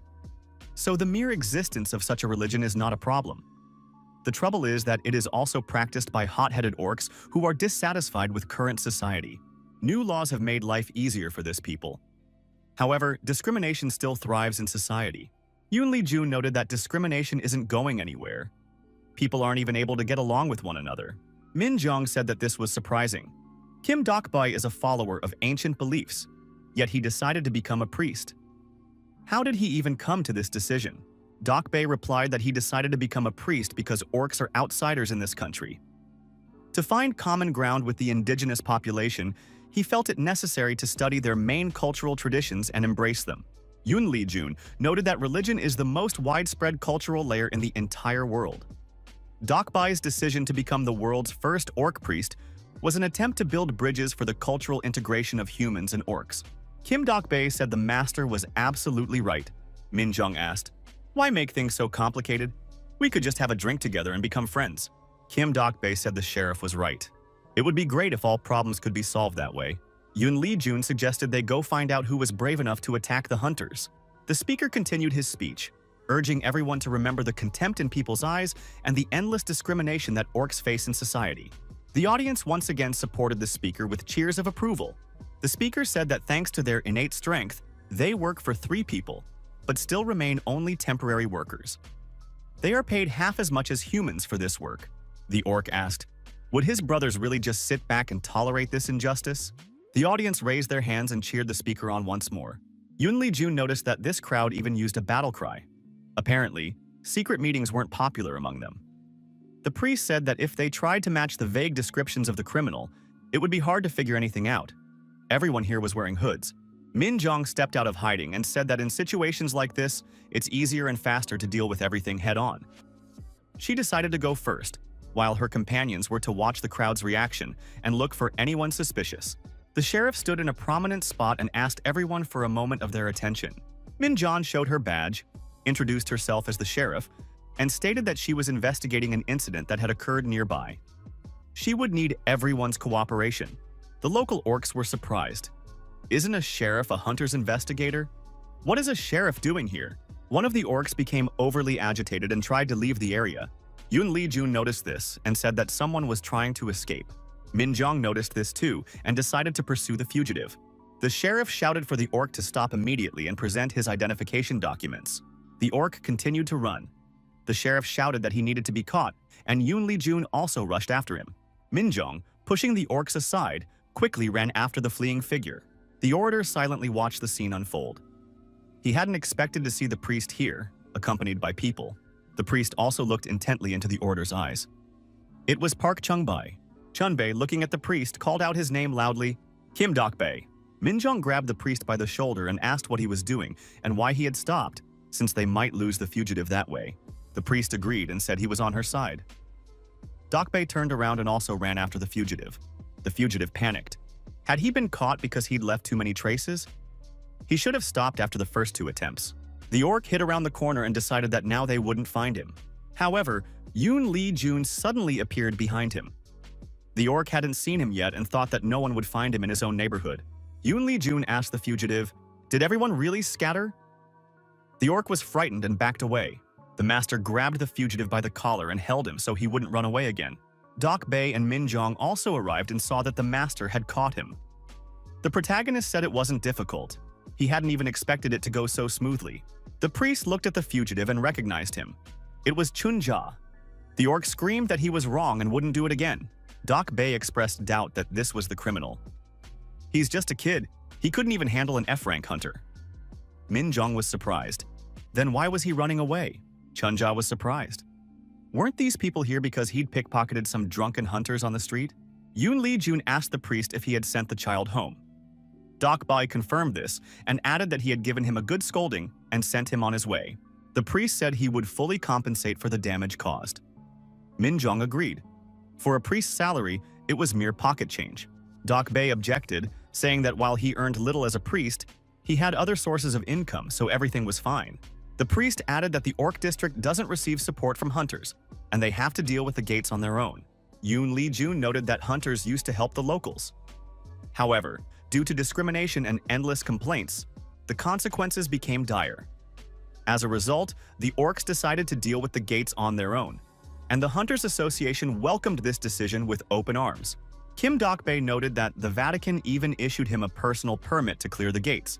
Speaker 1: So the mere existence of such a religion is not a problem. The trouble is that it is also practiced by hot-headed orcs who are dissatisfied with current society. New laws have made life easier for this people. However, discrimination still thrives in society. Yoon Lee-jun noted that discrimination isn't going anywhere. People aren't even able to get along with one another. Minjung said that this was surprising. Kim Dokbae is a follower of ancient beliefs, yet he decided to become a priest. How did he even come to this decision? Dokbae replied that he decided to become a priest because orcs are outsiders in this country. To find common ground with the indigenous population, he felt it necessary to study their main cultural traditions and embrace them. Yoon Lee-jun noted that religion is the most widespread cultural layer in the entire world. Dokbae's decision to become the world's first orc priest was an attempt to build bridges for the cultural integration of humans and orcs. Kim Dokbae said the master was absolutely right. Minjung asked, why make things so complicated? We could just have a drink together and become friends. Kim Dokbae said the sheriff was right. It would be great if all problems could be solved that way. Yoon Lee-jun suggested they go find out who was brave enough to attack the hunters. The speaker continued his speech, urging everyone to remember the contempt in people's eyes and the endless discrimination that orcs face in society. The audience once again supported the speaker with cheers of approval. The speaker said that thanks to their innate strength, they work for 3 people, but still remain only temporary workers. They are paid half as much as humans for this work. The orc asked, would his brothers really just sit back and tolerate this injustice? The audience raised their hands and cheered the speaker on once more. Yoon Lee-jun noticed that this crowd even used a battle cry. Apparently, secret meetings weren't popular among them. The priest said that if they tried to match the vague descriptions of the criminal, it would be hard to figure anything out. Everyone here was wearing hoods. Min Jong stepped out of hiding and said that in situations like this, it's easier and faster to deal with everything head-on. She decided to go first, while her companions were to watch the crowd's reaction and look for anyone suspicious. The sheriff stood in a prominent spot and asked everyone for a moment of their attention. Min Jong showed her badge, introduced herself as the sheriff, and stated that she was investigating an incident that had occurred nearby. She would need everyone's cooperation. The local orcs were surprised. Isn't a sheriff a hunter's investigator? What is a sheriff doing here? One of the orcs became overly agitated and tried to leave the area. Yun Li Jun noticed this and said that someone was trying to escape. Min Jong noticed this too and decided to pursue the fugitive. The sheriff shouted for the orc to stop immediately and present his identification documents. The orc continued to run. The sheriff shouted that he needed to be caught, and Yun Li Jun also rushed after him. Min Jong, pushing the orcs aside, quickly ran after the fleeing figure. The orator silently watched the scene unfold. He hadn't expected to see the priest here, accompanied by people. The priest also looked intently into the orator's eyes. It was Park Chung-bai. Chun-bei, looking at the priest, called out his name loudly, Kim Dok-bei. Min Jong grabbed the priest by the shoulder and asked what he was doing and why he had stopped, since they might lose the fugitive that way. The priest agreed and said he was on her side. Dok-bei turned around and also ran after the fugitive. The fugitive panicked. Had he been caught because he'd left too many traces? He should have stopped after the first two attempts. The orc hid around the corner and decided that now they wouldn't find him. However, Yun Li Jun suddenly appeared behind him. The orc hadn't seen him yet and thought that no one would find him in his own neighborhood. Yun Li Jun asked the fugitive, "Did everyone really scatter?" The orc was frightened and backed away. The master grabbed the fugitive by the collar and held him so he wouldn't run away again. Dok-bei and Min Jong also arrived and saw that the master had caught him. The protagonist said it wasn't difficult. He hadn't even expected it to go so smoothly. The priest looked at the fugitive and recognized him. It was Chun-ja. The orc screamed that he was wrong and wouldn't do it again. Dok-bei expressed doubt that this was the criminal. He's just a kid. He couldn't even handle an F-rank hunter. Min Jong was surprised. Then why was he running away? Chun-ja was surprised. Weren't these people here because he'd pickpocketed some drunken hunters on the street? Yun Li Jun asked the priest if he had sent the child home. Dok-bei confirmed this and added that he had given him a good scolding and sent him on his way. The priest said he would fully compensate for the damage caused. Min Jong agreed. For a priest's salary, it was mere pocket change. Dok-bei objected, saying that while he earned little as a priest, he had other sources of income, so everything was fine. The priest added that the Orc District doesn't receive support from hunters, and they have to deal with the gates on their own. Yun Li Jun noted that hunters used to help the locals. However, due to discrimination and endless complaints, the consequences became dire. As a result, the orcs decided to deal with the gates on their own, and the Hunters Association welcomed this decision with open arms. Kim Dok-bei noted that the Vatican even issued him a personal permit to clear the gates.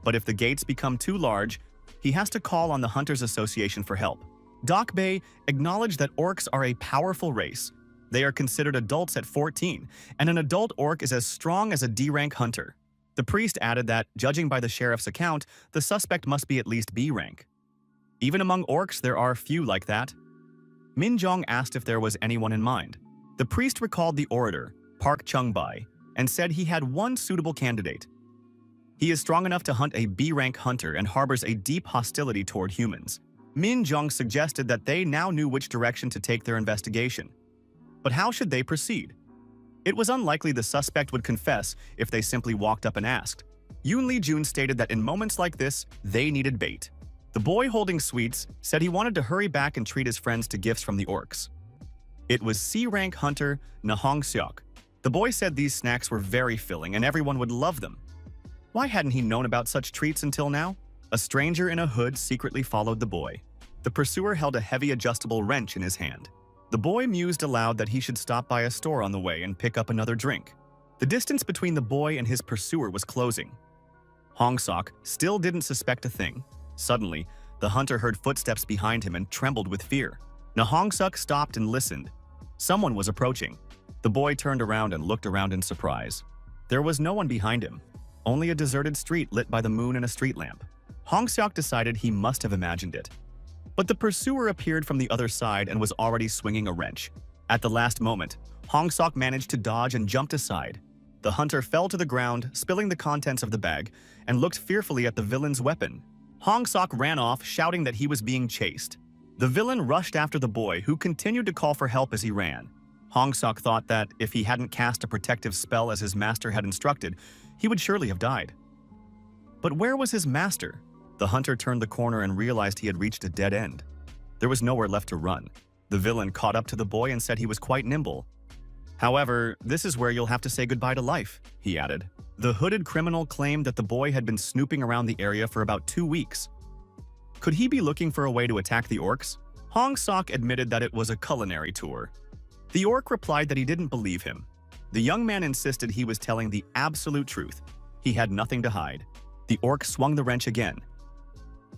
Speaker 1: But if the gates become too large, he has to call on the Hunters Association for help. Dok-bei acknowledged that orcs are a powerful race. They are considered adults at 14, and an adult orc is as strong as a D-rank hunter. The priest added that, judging by the sheriff's account, the suspect must be at least B-rank. Even among orcs, there are few like that. Min Jong asked if there was anyone in mind. The priest recalled the orator, Park Chung-bai, and said he had one suitable candidate. He is strong enough to hunt a B-rank hunter and harbors a deep hostility toward humans. Min Jong suggested that they now knew which direction to take their investigation. But how should they proceed? It was unlikely the suspect would confess if they simply walked up and asked. Yun Li Jun stated that in moments like this, they needed bait. The boy holding sweets said he wanted to hurry back and treat his friends to gifts from the orcs. It was C-rank hunter Nahong Seok. The boy said these snacks were very filling and everyone would love them. Why hadn't he known about such treats until now? A stranger in a hood secretly followed the boy. The pursuer held a heavy adjustable wrench in his hand. The boy mused aloud that he should stop by a store on the way and pick up another drink. The distance between the boy and his pursuer was closing. Hong Sok still didn't suspect a thing. Suddenly, the hunter heard footsteps behind him and trembled with fear. Nahong Sok stopped and listened. Someone was approaching. The boy turned around and looked around in surprise. There was no one behind him, only a deserted street lit by the moon and a street lamp. Hong Sok decided he must have imagined it. But the pursuer appeared from the other side and was already swinging a wrench. At the last moment, Hong Sok managed to dodge and jumped aside. The hunter fell to the ground, spilling the contents of the bag, and looked fearfully at the villain's weapon. Hong Sok ran off, shouting that he was being chased. The villain rushed after the boy, who continued to call for help as he ran. Hong Sok thought that if he hadn't cast a protective spell as his master had instructed, he would surely have died. But where was his master? The hunter turned the corner and realized he had reached a dead end. There was nowhere left to run. The villain caught up to the boy and said he was quite nimble. However, this is where you'll have to say goodbye to life, he added. The hooded criminal claimed that the boy had been snooping around the area for about 2 weeks. Could he be looking for a way to attack the orcs? Hong Sok admitted that it was a culinary tour. The orc replied that he didn't believe him. The young man insisted he was telling the absolute truth. He had nothing to hide. The orc swung the wrench again.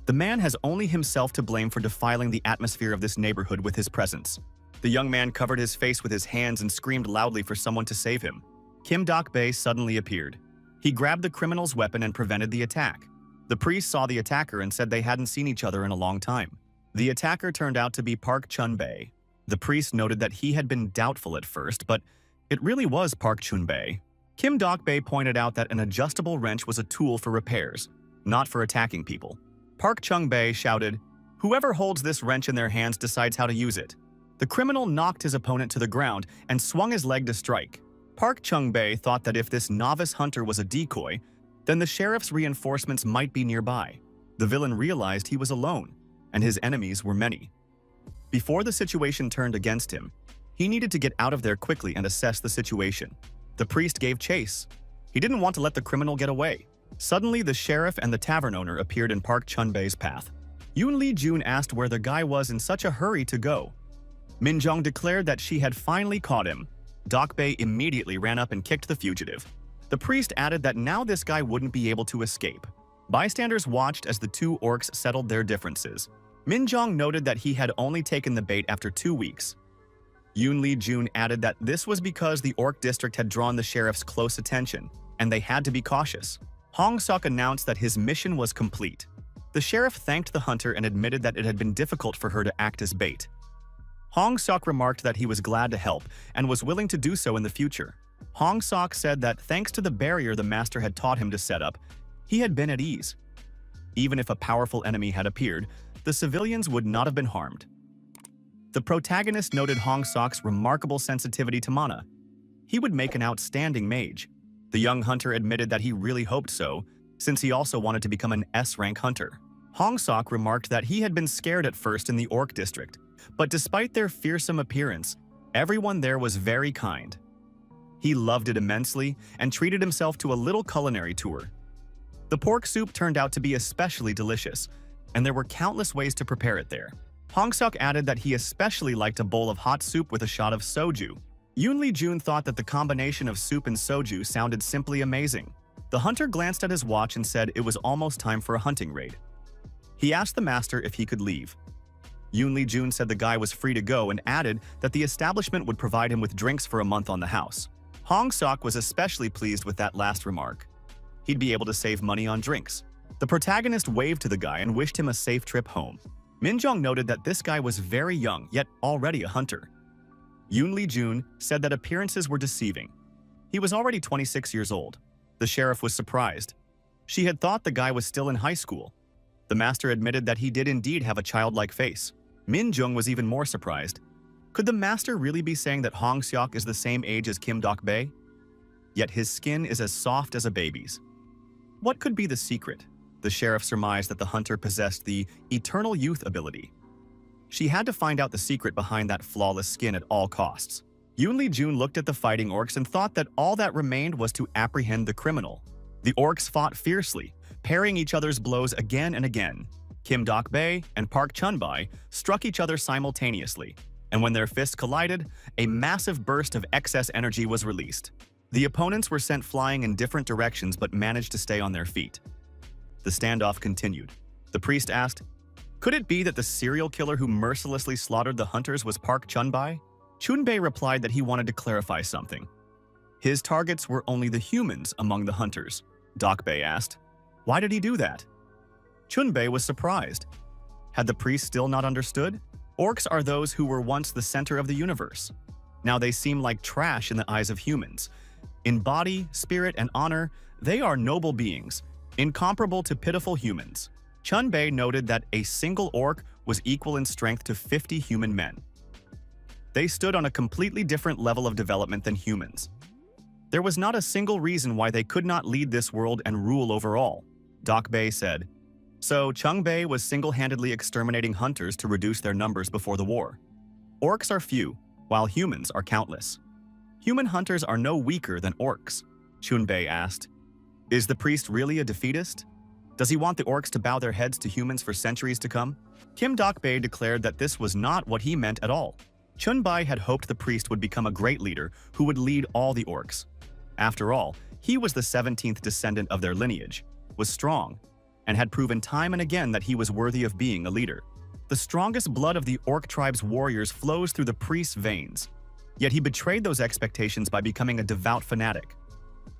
Speaker 1: The man has only himself to blame for defiling the atmosphere of this neighborhood with his presence. The young man covered his face with his hands and screamed loudly for someone to save him. Kim Dok-bae suddenly appeared. He grabbed the criminal's weapon and prevented the attack. The priest saw the attacker and said they hadn't seen each other in a long time. The attacker turned out to be Park Chun-bae. The priest noted that he had been doubtful at first, but it really was Park Chun-bae. Kim Dok-bae pointed out that an adjustable wrench was a tool for repairs, not for attacking people. Park Chung-bae shouted, "Whoever holds this wrench in their hands decides how to use it." The criminal knocked his opponent to the ground and swung his leg to strike. Park Chung-bae thought that if this novice hunter was a decoy, then the sheriff's reinforcements might be nearby. The villain realized he was alone, and his enemies were many. Before the situation turned against him, he needed to get out of there quickly and assess the situation. The priest gave chase. He didn't want to let the criminal get away. Suddenly, the sheriff and the tavern owner appeared in Park Chun-bae's path. Yoon Lee-jun asked where the guy was in such a hurry to go. Min-jong declared that she had finally caught him. Dok-bae immediately ran up and kicked the fugitive. The priest added that now this guy wouldn't be able to escape. Bystanders watched as the two orcs settled their differences. Min-jong noted that he had only taken the bait after 2 weeks. Yoon Lee-jun added that this was because the orc district had drawn the sheriff's close attention, and they had to be cautious. Hong Sok announced that his mission was complete. The sheriff thanked the hunter and admitted that it had been difficult for her to act as bait. Hong Sok remarked that he was glad to help and was willing to do so in the future. Hong Sok said that thanks to the barrier the master had taught him to set up, he had been at ease. Even if a powerful enemy had appeared, the civilians would not have been harmed. The protagonist noted Hong Sok's remarkable sensitivity to mana. He would make an outstanding mage. The young hunter admitted that he really hoped so, since he also wanted to become an S-rank hunter. Hong Sok remarked that he had been scared at first in the orc district, but despite their fearsome appearance, everyone there was very kind. He loved it immensely and treated himself to a little culinary tour. The pork soup turned out to be especially delicious, and there were countless ways to prepare it there. Hong Sok added that he especially liked a bowl of hot soup with a shot of soju. Yoon Lee-jun thought that the combination of soup and soju sounded simply amazing. The hunter glanced at his watch and said it was almost time for a hunting raid. He asked the master if he could leave. Yoon Lee-jun said the guy was free to go and added that the establishment would provide him with drinks for a month on the house. Hong Sok was especially pleased with that last remark. He'd be able to save money on drinks. The protagonist waved to the guy and wished him a safe trip home. Min-jong noted that this guy was very young, yet already a hunter. Yoon Lee-jun said that appearances were deceiving. He was already 26 years old. The sheriff was surprised. She had thought the guy was still in high school. The master admitted that he did indeed have a childlike face. Min-jung was even more surprised. Could the master really be saying that Hong Sok is the same age as Kim Dok-bae? Yet his skin is as soft as a baby's. What could be the secret? The sheriff surmised that the hunter possessed the eternal youth ability. She had to find out the secret behind that flawless skin at all costs. Yoon Lee-jun looked at the fighting orcs and thought that all that remained was to apprehend the criminal. The orcs fought fiercely, parrying each other's blows again and again. Kim Dok-bae and Park Chun-bae struck each other simultaneously, and when their fists collided, a massive burst of excess energy was released. The opponents were sent flying in different directions but managed to stay on their feet. The standoff continued. The priest asked, "Could it be that the serial killer who mercilessly slaughtered the hunters was Park Chun-bae?" Chun-bae replied that he wanted to clarify something. His targets were only the humans among the hunters. Dok-bae asked, "Why did he do that?" Chun-bae was surprised. Had the priest still not understood? Orcs are those who were once the center of the universe. Now they seem like trash in the eyes of humans. In body, spirit, and honor, they are noble beings, incomparable to pitiful humans. Chunbei noted that a single orc was equal in strength to 50 human men. They stood on a completely different level of development than humans. There was not a single reason why they could not lead this world and rule over all, Bei said. So Chunbei was single-handedly exterminating hunters to reduce their numbers before the war. Orcs are few, while humans are countless. Human hunters are no weaker than orcs, Chunbei asked. Is the priest really a defeatist? Does he want the orcs to bow their heads to humans for centuries to come? Kim Bei declared that this was not what he meant at all. Chunbei had hoped the priest would become a great leader who would lead all the orcs. After all, he was the 17th descendant of their lineage, was strong, and had proven time and again that he was worthy of being a leader. The strongest blood of the orc tribe's warriors flows through the priest's veins. Yet he betrayed those expectations by becoming a devout fanatic.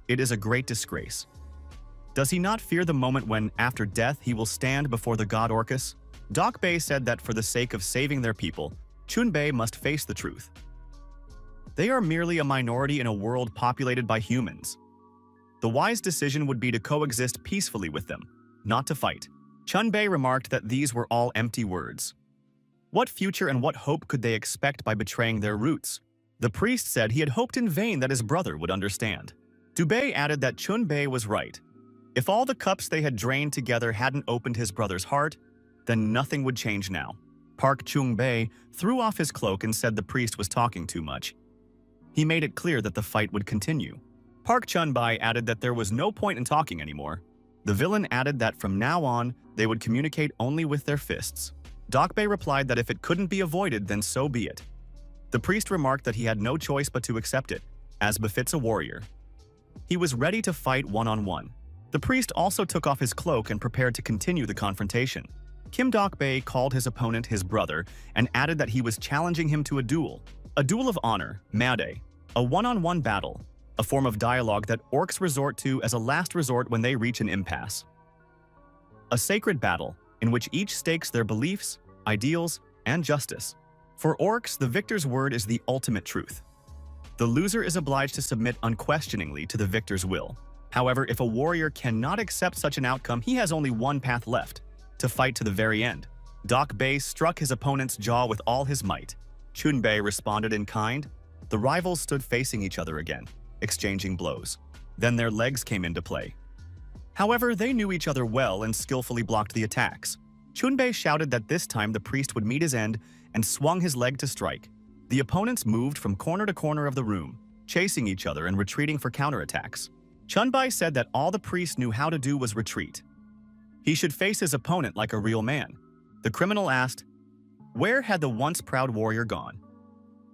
Speaker 1: It is a great disgrace. Does he not fear the moment when, after death, he will stand before the god Orcus? Bei said that for the sake of saving their people, Chunbei must face the truth. They are merely a minority in a world populated by humans. The wise decision would be to coexist peacefully with them, not to fight. Chunbei remarked that these were all empty words. What future and what hope could they expect by betraying their roots? The priest said he had hoped in vain that his brother would understand. Bei added that Chunbei was right. If all the cups they had drained together hadn't opened his brother's heart, then nothing would change now. Park Chung-bei threw off his cloak and said the priest was talking too much. He made it clear that the fight would continue. Park Chun-bei added that there was no point in talking anymore. The villain added that from now on, they would communicate only with their fists. Bei replied that if it couldn't be avoided, then so be it. The priest remarked that he had no choice but to accept it, as befits a warrior. He was ready to fight one-on-one. The priest also took off his cloak and prepared to continue the confrontation. Kim Bei called his opponent his brother and added that he was challenging him to a duel of honor, made, a one-on-one battle, a form of dialogue that orcs resort to as a last resort when they reach an impasse. A sacred battle in which each stakes their beliefs, ideals, and justice. For orcs, the victor's word is the ultimate truth. The loser is obliged to submit unquestioningly to the victor's will. However, if a warrior cannot accept such an outcome, he has only one path left: to fight to the very end. Bei struck his opponent's jaw with all his might. Chunbei responded in kind. The rivals stood facing each other again, exchanging blows. Then their legs came into play. However, they knew each other well and skillfully blocked the attacks. Chunbei shouted that this time the priest would meet his end and swung his leg to strike. The opponents moved from corner to corner of the room, chasing each other and retreating for counterattacks. Chunbei said that all the priest knew how to do was retreat. He should face his opponent like a real man. The criminal asked, where had the once proud warrior gone?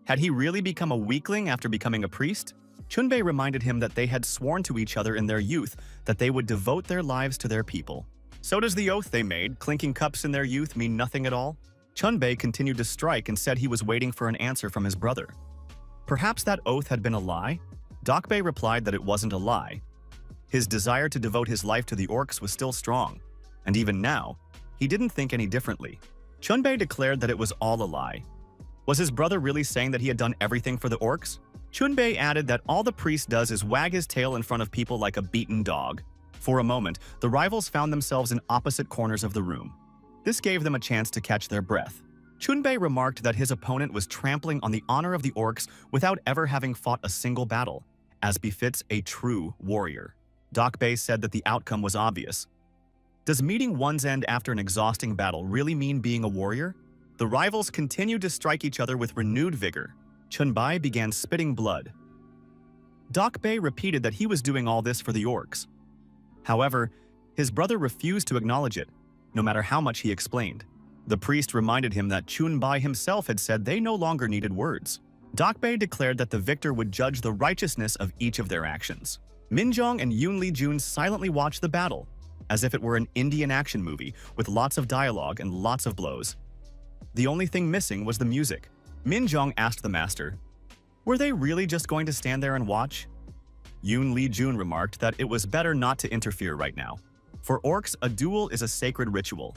Speaker 1: Had he really become a weakling after becoming a priest? Chunbei reminded him that they had sworn to each other in their youth that they would devote their lives to their people. So does the oath they made, clinking cups in their youth, mean nothing at all? Chunbei continued to strike and said he was waiting for an answer from his brother. Perhaps that oath had been a lie? Bei replied that it wasn't a lie. His desire to devote his life to the orcs was still strong, and even now, he didn't think any differently. Chunbei declared that it was all a lie. Was his brother really saying that he had done everything for the orcs? Chunbei added that all the priest does is wag his tail in front of people like a beaten dog. For a moment, the rivals found themselves in opposite corners of the room. This gave them a chance to catch their breath. Chunbei remarked that his opponent was trampling on the honor of the orcs without ever having fought a single battle, as befits a true warrior. Bei said that the outcome was obvious. Does meeting one's end after an exhausting battle really mean being a warrior? The rivals continued to strike each other with renewed vigor. Chunbei began spitting blood. Bei repeated that he was doing all this for the orcs. However, his brother refused to acknowledge it, no matter how much he explained. The priest reminded him that Chunbei himself had said they no longer needed words. Bei declared that the victor would judge the righteousness of each of their actions. Minjong and Yoon Lee-jun silently watched the battle, as if it were an Indian action movie with lots of dialogue and lots of blows. The only thing missing was the music. Minjong asked the master, were they really just going to stand there and watch? Yoon Lee-jun remarked that it was better not to interfere right now. For orcs, a duel is a sacred ritual.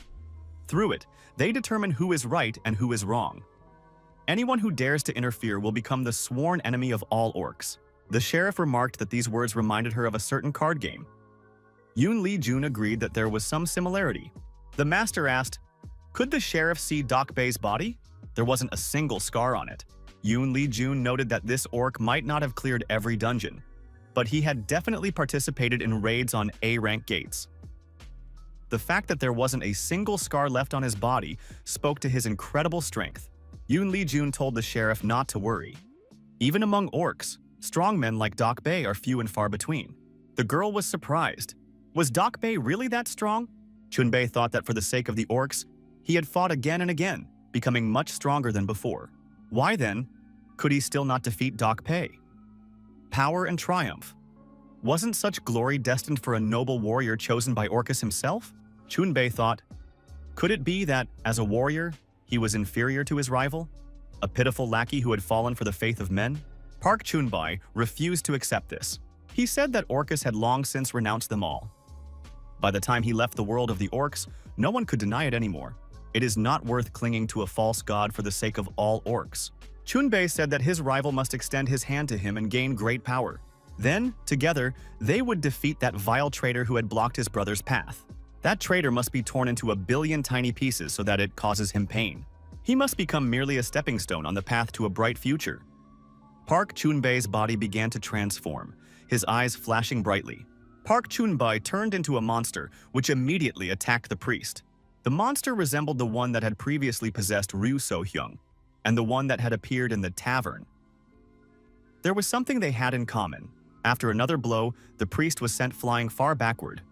Speaker 1: Through it, they determine who is right and who is wrong. Anyone who dares to interfere will become the sworn enemy of all orcs. The sheriff remarked that these words reminded her of a certain card game. Yoon Lee-jun agreed that there was some similarity. The master asked, "Could the sheriff see Doc Bay's body?" There wasn't a single scar on it. Yoon Lee-jun noted that this orc might not have cleared every dungeon, but he had definitely participated in raids on A-rank gates. The fact that there wasn't a single scar left on his body spoke to his incredible strength. Yoon Lee-jun told the sheriff not to worry. Even among orcs, strong men like Doc Bay are few and far between. The girl was surprised. Was Doc Bay really that strong? Chunbei thought that for the sake of the orcs, he had fought again and again, becoming much stronger than before. Why then could he still not defeat Doc Bay? Power and triumph. Wasn't such glory destined for a noble warrior chosen by Orcus himself? Chunbei thought, could it be that, as a warrior, he was inferior to his rival? A pitiful lackey who had fallen for the faith of men? Park Chunbei refused to accept this. He said that Orcus had long since renounced them all. By the time he left the world of the orcs, no one could deny it anymore. It is not worth clinging to a false god for the sake of all orcs. Chunbei said that his rival must extend his hand to him and gain great power. Then, together, they would defeat that vile traitor who had blocked his brother's path. That traitor must be torn into a billion tiny pieces so that it causes him pain. He must become merely a stepping stone on the path to a bright future. Park Chunbei's body began to transform, his eyes flashing brightly. Park Chunbei turned into a monster, which immediately attacked the priest. The monster resembled the one that had previously possessed Ryu So-hyung, and the one that had appeared in the tavern. There was something they had in common. After another blow, the priest was sent flying far backward.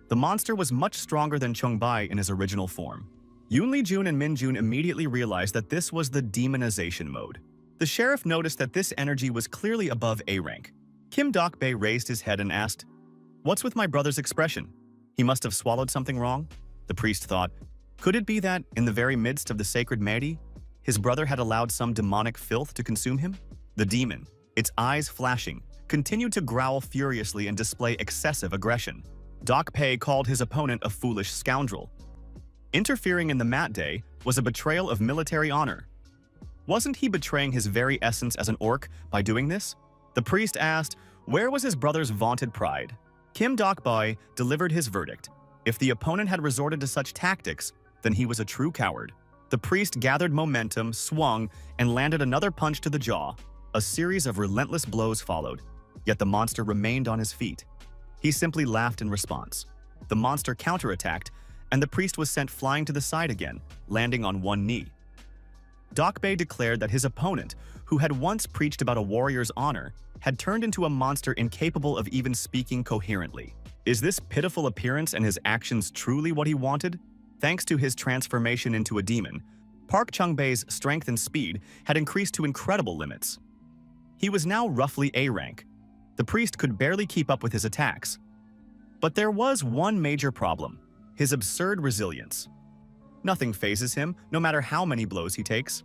Speaker 1: The monster was much stronger than Chunbei in his original form. Yoon Lee-jun and Min-jun immediately realized that this was the demonization mode. The sheriff noticed that this energy was clearly above A rank. Kim Dok-bae raised his head and asked, "What's with my brother's expression? He must have swallowed something wrong?" The priest thought, could it be that, in the very midst of the sacred Meri, his brother had allowed some demonic filth to consume him? The demon, its eyes flashing, continued to growl furiously and display excessive aggression. Dok-bae called his opponent a foolish scoundrel. Interfering in the mat day was a betrayal of military honor. Wasn't he betraying his very essence as an orc by doing this? The priest asked, where was his brother's vaunted pride? Kim Dok-bae delivered his verdict. If the opponent had resorted to such tactics, then he was a true coward. The priest gathered momentum, swung, and landed another punch to the jaw. A series of relentless blows followed, yet the monster remained on his feet. He simply laughed in response. The monster counterattacked, and the priest was sent flying to the side again, landing on one knee. Dok-bae declared that his opponent, who had once preached about a warrior's honor, had turned into a monster incapable of even speaking coherently. Is this pitiful appearance and his actions truly what he wanted? Thanks to his transformation into a demon, Park Chung-bae's strength and speed had increased to incredible limits. He was now roughly A rank. The priest could barely keep up with his attacks. But there was one major problem: his absurd resilience. Nothing phases him, no matter how many blows he takes.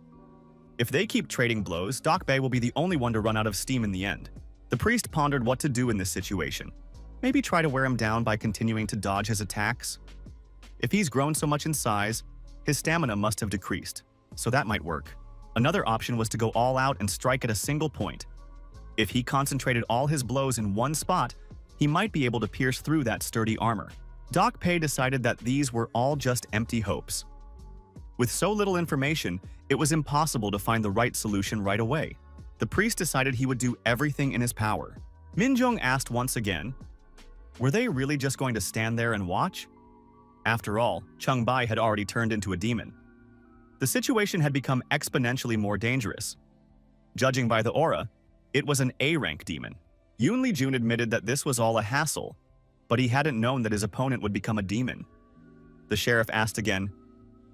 Speaker 1: If they keep trading blows, Dok-bae will be the only one to run out of steam in the end. The priest pondered what to do in this situation. Maybe try to wear him down by continuing to dodge his attacks? If he's grown so much in size, his stamina must have decreased, so that might work. Another option was to go all out and strike at a single point. If he concentrated all his blows in one spot, he might be able to pierce through that sturdy armor. Dok-bae decided that these were all just empty hopes. With so little information, it was impossible to find the right solution right away. The priest decided he would do everything in his power. Min-jung asked once again, were they really just going to stand there and watch? After all, Chung-bae had already turned into a demon. The situation had become exponentially more dangerous. Judging by the aura, it was an A-rank demon. Yoon Lee-jun admitted that this was all a hassle, but he hadn't known that his opponent would become a demon. The sheriff asked again,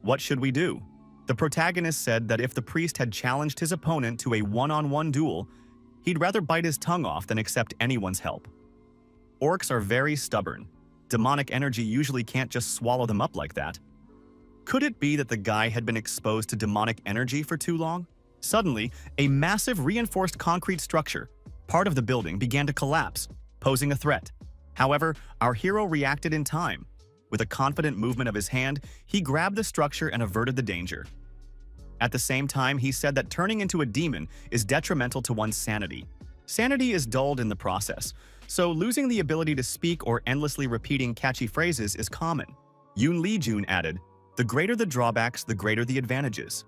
Speaker 1: what should we do? The protagonist said that if the priest had challenged his opponent to a one-on-one duel, he'd rather bite his tongue off than accept anyone's help. Orcs are very stubborn. Demonic energy usually can't just swallow them up like that. Could it be that the guy had been exposed to demonic energy for too long? Suddenly, a massive reinforced concrete structure, part of the building, began to collapse, posing a threat. However, our hero reacted in time. With a confident movement of his hand, he grabbed the structure and averted the danger. At the same time, he said that turning into a demon is detrimental to one's sanity. Sanity is dulled in the process, so losing the ability to speak or endlessly repeating catchy phrases is common. Jun added, "The greater the drawbacks, the greater the advantages."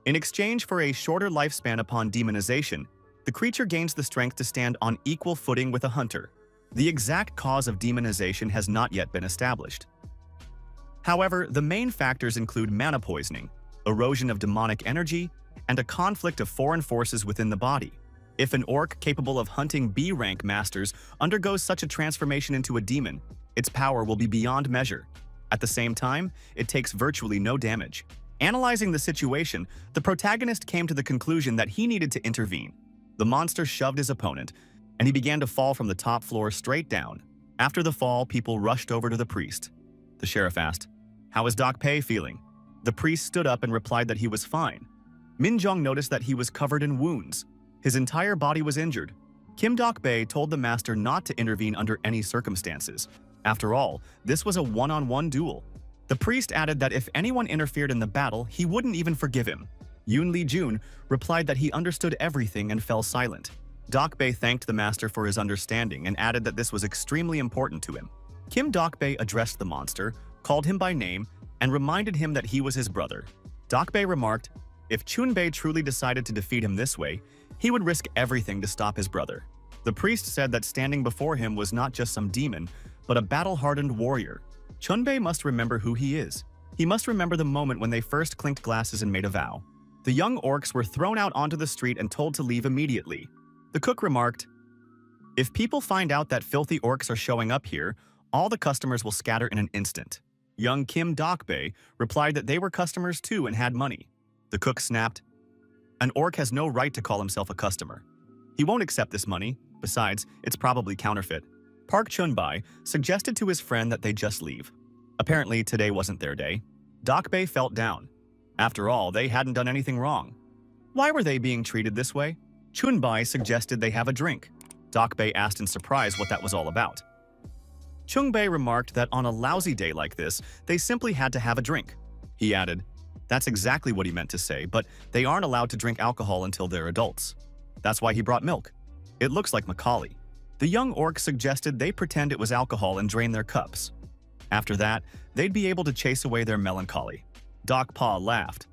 Speaker 1: In exchange for a shorter lifespan upon demonization, the creature gains the strength to stand on equal footing with a hunter. The exact cause of demonization has not yet been established. However, the main factors include mana poisoning, erosion of demonic energy, and a conflict of foreign forces within the body. If an orc capable of hunting B-rank masters undergoes such a transformation into a demon, its power will be beyond measure. At the same time, it takes virtually no damage. Analyzing the situation, the protagonist came to the conclusion that he needed to intervene. The monster shoved his opponent, and he began to fall from the top floor straight down. After the fall, people rushed over to the priest. The sheriff asked, "How is Doc Pei feeling?" The priest stood up and replied that he was fine. Minjong noticed that he was covered in wounds. His entire body was injured. Kim Dok-bae told the master not to intervene under any circumstances. After all, this was a one-on-one duel. The priest added that if anyone interfered in the battle, he wouldn't even forgive him. Jun replied that he understood everything and fell silent. Dok-bae thanked the master for his understanding and added that this was extremely important to him. Kim Dok-bae addressed the monster, called him by name, and reminded him that he was his brother. Dok-bae remarked, if Chunbei truly decided to defeat him this way, he would risk everything to stop his brother. The priest said that standing before him was not just some demon, but a battle-hardened warrior. Chunbei must remember who he is. He must remember the moment when they first clinked glasses and made a vow. The young orcs were thrown out onto the street and told to leave immediately. The cook remarked, "If people find out that filthy orcs are showing up here, all the customers will scatter in an instant." Young Kim Dok-bae replied that they were customers too and had money. The cook snapped, "An orc has no right to call himself a customer. He won't accept this money. Besides, it's probably counterfeit." Park Chun-bai suggested to his friend that they just leave. Apparently, today wasn't their day. Dok-bae felt down. After all, they hadn't done anything wrong. Why were they being treated this way? Chun-bai suggested they have a drink. Dok-bae asked in surprise what that was all about. Chung-bae remarked that on a lousy day like this, they simply had to have a drink. He added, "That's exactly what he meant to say, but they aren't allowed to drink alcohol until they're adults. That's why he brought milk. It looks like Macaulay." The young orc suggested they pretend it was alcohol and drain their cups. After that, they'd be able to chase away their melancholy. Doc Pa laughed.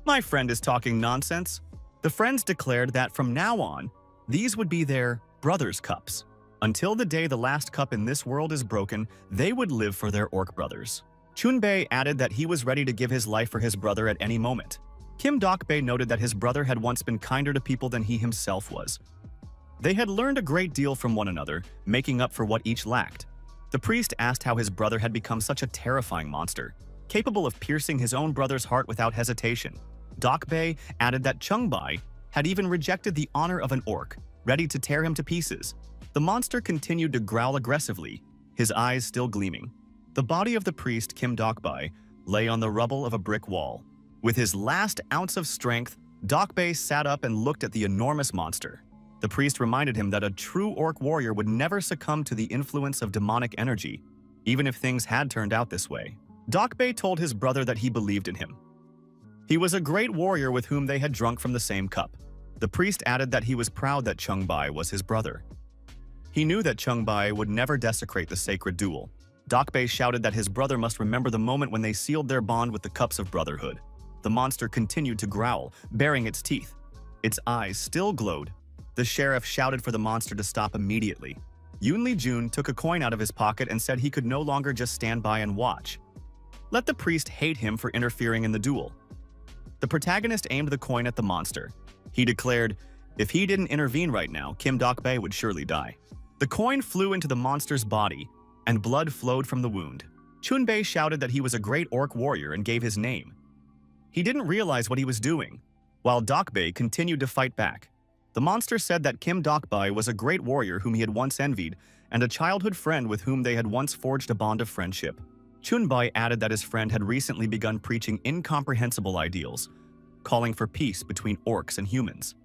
Speaker 1: "My friend is talking nonsense." The friends declared that from now on, these would be their brothers' cups. Until the day the last cup in this world is broken, they would live for their orc brothers. Chunbei added that he was ready to give his life for his brother at any moment. Kim Dok-bae noted that his brother had once been kinder to people than he himself was. They had learned a great deal from one another, making up for what each lacked. The priest asked how his brother had become such a terrifying monster, capable of piercing his own brother's heart without hesitation. Dok-bae added that Chung-bai had even rejected the honor of an orc, ready to tear him to pieces. The monster continued to growl aggressively, his eyes still gleaming. The body of the priest, Kim Dok-bae, lay on the rubble of a brick wall. With his last ounce of strength, Dok-bae sat up and looked at the enormous monster. The priest reminded him that a true orc warrior would never succumb to the influence of demonic energy, even if things had turned out this way. Dok-bae told his brother that he believed in him. He was a great warrior with whom they had drunk from the same cup. The priest added that he was proud that Chung-bai was his brother. He knew that Chung-bai would never desecrate the sacred duel. Dok-bae shouted that his brother must remember the moment when they sealed their bond with the cups of brotherhood. The monster continued to growl, baring its teeth. Its eyes still glowed. The sheriff shouted for the monster to stop immediately. Jun took a coin out of his pocket and said he could no longer just stand by and watch. Let the priest hate him for interfering in the duel. The protagonist aimed the coin at the monster. He declared, if he didn't intervene right now, Kim Dok-bae would surely die. The coin flew into the monster's body, and blood flowed from the wound. Chunbei shouted that he was a great orc warrior and gave his name. He didn't realize what he was doing, while Dok-bae continued to fight back. The monster said that Kim Dok-bae was a great warrior whom he had once envied, and a childhood friend with whom they had once forged a bond of friendship. Chunbei added that his friend had recently begun preaching incomprehensible ideals, calling for peace between orcs and humans.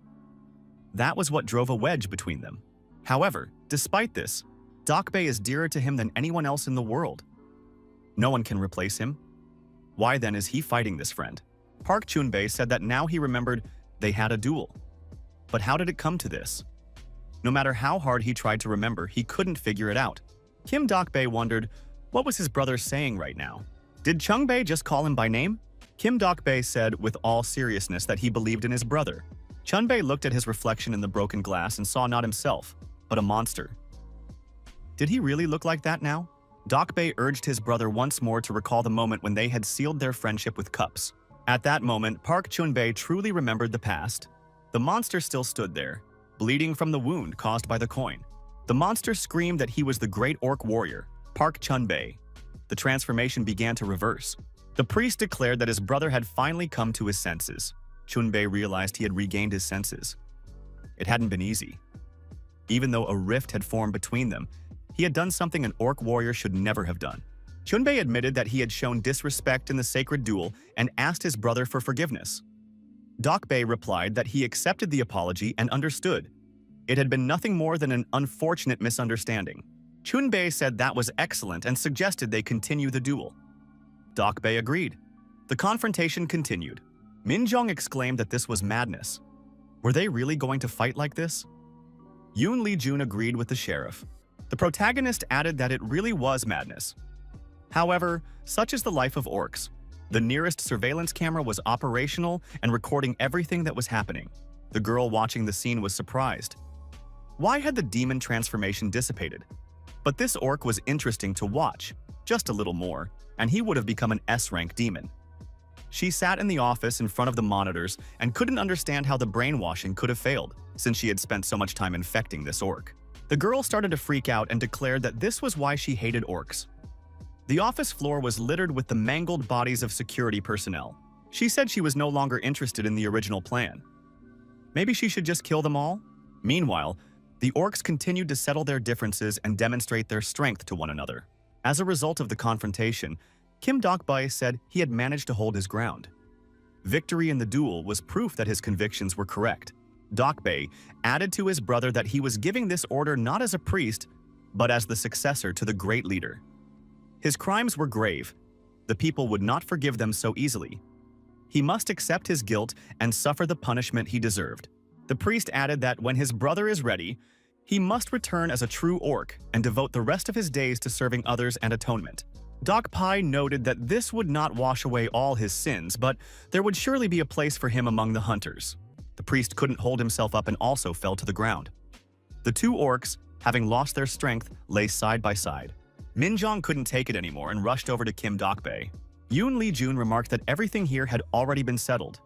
Speaker 1: That was what drove a wedge between them. However, despite this, Dok-bae is dearer to him than anyone else in the world. No one can replace him. Why then is he fighting this friend? Park Chun-bae said that now he remembered they had a duel. But how did it come to this? No matter how hard he tried to remember, he couldn't figure it out. Kim Dok-bae wondered, what was his brother saying right now? Did Chung-bae just call him by name? Kim Dok-bae said with all seriousness that he believed in his brother. Chun-bae looked at his reflection in the broken glass and saw not himself, but a monster. Did he really look like that now? Dok-bae urged his brother once more to recall the moment when they had sealed their friendship with cups. At that moment, Park Chun-bae truly remembered the past. The monster still stood there, bleeding from the wound caused by the coin. The monster screamed that he was the great orc warrior, Park Chun-bae. The transformation began to reverse. The priest declared that his brother had finally come to his senses. Chun-bae realized he had regained his senses. It hadn't been easy. Even though a rift had formed between them, he had done something an orc warrior should never have done. Chun-bae admitted that he had shown disrespect in the sacred duel and asked his brother for forgiveness. Dok-bae replied that he accepted the apology and understood. It had been nothing more than an unfortunate misunderstanding. Chun-bae said that was excellent and suggested they continue the duel. Dok-bae agreed. The confrontation continued. Min-jong exclaimed that this was madness. Were they really going to fight like this? Yoon Lee-jun agreed with the sheriff. The protagonist added that it really was madness. However, such is the life of orcs. The nearest surveillance camera was operational and recording everything that was happening. The girl watching the scene was surprised. Why had the demon transformation dissipated? But this orc was interesting to watch, just a little more, and he would have become an S-rank demon. She sat in the office in front of the monitors and couldn't understand how the brainwashing could have failed, since she had spent so much time infecting this orc. The girl started to freak out and declared that this was why she hated orcs. The office floor was littered with the mangled bodies of security personnel. She said she was no longer interested in the original plan. Maybe she should just kill them all? Meanwhile, the orcs continued to settle their differences and demonstrate their strength to one another. As a result of the confrontation, Kim Dok-bae said he had managed to hold his ground. Victory in the duel was proof that his convictions were correct. Dok-bae added to his brother that he was giving this order not as a priest, but as the successor to the great leader. His crimes were grave. The people would not forgive them so easily. He must accept his guilt and suffer the punishment he deserved. The priest added that when his brother is ready, he must return as a true orc and devote the rest of his days to serving others and atonement. Dok-bae noted that this would not wash away all his sins, but there would surely be a place for him among the hunters. The priest couldn't hold himself up and also fell to the ground. The two orcs, having lost their strength, lay side by side. Min-jong couldn't take it anymore and rushed over to Kim Dok-bae. Yoon Lee-jun remarked that everything here had already been settled.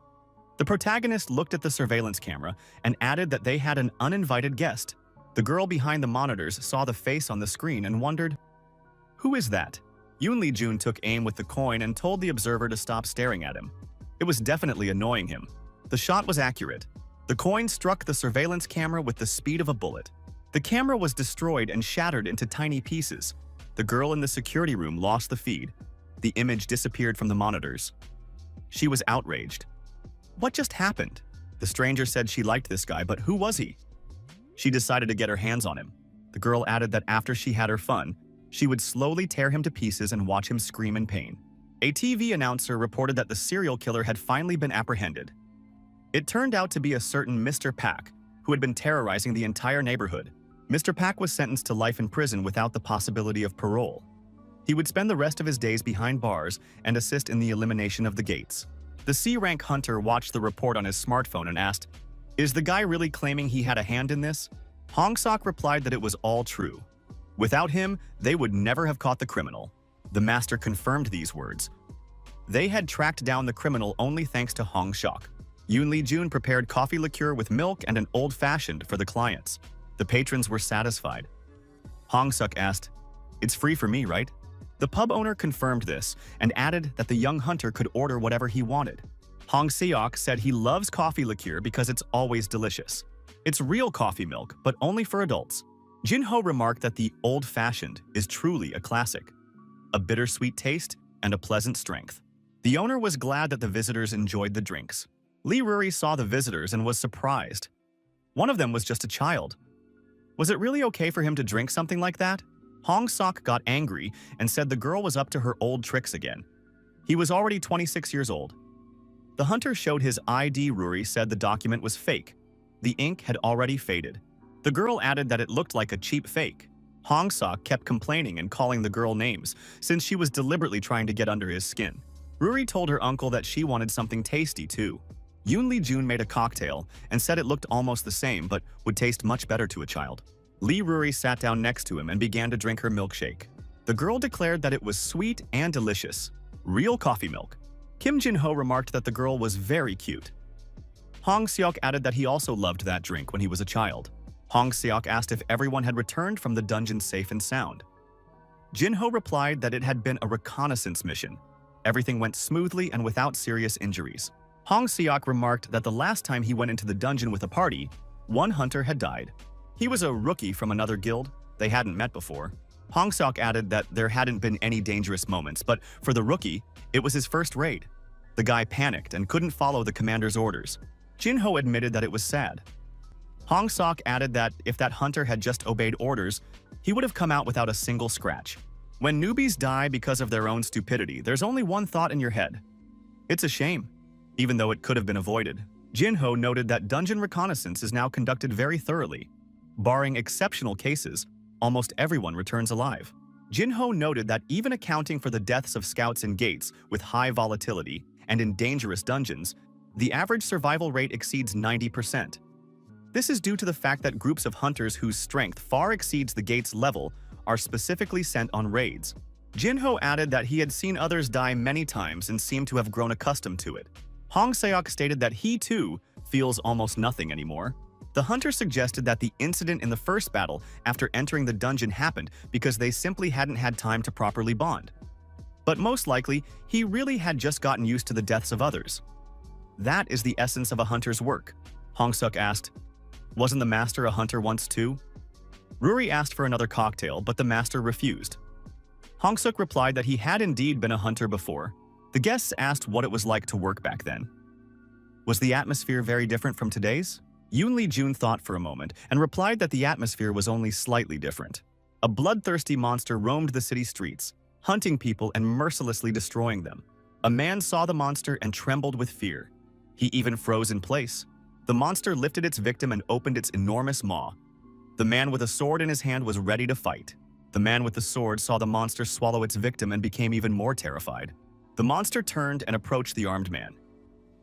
Speaker 1: The protagonist looked at the surveillance camera and added that they had an uninvited guest. The girl behind the monitors saw the face on the screen and wondered, "Who is that?" Yoon Lee-jun took aim with the coin and told the observer to stop staring at him. It was definitely annoying him. The shot was accurate. The coin struck the surveillance camera with the speed of a bullet. The camera was destroyed and shattered into tiny pieces. The girl in the security room lost the feed. The image disappeared from the monitors. She was outraged. What just happened? The stranger said she liked this guy, but who was he? She decided to get her hands on him. The girl added that after she had her fun, she would slowly tear him to pieces and watch him scream in pain. A TV announcer reported that the serial killer had finally been apprehended. It turned out to be a certain Mr. Pak, who had been terrorizing the entire neighborhood. Mr. Pak was sentenced to life in prison without the possibility of parole. He would spend the rest of his days behind bars and assist in the elimination of the gates. The C-rank hunter watched the report on his smartphone and asked, "Is the guy really claiming he had a hand in this?" Hong Sok replied that it was all true. Without him, they would never have caught the criminal. The master confirmed these words. They had tracked down the criminal only thanks to Hong Sok. Yoon Lee-jun prepared coffee liqueur with milk and an old-fashioned for the clients. The patrons were satisfied. Hong Sok asked, "It's free for me, right?" The pub owner confirmed this and added that the young hunter could order whatever he wanted. Hong Seok said he loves coffee liqueur because it's always delicious. It's real coffee milk, but only for adults. Jin Ho remarked that the old-fashioned is truly a classic. A bittersweet taste and a pleasant strength. The owner was glad that the visitors enjoyed the drinks. Lee Ruri saw the visitors and was surprised. One of them was just a child. Was it really okay for him to drink something like that? Hong Sok got angry and said the girl was up to her old tricks again. He was already 26 years old. The hunter showed his ID. Ruri said the document was fake. The ink had already faded. The girl added that it looked like a cheap fake. Hong Sok kept complaining and calling the girl names, since she was deliberately trying to get under his skin. Ruri told her uncle that she wanted something tasty too. Yoon made a cocktail and said it looked almost the same but would taste much better to a child. Lee Ruri sat down next to him and began to drink her milkshake. The girl declared that it was sweet and delicious. Real coffee milk. Kim Jin-ho remarked that the girl was very cute. Hong Seok added that he also loved that drink when he was a child. Hong Seok asked if everyone had returned from the dungeon safe and sound. Jin-ho replied that it had been a reconnaissance mission. Everything went smoothly and without serious injuries. Hong Seok remarked that the last time he went into the dungeon with a party, one hunter had died. He was a rookie from another guild. They hadn't met before. Hong Seok added that there hadn't been any dangerous moments, but for the rookie, it was his first raid. The guy panicked and couldn't follow the commander's orders. Jin-ho admitted that it was sad. Hong Seok added that if that hunter had just obeyed orders, he would have come out without a single scratch. When newbies die because of their own stupidity, there's only one thought in your head. It's a shame, even though it could have been avoided. Jin-ho noted that dungeon reconnaissance is now conducted very thoroughly. Barring exceptional cases, almost everyone returns alive. Jin-ho noted that even accounting for the deaths of scouts in gates with high volatility and in dangerous dungeons, the average survival rate exceeds 90%. This is due to the fact that groups of hunters whose strength far exceeds the gate's level are specifically sent on raids. Jin-ho added that he had seen others die many times and seemed to have grown accustomed to it. Hong Seok stated that he, too, feels almost nothing anymore. The hunter suggested that the incident in the first battle after entering the dungeon happened because they simply hadn't had time to properly bond. But most likely, he really had just gotten used to the deaths of others. That is the essence of a hunter's work. Hong Seok asked, "Wasn't the master a hunter once too?" Ruri asked for another cocktail, but the master refused. Hong Seok replied that he had indeed been a hunter before. The guests asked what it was like to work back then. Was the atmosphere very different from today's? Yoon Lee-jun thought for a moment and replied that the atmosphere was only slightly different. A bloodthirsty monster roamed the city streets, hunting people and mercilessly destroying them. A man saw the monster and trembled with fear. He even froze in place. The monster lifted its victim and opened its enormous maw. The man with a sword in his hand was ready to fight. The man with the sword saw the monster swallow its victim and became even more terrified. The monster turned and approached the armed man.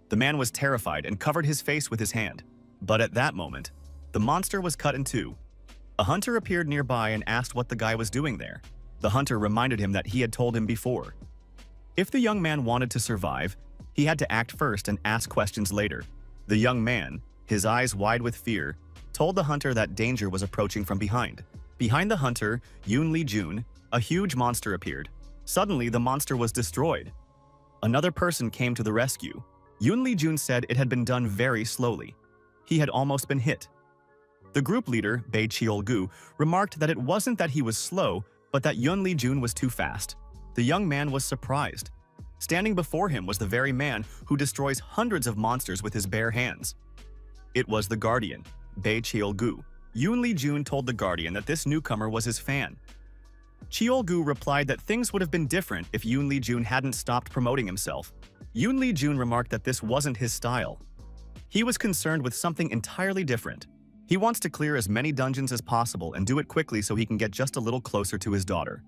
Speaker 1: The man was terrified and covered his face with his hand. But at that moment, the monster was cut in two. A hunter appeared nearby and asked what the guy was doing there. The hunter reminded him that he had told him before. If the young man wanted to survive, he had to act first and ask questions later. The young man, his eyes wide with fear, told the hunter that danger was approaching from behind. Behind the hunter, Yoon Lee-jun, a huge monster appeared. Suddenly, the monster was destroyed. Another person came to the rescue. Yoon Lee-jun said it had been done very slowly. He had almost been hit. The group leader, Bae Cheol-gu, remarked that it wasn't that he was slow, but that Yoon Lee-jun was too fast. The young man was surprised. Standing before him was the very man who destroys hundreds of monsters with his bare hands. It was the Guardian, Bae Cheol-gu. Yoon Lee-jun told the Guardian that this newcomer was his fan. Cheol-gu replied that things would have been different if Yoon Lee-jun hadn't stopped promoting himself. Yoon Lee-jun remarked that this wasn't his style. He was concerned with something entirely different. He wants to clear as many dungeons as possible and do it quickly so he can get just a little closer to his daughter.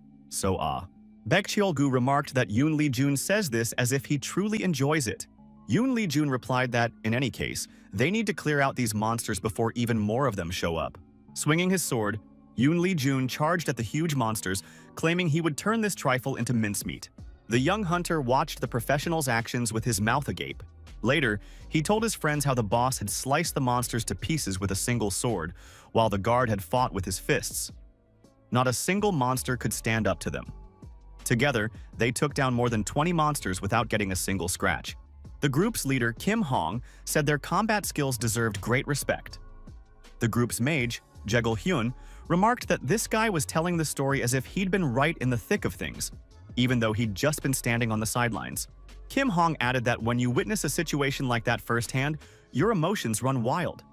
Speaker 1: Baek Cheol-gu remarked that Yoon Lee-jun says this as if he truly enjoys it. Yoon Lee-jun replied that, in any case, they need to clear out these monsters before even more of them show up. Swinging his sword, Yoon Lee-jun charged at the huge monsters, claiming he would turn this trifle into mincemeat. The young hunter watched the professional's actions with his mouth agape. Later, he told his friends how the boss had sliced the monsters to pieces with a single sword, while the guard had fought with his fists. Not a single monster could stand up to them. Together, they took down more than 20 monsters without getting a single scratch. The group's leader, Kim Hong, said their combat skills deserved great respect. The group's mage, Jegul Hyun, remarked that this guy was telling the story as if he'd been right in the thick of things, even though he'd just been standing on the sidelines. Kim Hong added that when you witness a situation like that firsthand, your emotions run wild.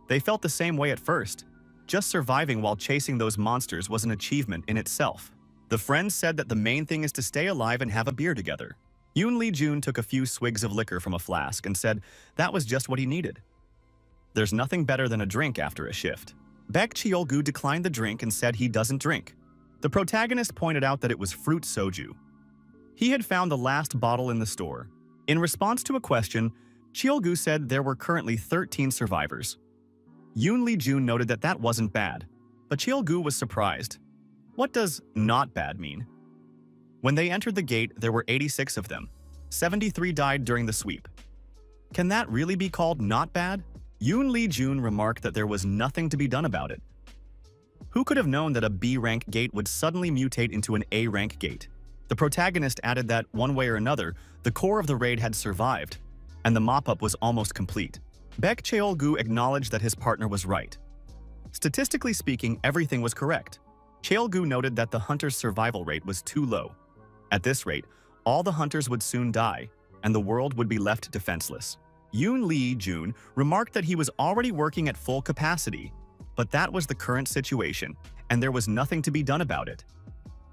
Speaker 1: They felt the same way at first. Just surviving while chasing those monsters was an achievement in itself. The friends said that the main thing is to stay alive and have a beer together. Yoon Lee-jun took a few swigs of liquor from a flask and said that was just what he needed. There's nothing better than a drink after a shift. Baek Cheol-gu declined the drink and said he doesn't drink. The protagonist pointed out that it was fruit soju. He had found the last bottle in the store. In response to a question, Cheol-gu said there were currently 13 survivors. Yoon Lee-jun noted that that wasn't bad, but Cheol-gu was surprised. What does not bad mean? When they entered the gate, there were 86 of them. 73 died during the sweep. Can that really be called not bad? Yoon Lee-jun remarked that there was nothing to be done about it. Who could have known that a B-rank gate would suddenly mutate into an A-rank gate? The protagonist added that, one way or another, the core of the raid had survived, and the mop-up was almost complete. Baek Cheol-gu acknowledged that his partner was right. Statistically speaking, everything was correct. Cheol-gu noted that the hunter's survival rate was too low. At this rate, all the hunters would soon die, and the world would be left defenseless. Yoon Lee-jun remarked that he was already working at full capacity, but that was the current situation, and there was nothing to be done about it.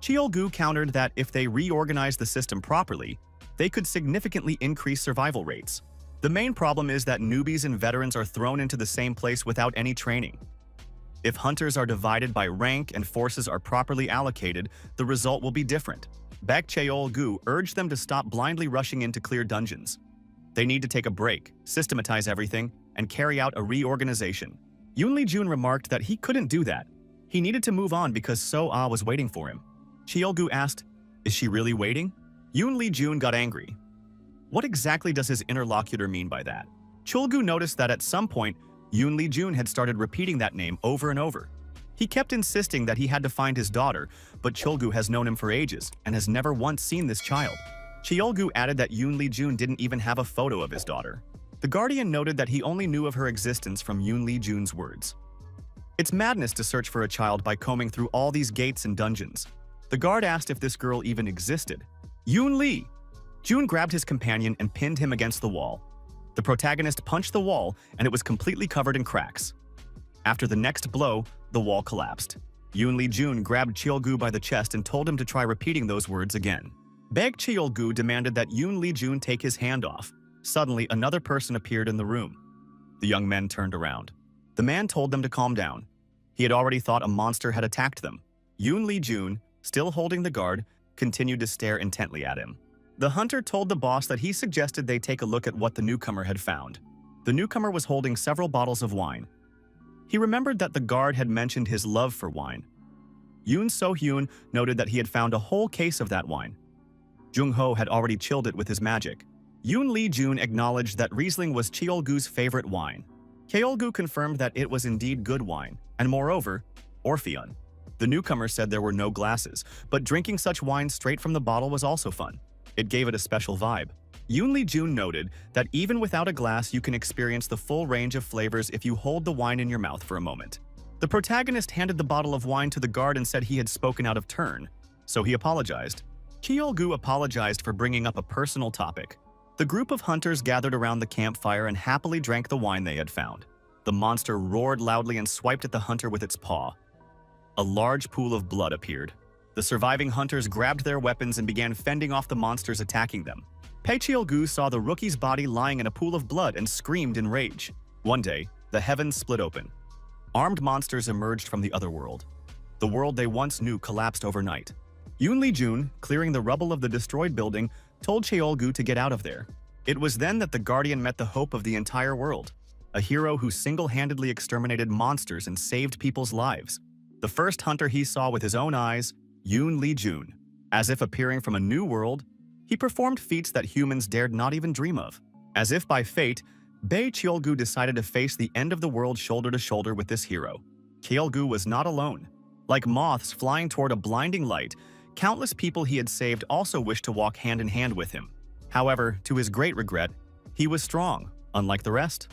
Speaker 1: Cheol-gu countered that if they reorganized the system properly, they could significantly increase survival rates. The main problem is that newbies and veterans are thrown into the same place without any training. If hunters are divided by rank and forces are properly allocated, the result will be different. Baek Cheol-gu urged them to stop blindly rushing in to clear dungeons. They need to take a break, systematize everything, and carry out a reorganization. Yoon Lee-jun remarked that he couldn't do that. He needed to move on because So-ah was waiting for him. Cheol-gu asked, "Is she really waiting?" Yoon Lee-jun got angry. What exactly does his interlocutor mean by that? Cheol-gu noticed that at some point, Yoon Lee-jun had started repeating that name over and over. He kept insisting that he had to find his daughter, but Cheol-gu has known him for ages and has never once seen this child. Cheol-gu added that Yoon Lee-jun didn't even have a photo of his daughter. The Guardian noted that he only knew of her existence from Yoon Lee-jun's words. It's madness to search for a child by combing through all these gates and dungeons. The guard asked if this girl even existed. Yoon Lee-jun grabbed his companion and pinned him against the wall. The protagonist punched the wall, and it was completely covered in cracks. After the next blow, the wall collapsed. Yoon Lee-jun grabbed Cheol-gu by the chest and told him to try repeating those words again. Baek Cheol-gu demanded that Yoon Lee-jun take his hand off. Suddenly, another person appeared in the room. The young men turned around. The man told them to calm down. He had already thought a monster had attacked them. Yoon Lee-jun, still holding the guard, continued to stare intently at him. The hunter told the boss that he suggested they take a look at what the newcomer had found. The newcomer was holding several bottles of wine. He remembered that the guard had mentioned his love for wine. Yoon So-hyun noted that he had found a whole case of that wine. Jung-ho had already chilled it with his magic. Yoon Lee-jun acknowledged that Riesling was Cheol-gu's favorite wine. Cheol-gu confirmed that it was indeed good wine, and moreover, Orpheon. The newcomer said there were no glasses, but drinking such wine straight from the bottle was also fun. It gave it a special vibe. Yoon Lee-jun noted that even without a glass you can experience the full range of flavors if you hold the wine in your mouth for a moment. The protagonist handed the bottle of wine to the guard and said he had spoken out of turn, so he apologized. Cheol-gu apologized for bringing up a personal topic. The group of hunters gathered around the campfire and happily drank the wine they had found. The monster roared loudly and swiped at the hunter with its paw. A large pool of blood appeared. The surviving hunters grabbed their weapons and began fending off the monsters attacking them. Baek Cheol-gu saw the rookie's body lying in a pool of blood and screamed in rage. One day, the heavens split open. Armed monsters emerged from the other world. The world they once knew collapsed overnight. Yoon Lee-jun, clearing the rubble of the destroyed building, told Cheol-gu to get out of there. It was then that the Guardian met the hope of the entire world, a hero who single-handedly exterminated monsters and saved people's lives. The first hunter he saw with his own eyes, Yoon Lee-jun. As if appearing from a new world, he performed feats that humans dared not even dream of. As if by fate, Baek Cheol-gu decided to face the end of the world shoulder to shoulder with this hero. Cheol-gu was not alone. Like moths flying toward a blinding light, countless people he had saved also wished to walk hand in hand with him. However, to his great regret, he was strong, unlike the rest.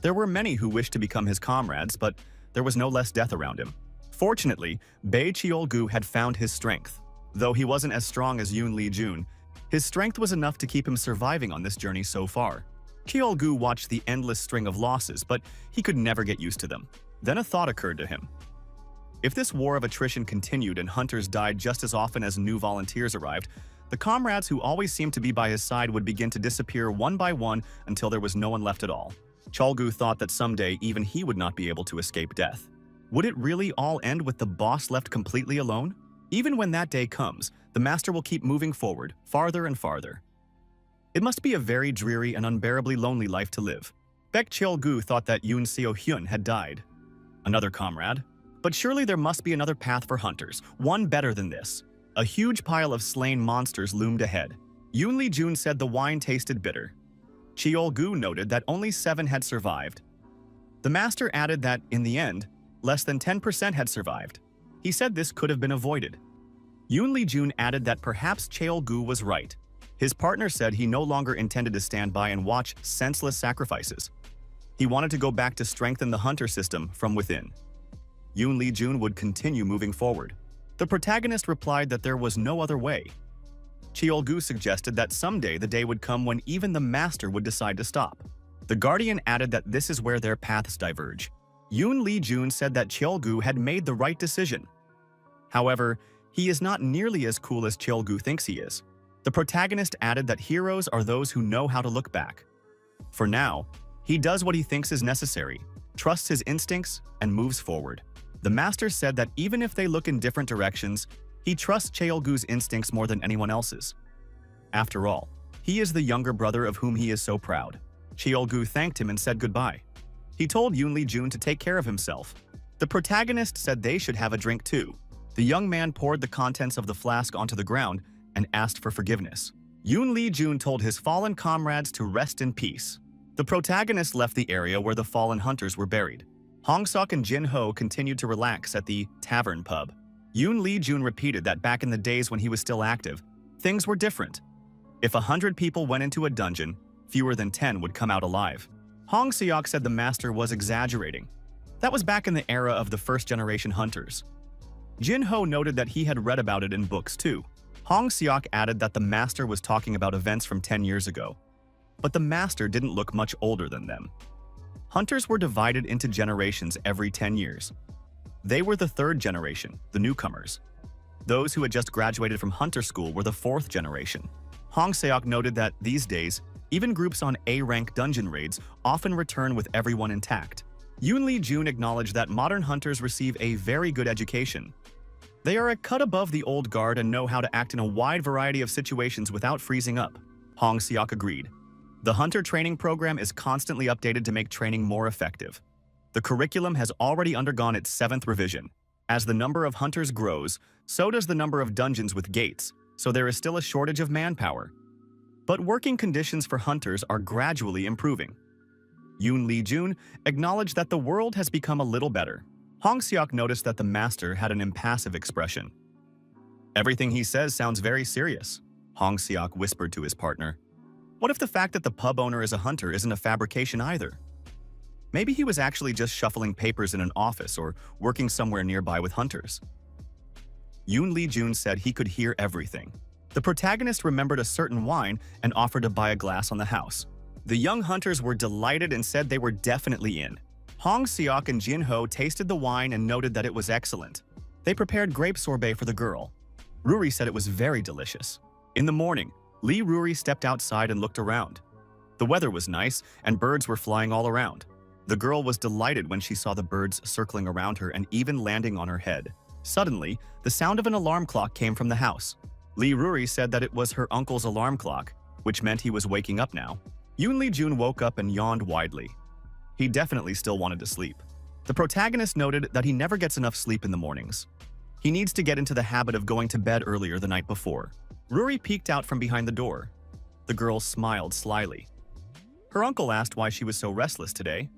Speaker 1: There were many who wished to become his comrades, but there was no less death around him. Fortunately, Baek Cheol-gu had found his strength. Though he wasn't as strong as Yoon Lee-jun, his strength was enough to keep him surviving on this journey so far. Cheol-gu watched the endless string of losses, but he could never get used to them. Then a thought occurred to him. If this war of attrition continued and hunters died just as often as new volunteers arrived, the comrades who always seemed to be by his side would begin to disappear one by one until there was no one left at all. Cholgu thought that someday even he would not be able to escape death. Would it really all end with the boss left completely alone? Even when that day comes, the master will keep moving forward, farther and farther. It must be a very dreary and unbearably lonely life to live. Baek Cheol-gu thought that Yoon Seo-hyun had died. Another comrade. But surely there must be another path for hunters, one better than this. A huge pile of slain monsters loomed ahead. Yoon Lee-jun said the wine tasted bitter. Cheol-gu noted that only 7 had survived. The master added that, in the end, less than 10% had survived. He said this could have been avoided. Yoon Lee-jun added that perhaps Cheol-gu was right. His partner said he no longer intended to stand by and watch senseless sacrifices. He wanted to go back to strengthen the hunter system from within. Yoon Lee-jun would continue moving forward. The protagonist replied that there was no other way. Cheol-gu suggested that someday the day would come when even the master would decide to stop. The guardian added that this is where their paths diverge. Yoon Lee-jun said that Cheol-gu had made the right decision. However, he is not nearly as cool as Cheol-gu thinks he is. The protagonist added that heroes are those who know how to look back. For now, he does what he thinks is necessary, trusts his instincts, and moves forward. The master said that even if they look in different directions, he trusts Cheol-gu's instincts more than anyone else's. After all, he is the younger brother of whom he is so proud. Cheol-gu thanked him and said goodbye. He told Yoon Lee-jun to take care of himself. The protagonist said they should have a drink too. The young man poured the contents of the flask onto the ground and asked for forgiveness. Yoon Lee-jun told his fallen comrades to rest in peace. The protagonist left the area where the fallen hunters were buried. Hong Seok and Jin Ho continued to relax at the tavern pub. Yoon Lee-jun repeated that back in the days when he was still active, things were different. If 100 people went into a dungeon, fewer than 10 would come out alive. Hong Seok said the master was exaggerating. That was back in the era of the first-generation hunters. Jin Ho noted that he had read about it in books too. Hong Seok added that the master was talking about events from 10 years ago. But the master didn't look much older than them. Hunters were divided into generations every 10 years. They were the third generation, the newcomers. Those who had just graduated from hunter school were the fourth generation. Hong Seok noted that these days, even groups on A-rank dungeon raids often return with everyone intact. Yoon Lee-jun acknowledged that modern hunters receive a very good education. They are a cut above the old guard and know how to act in a wide variety of situations without freezing up. Hong Seok agreed. The hunter training program is constantly updated to make training more effective. The curriculum has already undergone its 7th revision. As the number of hunters grows, so does the number of dungeons with gates, so there is still a shortage of manpower. But working conditions for hunters are gradually improving. Yoon Lee-jun acknowledged that the world has become a little better. Hong Seok noticed that the master had an impassive expression. Everything he says sounds very serious, Hong Seok whispered to his partner. What if the fact that the pub owner is a hunter isn't a fabrication either? Maybe he was actually just shuffling papers in an office or working somewhere nearby with hunters. Yoon Lee-jun said he could hear everything. The protagonist remembered a certain wine and offered to buy a glass on the house. The young hunters were delighted and said they were definitely in. Hong Seok and Jin Ho tasted the wine and noted that it was excellent. They prepared grape sorbet for the girl. Ruri said it was very delicious. In the morning, Lee Ruri stepped outside and looked around. The weather was nice and birds were flying all around. The girl was delighted when she saw the birds circling around her and even landing on her head. Suddenly, the sound of an alarm clock came from the house. Lee Ruri said that it was her uncle's alarm clock, which meant he was waking up now. Yoon Lee-jun woke up and yawned widely. He definitely still wanted to sleep. The protagonist noted that he never gets enough sleep in the mornings. He needs to get into the habit of going to bed earlier the night before. Ruri peeked out from behind the door. The girl smiled slyly. Her uncle asked why she was so restless today.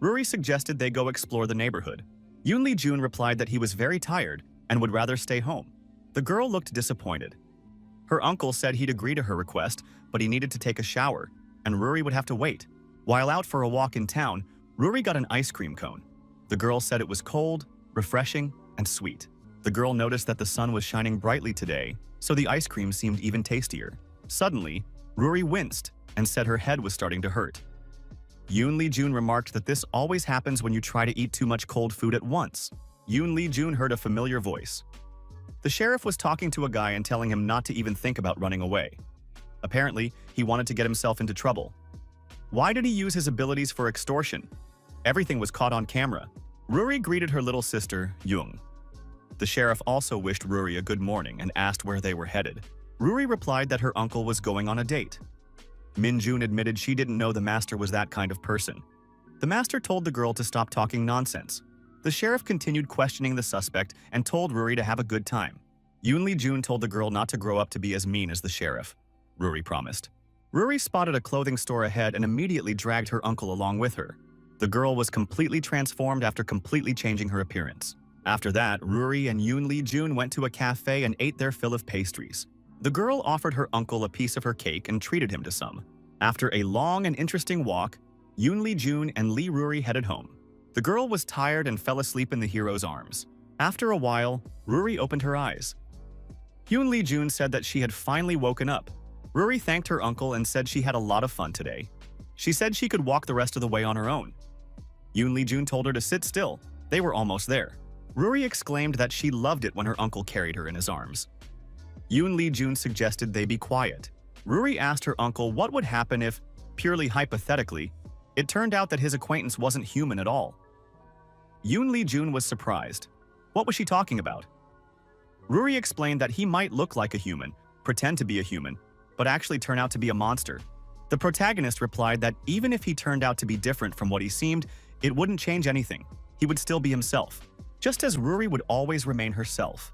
Speaker 1: Ruri suggested they go explore the neighborhood. Yoon Lee-jun replied that he was very tired and would rather stay home. The girl looked disappointed. Her uncle said he'd agree to her request, but he needed to take a shower, and Ruri would have to wait. While out for a walk in town, Ruri got an ice cream cone. The girl said it was cold, refreshing, and sweet. The girl noticed that the sun was shining brightly today, so the ice cream seemed even tastier. Suddenly, Ruri winced and said her head was starting to hurt. Yoon Lee-jun remarked that this always happens when you try to eat too much cold food at once. Yoon Lee-jun heard a familiar voice. The sheriff was talking to a guy and telling him not to even think about running away. Apparently, he wanted to get himself into trouble. Why did he use his abilities for extortion? Everything was caught on camera. Ruri greeted her little sister, Young. The sheriff also wished Ruri a good morning and asked where they were headed. Ruri replied that her uncle was going on a date. Min-jun admitted she didn't know the master was that kind of person. The master told the girl to stop talking nonsense. The sheriff continued questioning the suspect and told Ruri to have a good time. Yoon Lee-jun told the girl not to grow up to be as mean as the sheriff. Ruri promised. Ruri spotted a clothing store ahead and immediately dragged her uncle along with her. The girl was completely transformed after completely changing her appearance. After that, Ruri and Yoon Lee-jun went to a cafe and ate their fill of pastries. The girl offered her uncle a piece of her cake and treated him to some. After a long and interesting walk, Yoon Lee-jun and Lee Ruri headed home. The girl was tired and fell asleep in the hero's arms. After a while, Ruri opened her eyes. Yoon Lee-jun said that she had finally woken up. Ruri thanked her uncle and said she had a lot of fun today. She said she could walk the rest of the way on her own. Yoon Lee-jun told her to sit still. They were almost there. Ruri exclaimed that she loved it when her uncle carried her in his arms. Yoon Lee-jun suggested they be quiet. Ruri asked her uncle what would happen if, purely hypothetically, it turned out that his acquaintance wasn't human at all. Yoon Lee-jun was surprised. What was she talking about? Ruri explained that he might look like a human, pretend to be a human, but actually turn out to be a monster. The protagonist replied that even if he turned out to be different from what he seemed, it wouldn't change anything. He would still be himself, just as Ruri would always remain herself.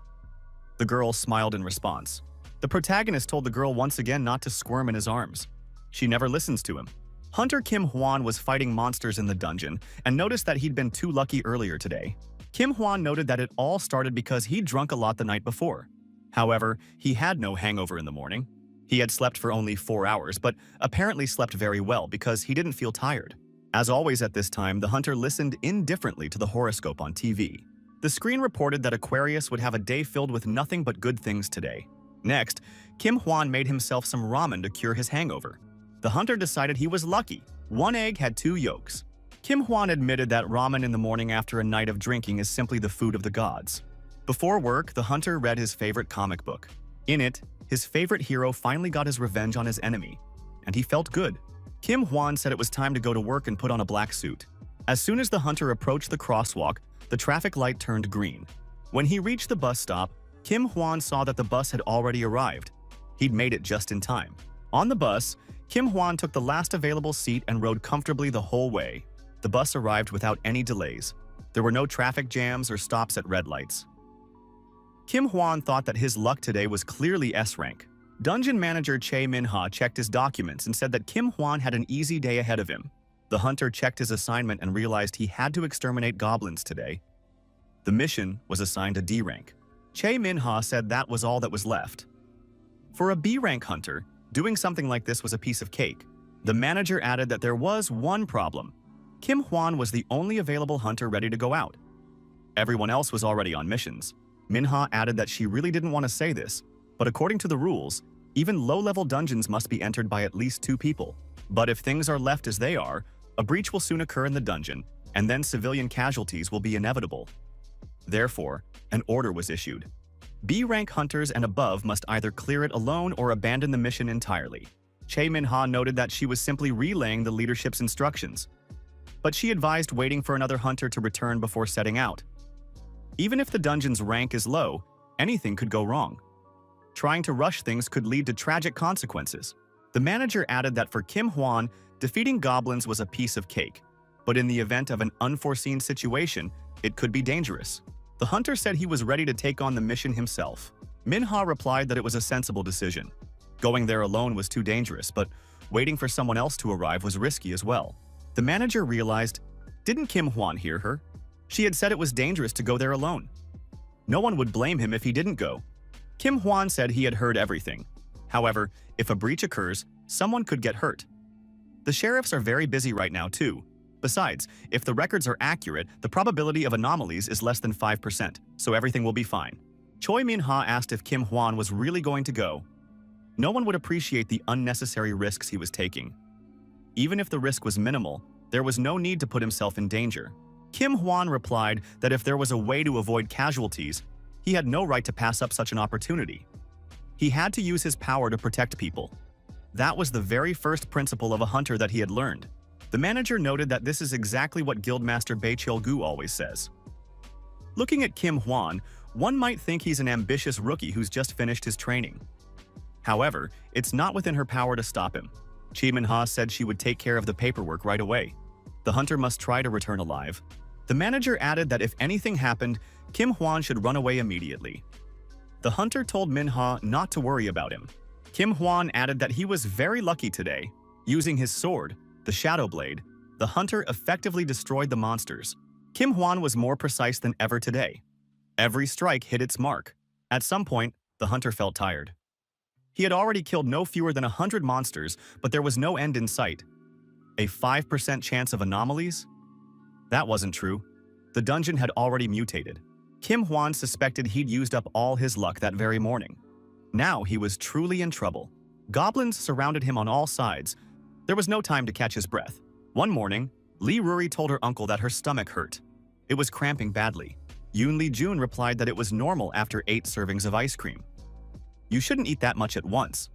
Speaker 1: The girl smiled in response. The protagonist told the girl once again not to squirm in his arms. She never listens to him. Hunter Kim Hwan was fighting monsters in the dungeon and noticed that he'd been too lucky earlier today. Kim Hwan noted that it all started because he'd drunk a lot the night before. However, he had no hangover in the morning. He had slept for only 4 hours, but apparently slept very well because he didn't feel tired. As always at this time, the hunter listened indifferently to the horoscope on TV. The screen reported that Aquarius would have a day filled with nothing but good things today. Next, Kim Hwan made himself some ramen to cure his hangover. The hunter decided he was lucky. 1 egg had 2 yolks. Kim Hwan admitted that ramen in the morning after a night of drinking is simply the food of the gods. Before work, the hunter read his favorite comic book. In it, his favorite hero finally got his revenge on his enemy, and he felt good. Kim Hwan said it was time to go to work and put on a black suit. As soon as the hunter approached the crosswalk, the traffic light turned green. When he reached the bus stop, Kim Hwan saw that the bus had already arrived. He'd made it just in time. On the bus, Kim Hwan took the last available seat and rode comfortably the whole way. The bus arrived without any delays. There were no traffic jams or stops at red lights. Kim Hwan thought that his luck today was clearly S rank. Dungeon manager Chae Min-ha checked his documents and said that Kim Hwan had an easy day ahead of him. The hunter checked his assignment and realized he had to exterminate goblins today. The mission was assigned a D rank. Chae Min-ha said that was all that was left. For a B rank hunter, doing something like this was a piece of cake. The manager added that there was one problem. Kim Hwan was the only available hunter ready to go out. Everyone else was already on missions. Min-ha added that she really didn't want to say this, but according to the rules, even low-level dungeons must be entered by at least 2 people. But if things are left as they are, a breach will soon occur in the dungeon, and then civilian casualties will be inevitable. Therefore, an order was issued. B-rank hunters and above must either clear it alone or abandon the mission entirely. Chae Min-ha noted that she was simply relaying the leadership's instructions, but she advised waiting for another hunter to return before setting out. Even if the dungeon's rank is low, anything could go wrong. Trying to rush things could lead to tragic consequences. The manager added that for Kim Hwan, defeating goblins was a piece of cake, but in the event of an unforeseen situation, it could be dangerous. The hunter said he was ready to take on the mission himself. Min-ha replied that it was a sensible decision. Going there alone was too dangerous, but waiting for someone else to arrive was risky as well. The manager realized, didn't Kim Hwan hear her? She had said it was dangerous to go there alone. No one would blame him if he didn't go. Kim Hwan said he had heard everything. However, if a breach occurs, someone could get hurt. The sheriffs are very busy right now too. Besides, if the records are accurate, the probability of anomalies is less than 5%, so everything will be fine. Choi Min-ha asked if Kim Hwan was really going to go. No one would appreciate the unnecessary risks he was taking. Even if the risk was minimal, there was no need to put himself in danger. Kim Hwan replied that if there was a way to avoid casualties, he had no right to pass up such an opportunity. He had to use his power to protect people. That was the very first principle of a hunter that he had learned. The manager noted that this is exactly what Guildmaster Bae Cheol-gu always says. Looking at Kim Hwan, one might think he's an ambitious rookie who's just finished his training. However, it's not within her power to stop him. Chi Min-ha said she would take care of the paperwork right away. The hunter must try to return alive. The manager added that if anything happened, Kim Hwan should run away immediately. The hunter told Min-ha not to worry about him. Kim Hwan added that he was very lucky today. Using his sword, the Shadow Blade, the hunter effectively destroyed the monsters. Kim Hwan was more precise than ever today. Every strike hit its mark. At some point, the hunter felt tired. He had already killed no fewer than 100 monsters, but there was no end in sight. A 5% chance of anomalies? That wasn't true. The dungeon had already mutated. Kim Hwan suspected he'd used up all his luck that very morning. Now he was truly in trouble. Goblins surrounded him on all sides. There was no time to catch his breath. One morning, Lee Ruri told her uncle that her stomach hurt. It was cramping badly. Yoon Lee-jun replied that it was normal after 8 servings of ice cream. You shouldn't eat that much at once.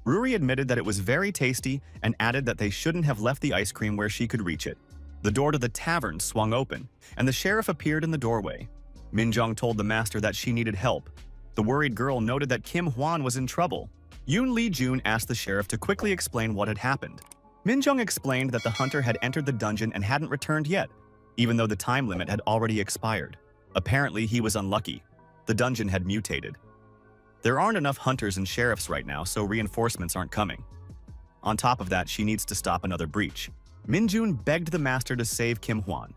Speaker 1: Ruri admitted that it was very tasty and added that they shouldn't have left the ice cream where she could reach it. The door to the tavern swung open, and the sheriff appeared in the doorway. Minjung told the master that she needed help. The worried girl noted that Kim Hwan was in trouble. Yoon Lee-jun asked the sheriff to quickly explain what had happened. Minjung explained that the hunter had entered the dungeon and hadn't returned yet, even though the time limit had already expired. Apparently, he was unlucky. The dungeon had mutated. There aren't enough hunters and sheriffs right now, so reinforcements aren't coming. On top of that, she needs to stop another breach. Minjun begged the master to save Kim Hwan.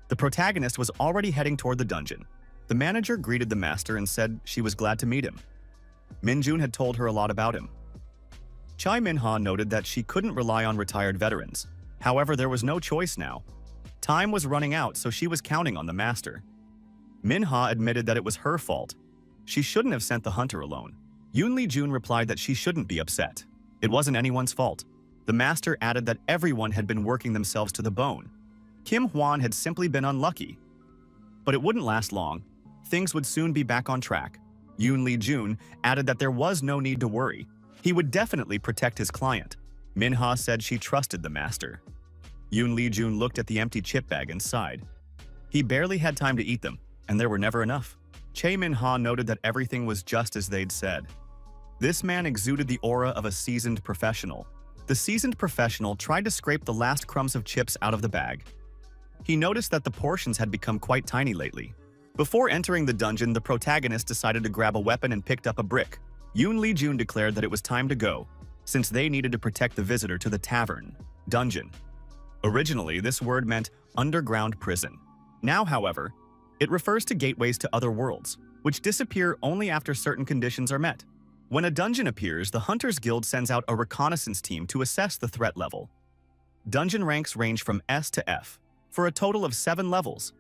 Speaker 1: The protagonist was already heading toward the dungeon. The manager greeted the master and said she was glad to meet him. Minjun had told her a lot about him. Chai Min-ha noted that she couldn't rely on retired veterans. However, there was no choice now. Time was running out, so she was counting on the master. Min-ha admitted that it was her fault. She shouldn't have sent the hunter alone. Yoon Lee-jun replied that she shouldn't be upset. It wasn't anyone's fault. The master added that everyone had been working themselves to the bone. Kim Hwan had simply been unlucky. But it wouldn't last long. Things would soon be back on track. Yoon Lee-jun added that there was no need to worry. He would definitely protect his client. Min-ha said she trusted the master. Yoon Lee-jun looked at the empty chip bag and sighed. He barely had time to eat them, and there were never enough. Chae Min-ha noted that everything was just as they'd said. This man exuded the aura of a seasoned professional. The seasoned professional tried to scrape the last crumbs of chips out of the bag. He noticed that the portions had become quite tiny lately. Before entering the dungeon, the protagonist decided to grab a weapon and picked up a brick. Yoon Lee-jun declared that it was time to go, since they needed to protect the visitor to the tavern, dungeon. Originally, this word meant underground prison. Now, however, it refers to gateways to other worlds, which disappear only after certain conditions are met. When a dungeon appears, the Hunters Guild sends out a reconnaissance team to assess the threat level. Dungeon ranks range from S to F, for a total of 7 levels.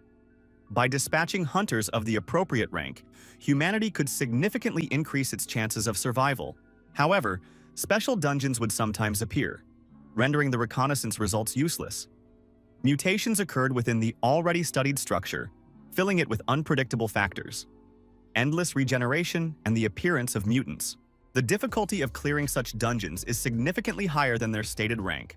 Speaker 1: By dispatching hunters of the appropriate rank, humanity could significantly increase its chances of survival. However, special dungeons would sometimes appear, rendering the reconnaissance results useless. Mutations occurred within the already studied structure, filling it with unpredictable factors. Endless regeneration and the appearance of mutants. The difficulty of clearing such dungeons is significantly higher than their stated rank.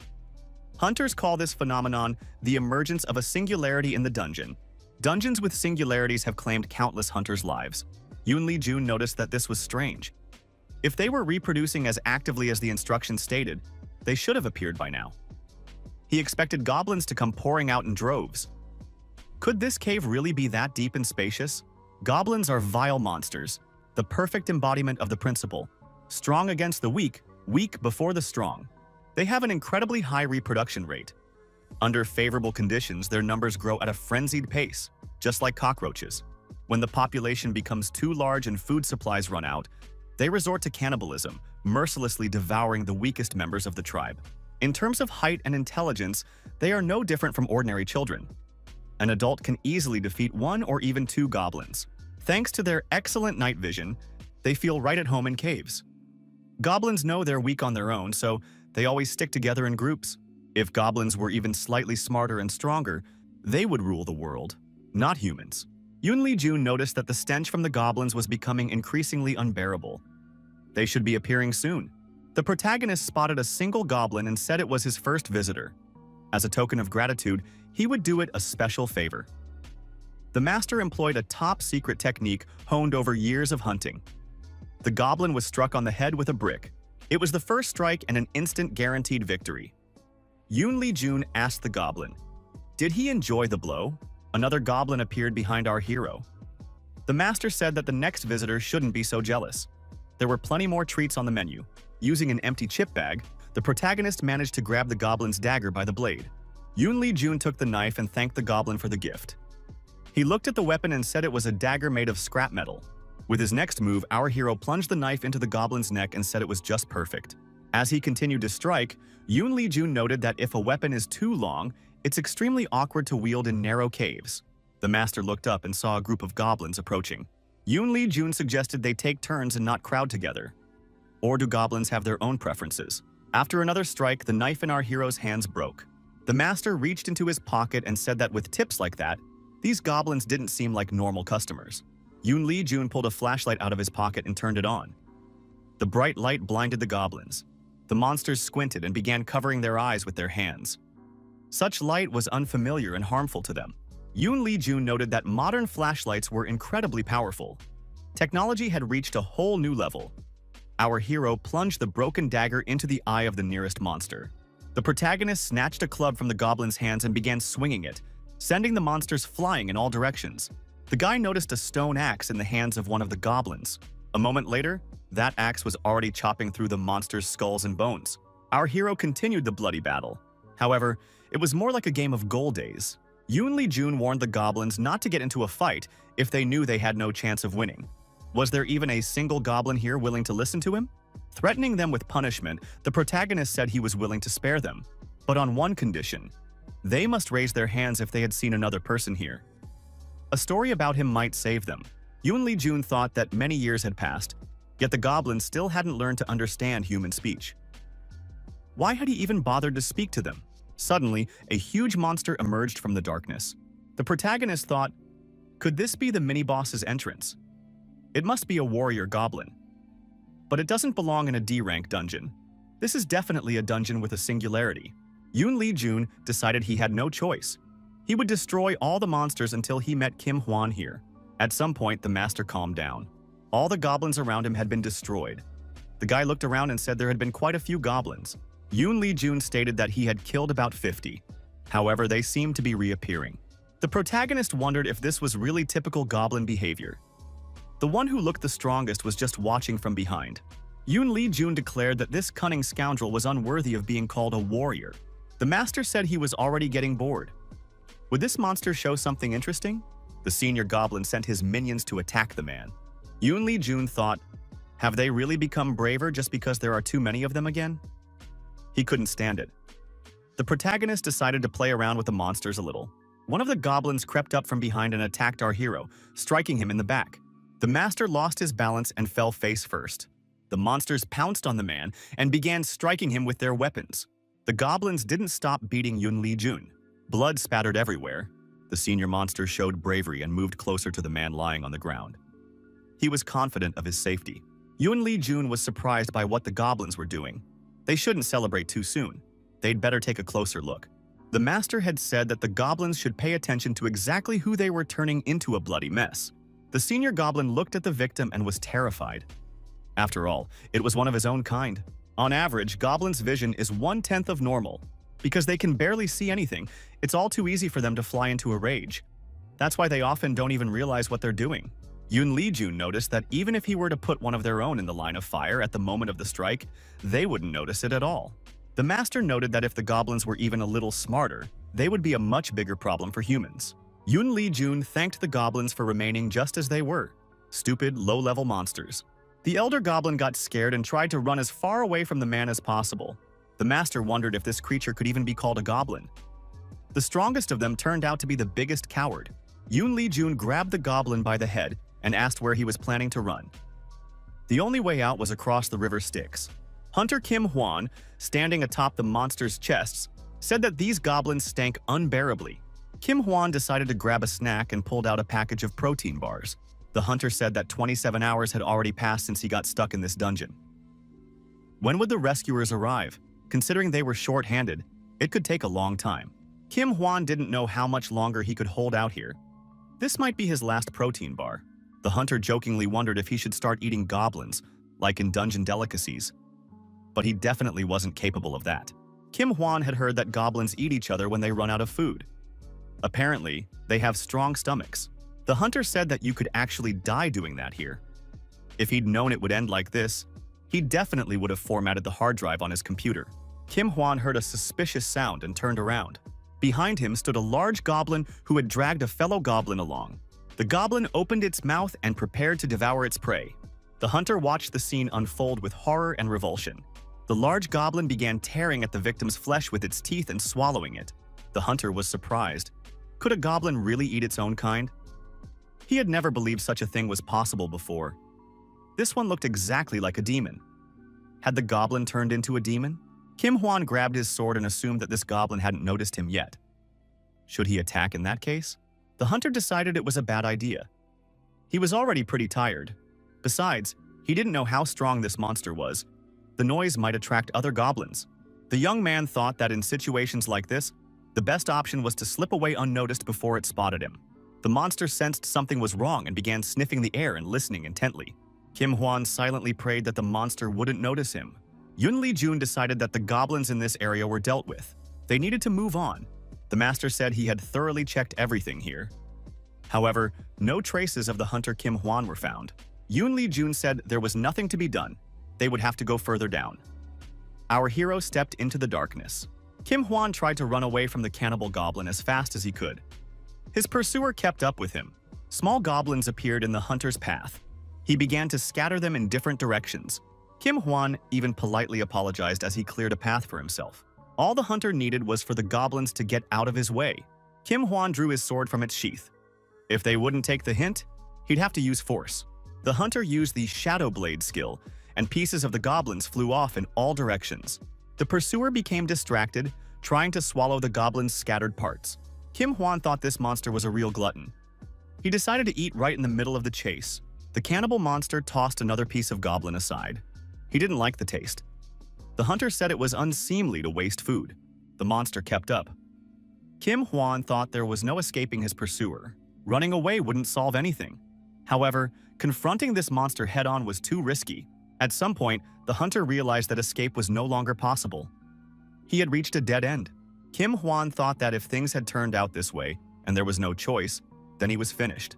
Speaker 1: Hunters call this phenomenon the emergence of a singularity in the dungeon. Dungeons with singularities have claimed countless hunters' lives. Yoon Lee-jun noticed that this was strange. If they were reproducing as actively as the instructions stated, they should have appeared by now. He expected goblins to come pouring out in droves. Could this cave really be that deep and spacious? Goblins are vile monsters, the perfect embodiment of the principle. Strong against the weak, weak before the strong. They have an incredibly high reproduction rate. Under favorable conditions, their numbers grow at a frenzied pace, just like cockroaches. When the population becomes too large and food supplies run out, they resort to cannibalism, mercilessly devouring the weakest members of the tribe. In terms of height and intelligence, they are no different from ordinary children. An adult can easily defeat 1 or even 2 goblins. Thanks to their excellent night vision, they feel right at home in caves. Goblins know they're weak on their own, so they always stick together in groups. If goblins were even slightly smarter and stronger, they would rule the world, not humans. Jun noticed that the stench from the goblins was becoming increasingly unbearable. They should be appearing soon. The protagonist spotted a single goblin and said it was his first visitor. As a token of gratitude, he would do it a special favor. The master employed a top-secret technique honed over years of hunting. The goblin was struck on the head with a brick. It was the first strike and an instant guaranteed victory. Jun asked the goblin, "Did he enjoy the blow?" Another goblin appeared behind our hero. The master said that the next visitor shouldn't be so jealous. There were plenty more treats on the menu. Using an empty chip bag, the protagonist managed to grab the goblin's dagger by the blade. Jun took the knife and thanked the goblin for the gift. He looked at the weapon and said it was a dagger made of scrap metal. With his next move, our hero plunged the knife into the goblin's neck and said it was just perfect. As he continued to strike, Jun noted that if a weapon is too long, it's extremely awkward to wield in narrow caves. The master looked up and saw a group of goblins approaching. Jun suggested they take turns and not crowd together. Or do goblins have their own preferences? After another strike, the knife in our hero's hands broke. The master reached into his pocket and said that with tips like that, these goblins didn't seem like normal customers. Jun pulled a flashlight out of his pocket and turned it on. The bright light blinded the goblins. The monsters squinted and began covering their eyes with their hands. Such light was unfamiliar and harmful to them. Jun noted that modern flashlights were incredibly powerful. Technology had reached a whole new level. Our hero plunged the broken dagger into the eye of the nearest monster. The protagonist snatched a club from the goblin's hands and began swinging it, sending the monsters flying in all directions. The guy noticed a stone axe in the hands of one of the goblins. A moment later, that axe was already chopping through the monster's skulls and bones. Our hero continued the bloody battle. However, it was more like a game of goal days. Jun warned the goblins not to get into a fight if they knew they had no chance of winning. Was there even a single goblin here willing to listen to him? Threatening them with punishment, the protagonist said he was willing to spare them, but on one condition. They must raise their hands if they had seen another person here. A story about him might save them. Jun thought that many years had passed, yet the goblins still hadn't learned to understand human speech. Why had he even bothered to speak to them? Suddenly, a huge monster emerged from the darkness. The protagonist thought, could this be the mini-boss's entrance? It must be a warrior goblin. But it doesn't belong in a D-rank dungeon. This is definitely a dungeon with a singularity. Jun decided he had no choice. He would destroy all the monsters until he met Kim Hwan here. At some point, the master calmed down. All the goblins around him had been destroyed. The guy looked around and said there had been quite a few goblins. Jun stated that he had killed about 50. However, they seemed to be reappearing. The protagonist wondered if this was really typical goblin behavior. The one who looked the strongest was just watching from behind. Jun declared that this cunning scoundrel was unworthy of being called a warrior. The master said he was already getting bored. Would this monster show something interesting? The senior goblin sent his minions to attack the man. Jun thought, have they really become braver just because there are too many of them again? He couldn't stand it. The protagonist decided to play around with the monsters a little. One of the goblins crept up from behind and attacked our hero, striking him in the back. The master lost his balance and fell face first. The monsters pounced on the man and began striking him with their weapons. The goblins didn't stop beating Jun. Blood spattered everywhere. The senior monster showed bravery and moved closer to the man lying on the ground. He was confident of his safety. Jun was surprised by what the goblins were doing. They shouldn't celebrate too soon. They'd better take a closer look. The master had said that the goblins should pay attention to exactly who they were turning into a bloody mess. The senior goblin looked at the victim and was terrified. After all, it was one of his own kind. On average, goblins' vision is 1/10 of normal. Because they can barely see anything, it's all too easy for them to fly into a rage. That's why they often don't even realize what they're doing. Jun noticed that even if he were to put one of their own in the line of fire at the moment of the strike, they wouldn't notice it at all. The master noted that if the goblins were even a little smarter, they would be a much bigger problem for humans. Jun thanked the goblins for remaining just as they were, stupid, low-level monsters. The elder goblin got scared and tried to run as far away from the man as possible. The master wondered if this creature could even be called a goblin. The strongest of them turned out to be the biggest coward. Jun grabbed the goblin by the head and asked where he was planning to run. The only way out was across the river Styx. Hunter Kim Hwan, standing atop the monster's chests, said that these goblins stank unbearably. Kim Hwan decided to grab a snack and pulled out a package of protein bars. The hunter said that 27 hours had already passed since he got stuck in this dungeon. When would the rescuers arrive? Considering they were short-handed, it could take a long time. Kim Hwan didn't know how much longer he could hold out here. This might be his last protein bar. The hunter jokingly wondered if he should start eating goblins, like in dungeon delicacies. But he definitely wasn't capable of that. Kim Hwan had heard that goblins eat each other when they run out of food. Apparently, they have strong stomachs. The hunter said that you could actually die doing that here. If he'd known it would end like this, he definitely would have formatted the hard drive on his computer. Kim Hwan heard a suspicious sound and turned around. Behind him stood a large goblin who had dragged a fellow goblin along. The goblin opened its mouth and prepared to devour its prey. The hunter watched the scene unfold with horror and revulsion. The large goblin began tearing at the victim's flesh with its teeth and swallowing it. The hunter was surprised. Could a goblin really eat its own kind? He had never believed such a thing was possible before. This one looked exactly like a demon. Had the goblin turned into a demon? Kim Hwan grabbed his sword and assumed that this goblin hadn't noticed him yet. Should he attack in that case? The hunter decided it was a bad idea. He was already pretty tired. Besides, he didn't know how strong this monster was. The noise might attract other goblins. The young man thought that in situations like this, the best option was to slip away unnoticed before it spotted him. The monster sensed something was wrong and began sniffing the air and listening intently. Kim Hwan silently prayed that the monster wouldn't notice him. Yun Li Jun decided that the goblins in this area were dealt with. They needed to move on. The master said he had thoroughly checked everything here. However, no traces of the hunter Kim Hwan were found. Yun Li Jun said there was nothing to be done. They would have to go further down. Our hero stepped into the darkness. Kim Hwan tried to run away from the cannibal goblin as fast as he could. His pursuer kept up with him. Small goblins appeared in the hunter's path. He began to scatter them in different directions. Kim Hwan even politely apologized as he cleared a path for himself. All the hunter needed was for the goblins to get out of his way. Kim Hwan drew his sword from its sheath. If they wouldn't take the hint, he'd have to use force. The hunter used the Shadow Blade skill, and pieces of the goblins flew off in all directions. The pursuer became distracted, trying to swallow the goblin's scattered parts. Kim Hwan thought this monster was a real glutton. He decided to eat right in the middle of the chase. The cannibal monster tossed another piece of goblin aside. He didn't like the taste. The hunter said it was unseemly to waste food. The monster kept up. Kim Hwan thought there was no escaping his pursuer. Running away wouldn't solve anything. However, confronting this monster head-on was too risky. At some point, the hunter realized that escape was no longer possible. He had reached a dead end. Kim Hwan thought that if things had turned out this way, and there was no choice, then he was finished.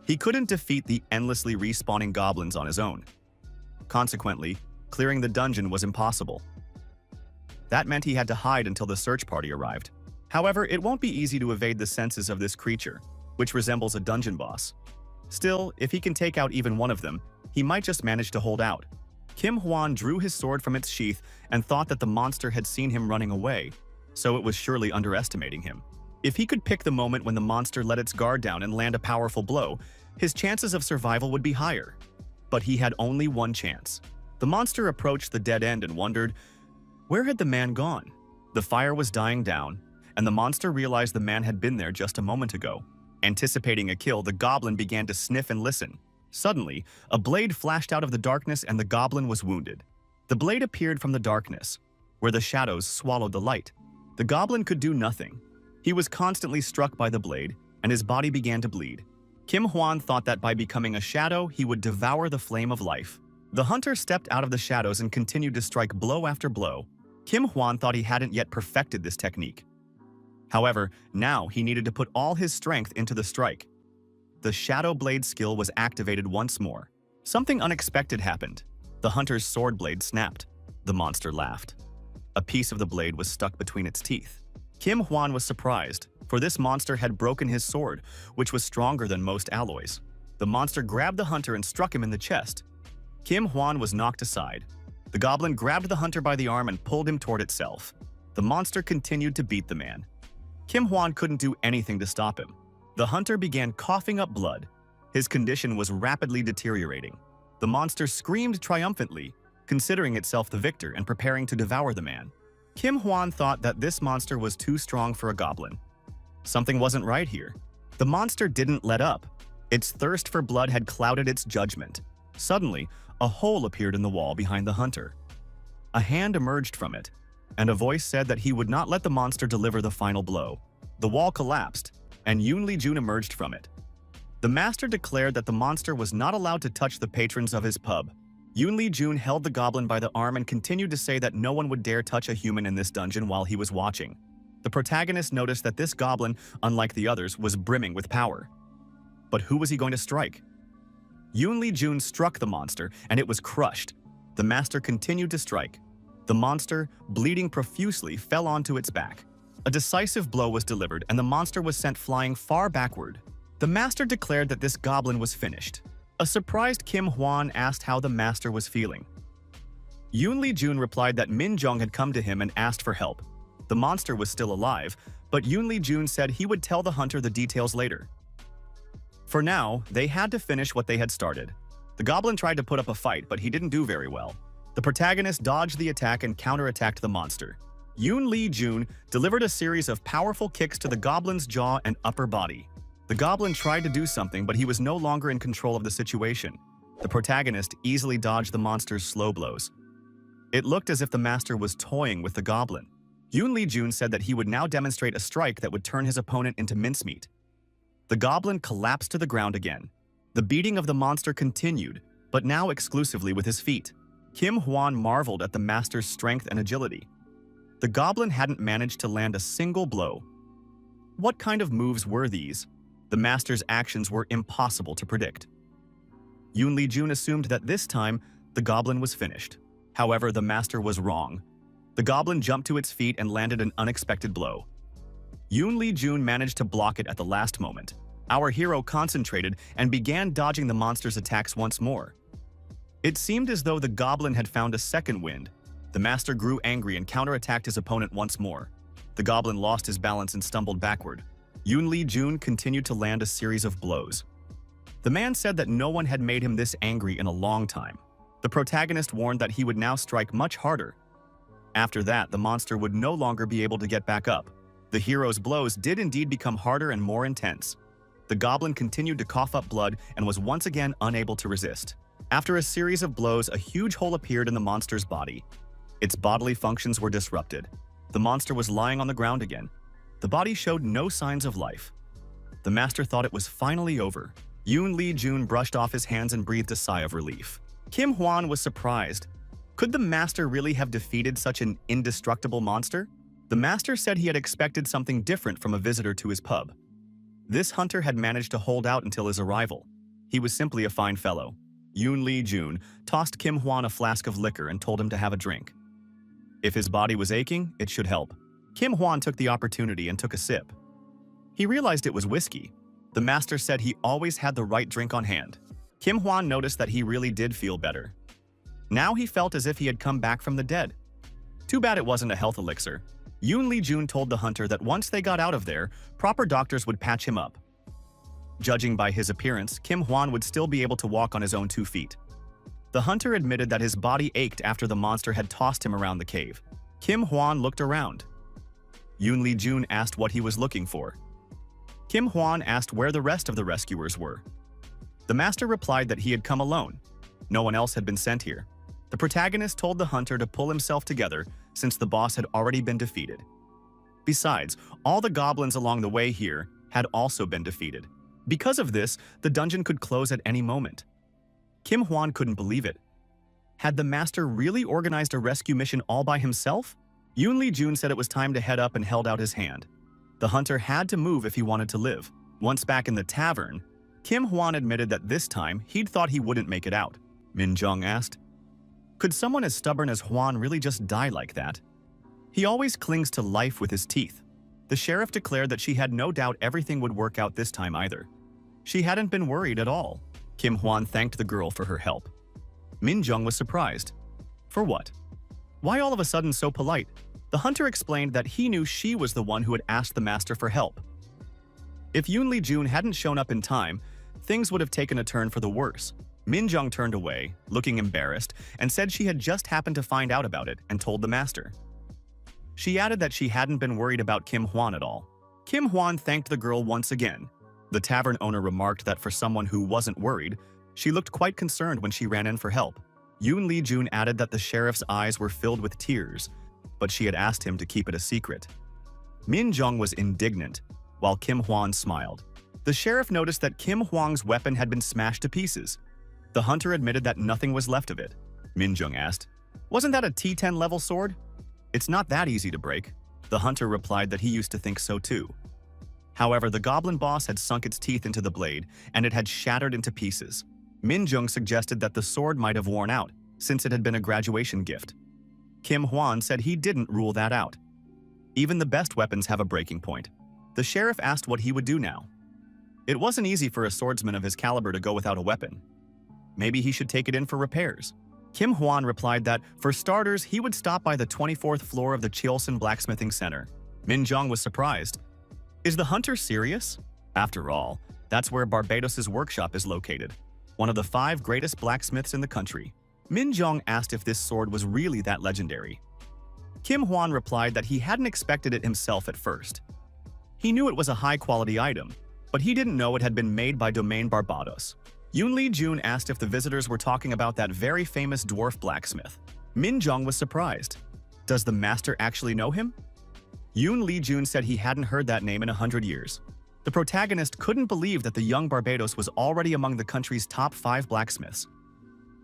Speaker 1: He couldn't defeat the endlessly respawning goblins on his own. Consequently, clearing the dungeon was impossible. That meant he had to hide until the search party arrived. However, it won't be easy to evade the senses of this creature, which resembles a dungeon boss. Still, if he can take out even one of them, he might just manage to hold out. Kim Hwan drew his sword from its sheath and thought that the monster had seen him running away, so it was surely underestimating him. If he could pick the moment when the monster let its guard down and land a powerful blow, his chances of survival would be higher. But he had only one chance. The monster approached the dead end and wondered, where had the man gone? The fire was dying down, and the monster realized the man had been there just a moment ago. Anticipating a kill, the goblin began to sniff and listen. Suddenly, a blade flashed out of the darkness and the goblin was wounded. The blade appeared from the darkness, where the shadows swallowed the light. The goblin could do nothing. He was constantly struck by the blade, and his body began to bleed. Kim Hwan thought that by becoming a shadow, he would devour the flame of life. The hunter stepped out of the shadows and continued to strike blow after blow. Kim Hwan thought he hadn't yet perfected this technique. However, now he needed to put all his strength into the strike. The Shadow Blade skill was activated once more. Something unexpected happened. The hunter's sword blade snapped. The monster laughed. A piece of the blade was stuck between its teeth. Kim Hwan was surprised, for this monster had broken his sword, which was stronger than most alloys. The monster grabbed the hunter and struck him in the chest. Kim Hwan was knocked aside. The goblin grabbed the hunter by the arm and pulled him toward itself. The monster continued to beat the man. Kim Hwan couldn't do anything to stop him. The hunter began coughing up blood. His condition was rapidly deteriorating. The monster screamed triumphantly, considering itself the victor and preparing to devour the man. Kim Hwan thought that this monster was too strong for a goblin. Something wasn't right here. The monster didn't let up. Its thirst for blood had clouded its judgment. Suddenly, a hole appeared in the wall behind the hunter. A hand emerged from it, and a voice said that he would not let the monster deliver the final blow. The wall collapsed, and Yoon Lee-jun emerged from it. The master declared that the monster was not allowed to touch the patrons of his pub. Yoon Lee-jun held the goblin by the arm and continued to say that no one would dare touch a human in this dungeon while he was watching. The protagonist noticed that this goblin, unlike the others, was brimming with power. But who was he going to strike? Yoon Lee-jun struck the monster, and it was crushed. The master continued to strike. The monster, bleeding profusely, fell onto its back. A decisive blow was delivered, and the monster was sent flying far backward. The master declared that this goblin was finished. A surprised Kim Hwan asked how the master was feeling. Yoon Lee-jun replied that Min Jung had come to him and asked for help. The monster was still alive, but Yoon Lee-jun said he would tell the hunter the details later. For now, they had to finish what they had started. The goblin tried to put up a fight, but he didn't do very well. The protagonist dodged the attack and counterattacked the monster. Yoon Lee-jun delivered a series of powerful kicks to the goblin's jaw and upper body. The goblin tried to do something, but he was no longer in control of the situation. The protagonist easily dodged the monster's slow blows. It looked as if the master was toying with the goblin. Yoon Lee-jun said that he would now demonstrate a strike that would turn his opponent into mincemeat. The goblin collapsed to the ground again. The beating of the monster continued, but now exclusively with his feet. Kim Hwan marveled at the master's strength and agility. The goblin hadn't managed to land a single blow. What kind of moves were these? The master's actions were impossible to predict. Yoon Lee-jun assumed that this time, the goblin was finished. However, the master was wrong. The goblin jumped to its feet and landed an unexpected blow. Yoon Lee-jun managed to block it at the last moment. Our hero concentrated and began dodging the monster's attacks once more. It seemed as though the goblin had found a second wind. The master grew angry and counterattacked his opponent once more. The goblin lost his balance and stumbled backward. Yoon Lee-jun continued to land a series of blows. The man said that no one had made him this angry in a long time. The protagonist warned that he would now strike much harder. After that, the monster would no longer be able to get back up. The hero's blows did indeed become harder and more intense. The goblin continued to cough up blood and was once again unable to resist. After a series of blows, a huge hole appeared in the monster's body. Its bodily functions were disrupted. The monster was lying on the ground again. The body showed no signs of life. The master thought it was finally over. Yoon Lee-jun brushed off his hands and breathed a sigh of relief. Kim Hwan was surprised. Could the master really have defeated such an indestructible monster? The master said he had expected something different from a visitor to his pub. This hunter had managed to hold out until his arrival. He was simply a fine fellow. Yoon Lee-jun tossed Kim Hwan a flask of liquor and told him to have a drink. If his body was aching, it should help. Kim Hwan took the opportunity and took a sip. He realized it was whiskey. The master said he always had the right drink on hand. Kim Hwan noticed that he really did feel better. Now he felt as if he had come back from the dead. Too bad it wasn't a health elixir. Yoon Lee-jun told the hunter that once they got out of there, proper doctors would patch him up. Judging by his appearance, Kim Hwan would still be able to walk on his own 2 feet. The hunter admitted that his body ached after the monster had tossed him around the cave. Kim Hwan looked around. Yoon Lee-jun asked what he was looking for. Kim Hwan asked where the rest of the rescuers were. The master replied that he had come alone. No one else had been sent here. The protagonist told the hunter to pull himself together since the boss had already been defeated. Besides, all the goblins along the way here had also been defeated. Because of this, the dungeon could close at any moment. Kim Hwan couldn't believe it. Had the master really organized a rescue mission all by himself? Yoon Lee-jun said it was time to head up and held out his hand. The hunter had to move if he wanted to live. Once back in the tavern, Kim Hwan admitted that this time he'd thought he wouldn't make it out. Min Jung asked, "Could someone as stubborn as Hwan really just die like that? He always clings to life with his teeth." The sheriff declared that she had no doubt everything would work out this time either. She hadn't been worried at all. Kim Hwan thanked the girl for her help. Min Jung was surprised. For what? Why all of a sudden so polite? The hunter explained that he knew she was the one who had asked the master for help. If Yoon Lee-jun hadn't shown up in time, things would have taken a turn for the worse. Min Jung turned away, looking embarrassed, and said she had just happened to find out about it and told the master. She added that she hadn't been worried about Kim Hwan at all. Kim Hwan thanked the girl once again. The tavern owner remarked that for someone who wasn't worried, she looked quite concerned when she ran in for help. Yoon Lee-jun added that the sheriff's eyes were filled with tears, but she had asked him to keep it a secret. Min Jung was indignant, while Kim Hwan smiled. The sheriff noticed that Kim Hwang's weapon had been smashed to pieces. The hunter admitted that nothing was left of it. Min Jung asked, "Wasn't that a T10 level sword?" "It's not that easy to break." The hunter replied that he used to think so too. However, the goblin boss had sunk its teeth into the blade, and it had shattered into pieces. Min Jung suggested that the sword might have worn out, since it had been a graduation gift. Kim Hwan said he didn't rule that out. Even the best weapons have a breaking point. The sheriff asked what he would do now. It wasn't easy for a swordsman of his caliber to go without a weapon. Maybe he should take it in for repairs. Kim Hwan replied that, for starters, he would stop by the 24th floor of the Cheolson Blacksmithing Center. Min Jung was surprised. Is the hunter serious? After all, that's where Barbados' workshop is located, one of the 5 greatest blacksmiths in the country. Min Jung asked if this sword was really that legendary. Kim Hwan replied that he hadn't expected it himself at first. He knew it was a high-quality item, but he didn't know it had been made by Domaine Barbados. Yoon Lee-jun asked if the visitors were talking about that very famous dwarf blacksmith. Min Jung was surprised. Does the master actually know him? Yoon Lee-jun said he hadn't heard that name in 100 years. The protagonist couldn't believe that the young Barbados was already among the country's top 5 blacksmiths.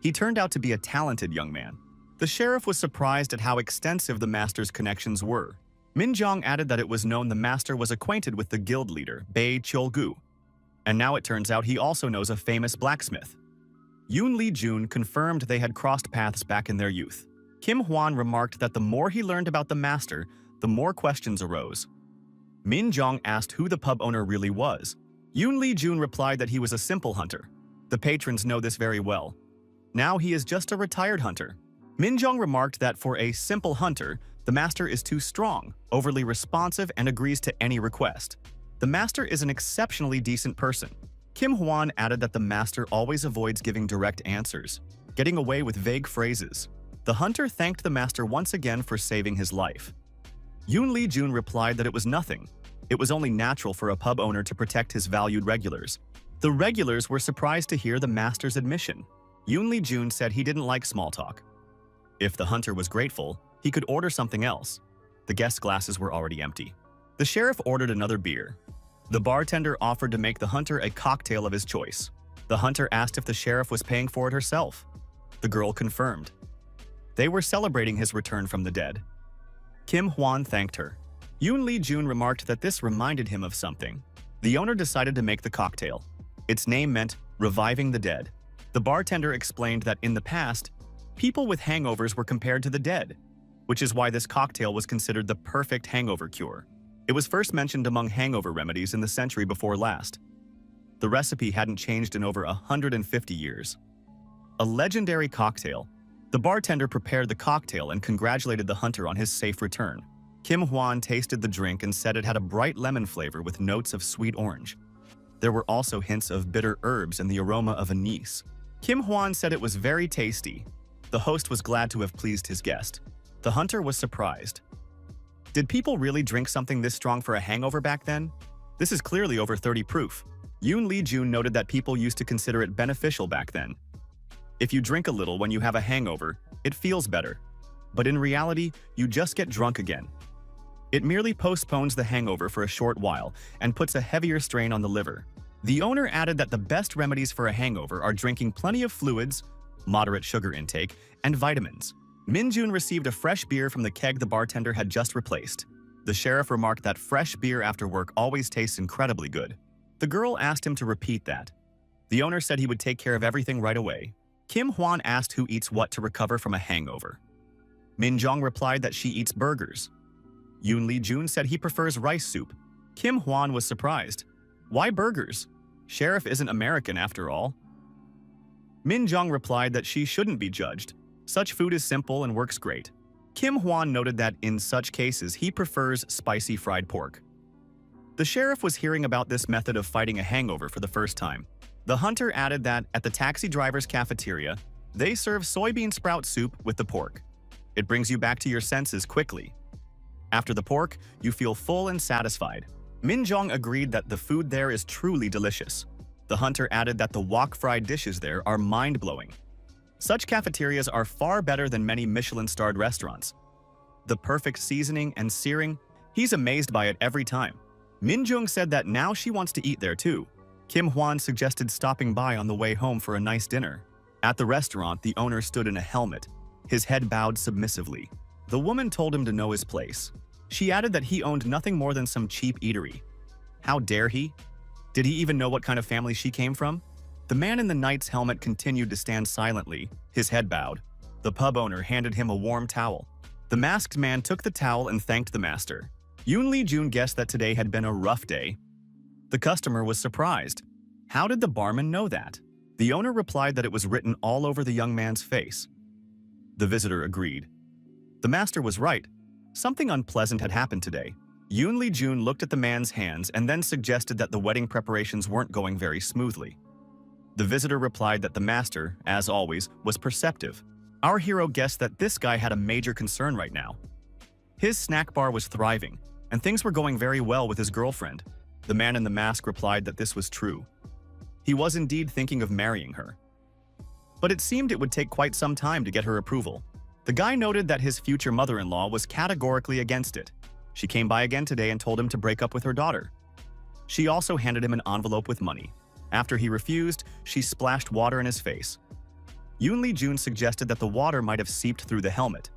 Speaker 1: He turned out to be a talented young man. The sheriff was surprised at how extensive the master's connections were. Min Jung added that it was known the master was acquainted with the guild leader, Bae Cheol-gu. And now it turns out he also knows a famous blacksmith. Yoon Lee-jun confirmed they had crossed paths back in their youth. Kim Hwan remarked that the more he learned about the master, the more questions arose. Min Jung asked who the pub owner really was. Yoon Lee-jun replied that he was a simple hunter. The patrons know this very well. Now he is just a retired hunter. Min Jung remarked that for a simple hunter, the master is too strong, overly responsive, and agrees to any request. The master is an exceptionally decent person. Kim Hwan added that the master always avoids giving direct answers, getting away with vague phrases. The hunter thanked the master once again for saving his life. Yoon Lee-jun replied that it was nothing. It was only natural for a pub owner to protect his valued regulars. The regulars were surprised to hear the master's admission. Yoon Lee-jun said he didn't like small talk. If the hunter was grateful, he could order something else. The guest glasses were already empty. The sheriff ordered another beer. The bartender offered to make the hunter a cocktail of his choice. The hunter asked if the sheriff was paying for it herself. The girl confirmed. They were celebrating his return from the dead. Kim Hwan thanked her. Yoon Lee-jun remarked that this reminded him of something. The owner decided to make the cocktail. Its name meant reviving the dead. The bartender explained that in the past, people with hangovers were compared to the dead, which is why this cocktail was considered the perfect hangover cure. It was first mentioned among hangover remedies in the century before last. The recipe hadn't changed in over 150 years. A legendary cocktail. The bartender prepared the cocktail and congratulated the hunter on his safe return. Kim Hwan tasted the drink and said it had a bright lemon flavor with notes of sweet orange. There were also hints of bitter herbs and the aroma of anise. Kim Hwan said it was very tasty. The host was glad to have pleased his guest. The hunter was surprised. Did people really drink something this strong for a hangover back then? This is clearly over 30 proof. Yoon Lee-jun noted that people used to consider it beneficial back then. If you drink a little when you have a hangover, it feels better. But in reality, you just get drunk again. It merely postpones the hangover for a short while and puts a heavier strain on the liver. The owner added that the best remedies for a hangover are drinking plenty of fluids, moderate sugar intake, and vitamins. Min Jun received a fresh beer from the keg the bartender had just replaced. The sheriff remarked that fresh beer after work always tastes incredibly good. The girl asked him to repeat that. The owner said he would take care of everything right away. Kim Hwan asked who eats what to recover from a hangover. Min Jung replied that she eats burgers. Yoon Lee-jun said he prefers rice soup. Kim Hwan was surprised. Why burgers? Sheriff isn't American after all. Min Jung replied that she shouldn't be judged. Such food is simple and works great. Kim Hwan noted that in such cases he prefers spicy fried pork. The sheriff was hearing about this method of fighting a hangover for the first time. The hunter added that at the taxi driver's cafeteria, they serve soybean sprout soup with the pork. It brings you back to your senses quickly. After the pork, you feel full and satisfied. Minjong agreed that the food there is truly delicious. The hunter added that the wok-fried dishes there are mind-blowing. Such cafeterias are far better than many Michelin-starred restaurants. The perfect seasoning and searing, he's amazed by it every time. Minjung said that now she wants to eat there too. Kim Hwan suggested stopping by on the way home for a nice dinner. At the restaurant, the owner stood in a helmet, his head bowed submissively. The woman told him to know his place. She added that he owned nothing more than some cheap eatery. How dare he? Did he even know what kind of family she came from? The man in the knight's helmet continued to stand silently, his head bowed. The pub owner handed him a warm towel. The masked man took the towel and thanked the master. Yoon Lee-jun guessed that today had been a rough day. The customer was surprised. How did the barman know that? The owner replied that it was written all over the young man's face. The visitor agreed. The master was right. Something unpleasant had happened today. Yoon Lee-jun looked at the man's hands and then suggested that the wedding preparations weren't going very smoothly. The visitor replied that the master, as always, was perceptive. Our hero guessed that this guy had a major concern right now. His snack bar was thriving, and things were going very well with his girlfriend. The man in the mask replied that this was true. He was indeed thinking of marrying her. But it seemed it would take quite some time to get her approval. The guy noted that his future mother-in-law was categorically against it. She came by again today and told him to break up with her daughter. She also handed him an envelope with money. After he refused, she splashed water in his face. Yoon Lee-jun suggested that the water might have seeped through the helmet.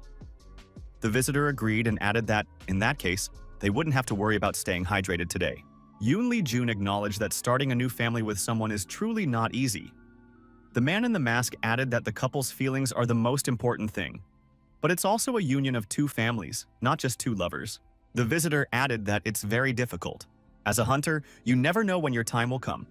Speaker 1: The visitor agreed and added that, in that case, they wouldn't have to worry about staying hydrated today. Yoon Lee-jun acknowledged that starting a new family with someone is truly not easy. The man in the mask added that the couple's feelings are the most important thing. But it's also a union of two families, not just two lovers. The visitor added that it's very difficult. As a hunter, you never know when your time will come.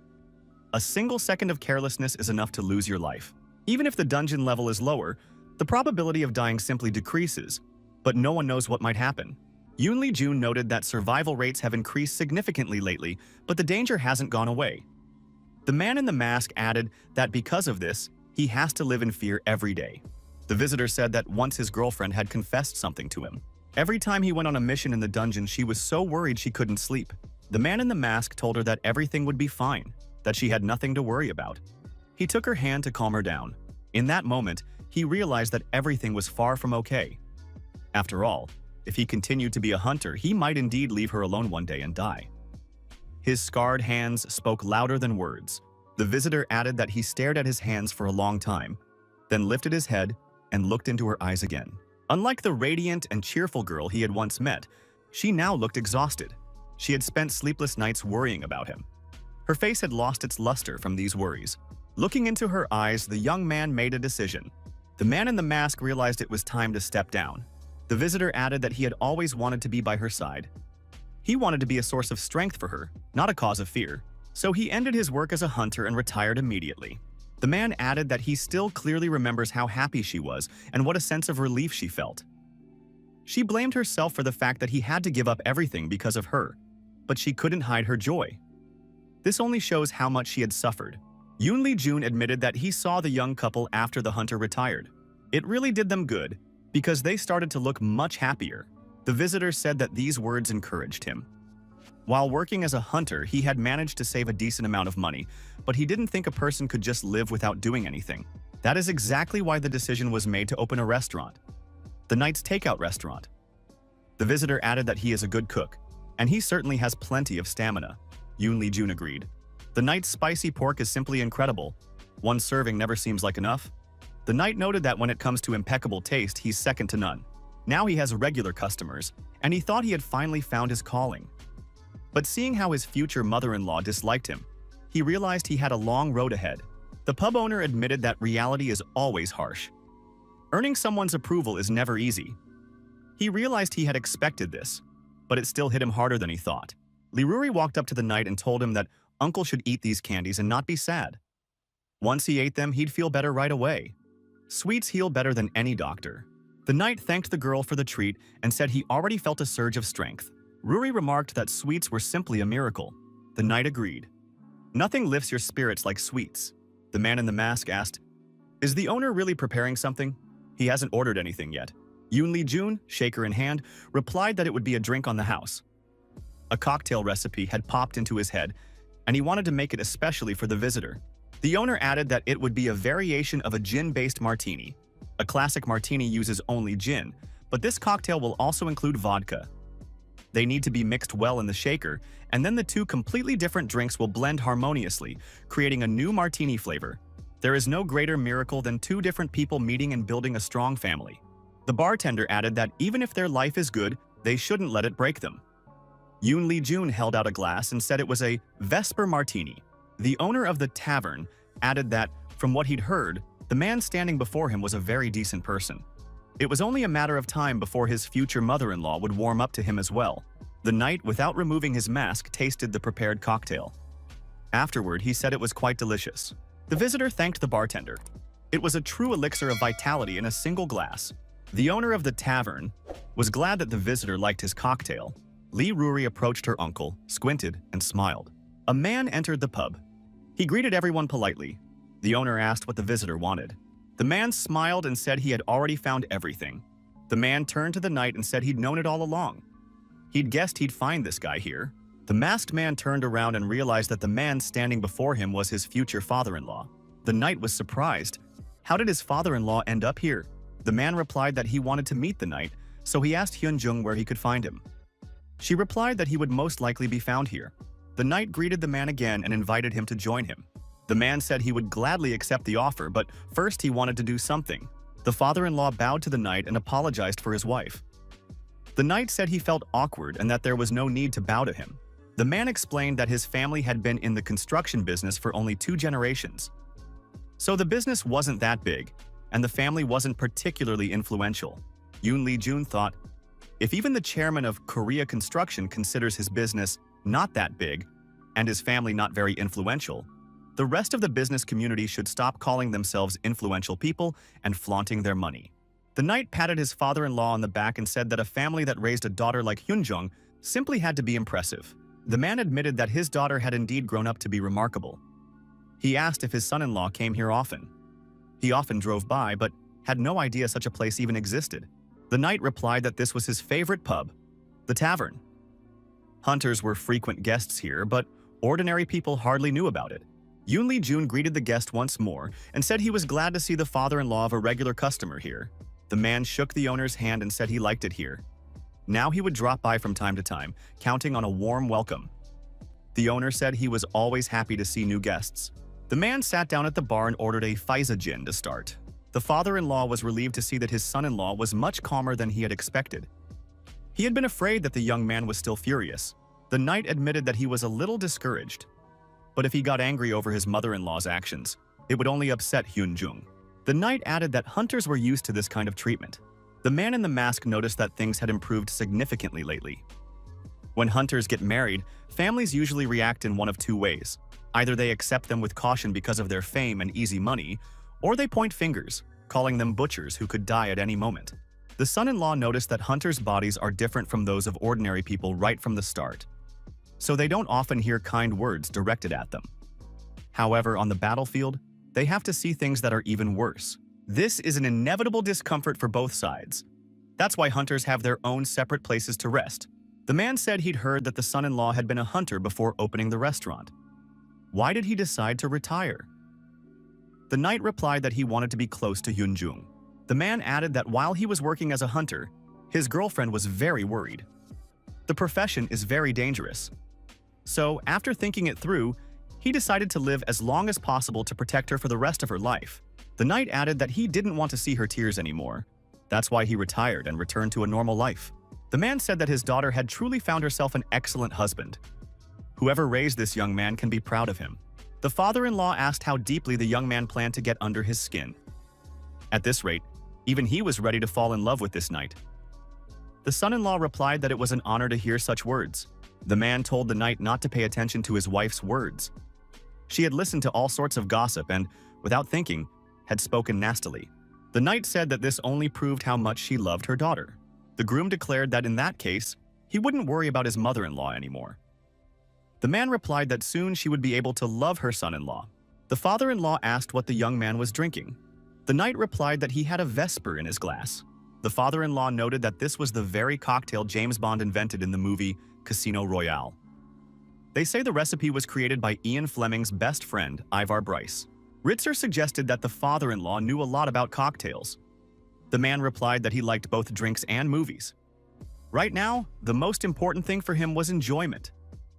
Speaker 1: A single second of carelessness is enough to lose your life. Even if the dungeon level is lower, the probability of dying simply decreases, but no one knows what might happen. Yoon Lee-jun noted that survival rates have increased significantly lately, but the danger hasn't gone away. The man in the mask added that because of this, he has to live in fear every day. The visitor said that once his girlfriend had confessed something to him. Every time he went on a mission in the dungeon, she was so worried she couldn't sleep. The man in the mask told her that everything would be fine, that she had nothing to worry about. He took her hand to calm her down. In that moment, he realized that everything was far from okay. After all, if he continued to be a hunter, he might indeed leave her alone one day and die. His scarred hands spoke louder than words. The visitor added that he stared at his hands for a long time, then lifted his head and looked into her eyes again. Unlike the radiant and cheerful girl he had once met, she now looked exhausted. She had spent sleepless nights worrying about him. Her face had lost its luster from these worries. Looking into her eyes, the young man made a decision. The man in the mask realized it was time to step down. The visitor added that he had always wanted to be by her side. He wanted to be a source of strength for her, not a cause of fear. So he ended his work as a hunter and retired immediately. The man added that he still clearly remembers how happy she was and what a sense of relief she felt. She blamed herself for the fact that he had to give up everything because of her, but she couldn't hide her joy. This only shows how much she had suffered. Yoon Lee-jun admitted that he saw the young couple after the hunter retired. It really did them good, because they started to look much happier. The visitor said that these words encouraged him. While working as a hunter, he had managed to save a decent amount of money, but he didn't think a person could just live without doing anything. That is exactly why the decision was made to open a restaurant. The Knight's Takeout Restaurant. The visitor added that he is a good cook, and he certainly has plenty of stamina. Yoon Lee-jun agreed. The Knight's spicy pork is simply incredible. One serving never seems like enough. The Knight noted that when it comes to impeccable taste, he's second to none. Now he has regular customers, and he thought he had finally found his calling. But seeing how his future mother-in-law disliked him, he realized he had a long road ahead. The pub owner admitted that reality is always harsh. Earning someone's approval is never easy. He realized he had expected this, but it still hit him harder than he thought. Liruri walked up to the Knight and told him that Uncle should eat these candies and not be sad. Once he ate them, he'd feel better right away. Sweets heal better than any doctor. The Knight thanked the girl for the treat and said he already felt a surge of strength. Ruri remarked that sweets were simply a miracle. The Knight agreed. Nothing lifts your spirits like sweets. The man in the mask asked, "Is the owner really preparing something? He hasn't ordered anything yet." Yoon shaker in hand, replied that it would be a drink on the house. A cocktail recipe had popped into his head, and he wanted to make it especially for the visitor. The owner added that it would be a variation of a gin-based martini. A classic martini uses only gin, but this cocktail will also include vodka. They need to be mixed well in the shaker, and then the two completely different drinks will blend harmoniously, creating a new martini flavor. There is no greater miracle than two different people meeting and building a strong family. The bartender added that even if their life is good, they shouldn't let it break them. Yoon held out a glass and said it was a Vesper Martini. The owner of the tavern added that, from what he'd heard, the man standing before him was a very decent person. It was only a matter of time before his future mother-in-law would warm up to him as well. The knight, without removing his mask, tasted the prepared cocktail. Afterward, he said it was quite delicious. The visitor thanked the bartender. It was a true elixir of vitality in a single glass. The owner of the tavern was glad that the visitor liked his cocktail. Lee Ruri approached her uncle, squinted, and smiled. A man entered the pub. He greeted everyone politely. The owner asked what the visitor wanted. The man smiled and said he had already found everything. The man turned to the knight and said he'd known it all along. He'd guessed he'd find this guy here. The masked man turned around and realized that the man standing before him was his future father-in-law. The knight was surprised. How did his father-in-law end up here? The man replied that he wanted to meet the knight, so he asked Hyunjung where he could find him. She replied that he would most likely be found here. The knight greeted the man again and invited him to join him. The man said he would gladly accept the offer, but first he wanted to do something. The father-in-law bowed to the knight and apologized for his wife. The knight said he felt awkward and that there was no need to bow to him. The man explained that his family had been in the construction business for only 2 generations. So the business wasn't that big, and the family wasn't particularly influential. Yoon thought, if even the chairman of Korea Construction considers his business not that big, and his family not very influential, the rest of the business community should stop calling themselves influential people and flaunting their money. The knight patted his father-in-law on the back and said that a family that raised a daughter like Hyunjung simply had to be impressive. The man admitted that his daughter had indeed grown up to be remarkable. He asked if his son-in-law came here often. He often drove by, but had no idea such a place even existed. The knight replied that this was his favorite pub, the tavern. Hunters were frequent guests here, but ordinary people hardly knew about it. Yoon greeted the guest once more and said he was glad to see the father-in-law of a regular customer here. The man shook the owner's hand and said he liked it here. Now he would drop by from time to time, counting on a warm welcome. The owner said he was always happy to see new guests. The man sat down at the bar and ordered a Faiza gin to start. The father-in-law was relieved to see that his son-in-law was much calmer than he had expected. He had been afraid that the young man was still furious. The knight admitted that he was a little discouraged. But if he got angry over his mother-in-law's actions, it would only upset Hyunjung. The knight added that hunters were used to this kind of treatment. The man in the mask noticed that things had improved significantly lately. When hunters get married, families usually react in one of 2 ways. Either they accept them with caution because of their fame and easy money, or they point fingers, calling them butchers who could die at any moment. The son-in-law noticed that hunters' bodies are different from those of ordinary people right from the start, so they don't often hear kind words directed at them. However, on the battlefield, they have to see things that are even worse. This is an inevitable discomfort for both sides. That's why hunters have their own separate places to rest. The man said he'd heard that the son-in-law had been a hunter before opening the restaurant. Why did he decide to retire? The knight replied that he wanted to be close to Hyunjung. The man added that while he was working as a hunter, his girlfriend was very worried. The profession is very dangerous. So, after thinking it through, he decided to live as long as possible to protect her for the rest of her life. The knight added that he didn't want to see her tears anymore. That's why he retired and returned to a normal life. The man said that his daughter had truly found herself an excellent husband. Whoever raised this young man can be proud of him. The father-in-law asked how deeply the young man planned to get under his skin. At this rate, even he was ready to fall in love with this knight. The son-in-law replied that it was an honor to hear such words. The man told the knight not to pay attention to his wife's words. She had listened to all sorts of gossip and, without thinking, had spoken nastily. The knight said that this only proved how much she loved her daughter. The groom declared that in that case, he wouldn't worry about his mother-in-law anymore. The man replied that soon she would be able to love her son-in-law. The father-in-law asked what the young man was drinking. The knight replied that he had a Vesper in his glass. The father-in-law noted that this was the very cocktail James Bond invented in the movie Casino Royale. They say the recipe was created by Ian Fleming's best friend, Ivar Bryce. Ritzer suggested that the father-in-law knew a lot about cocktails. The man replied that he liked both drinks and movies. Right now, the most important thing for him was enjoyment.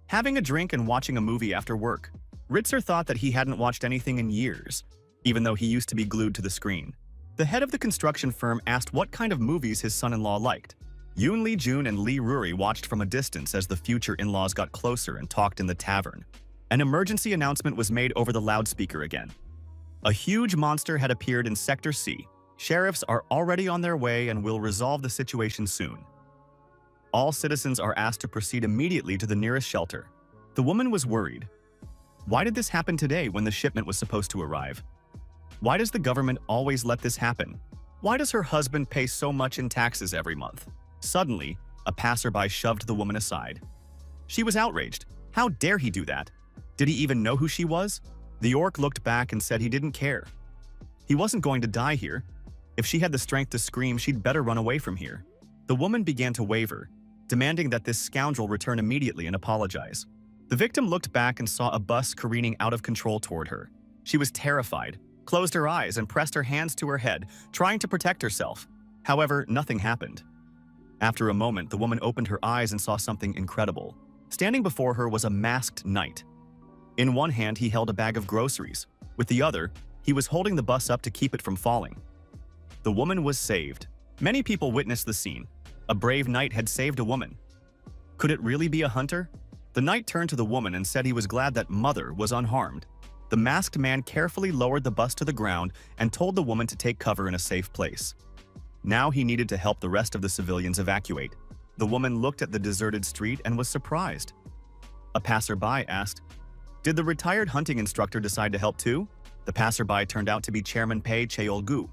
Speaker 1: Having a drink and watching a movie after work. Ritzer thought that he hadn't watched anything in years, even though he used to be glued to the screen. The head of the construction firm asked what kind of movies his son-in-law liked. Yoon Lee-jun and Lee Ruri watched from a distance as the future in-laws got closer and talked in the tavern. An emergency announcement was made over the loudspeaker again. A huge monster had appeared in Sector C. Sheriffs are already on their way and will resolve the situation soon. All citizens are asked to proceed immediately to the nearest shelter. The woman was worried. Why did this happen today when the shipment was supposed to arrive? Why does the government always let this happen? Why does her husband pay so much in taxes every month? Suddenly, a passerby shoved the woman aside. She was outraged. How dare he do that? Did he even know who she was? The orc looked back and said he didn't care. He wasn't going to die here. If she had the strength to scream, she'd better run away from here. The woman began to waver, demanding that this scoundrel return immediately and apologize. The victim looked back and saw a bus careening out of control toward her. She was terrified, closed her eyes, and pressed her hands to her head, trying to protect herself. However, nothing happened. After a moment, the woman opened her eyes and saw something incredible. Standing before her was a masked knight. In one hand, he held a bag of groceries. With the other, he was holding the bus up to keep it from falling. The woman was saved. Many people witnessed the scene. A brave knight had saved a woman. Could it really be a hunter? The knight turned to the woman and said he was glad that Mother was unharmed. The masked man carefully lowered the bus to the ground and told the woman to take cover in a safe place. Now he needed to help the rest of the civilians evacuate. The woman looked at the deserted street and was surprised. A passerby asked, "Did the retired hunting instructor decide to help too?" The passerby turned out to be Chairman Pei Cheol-gu.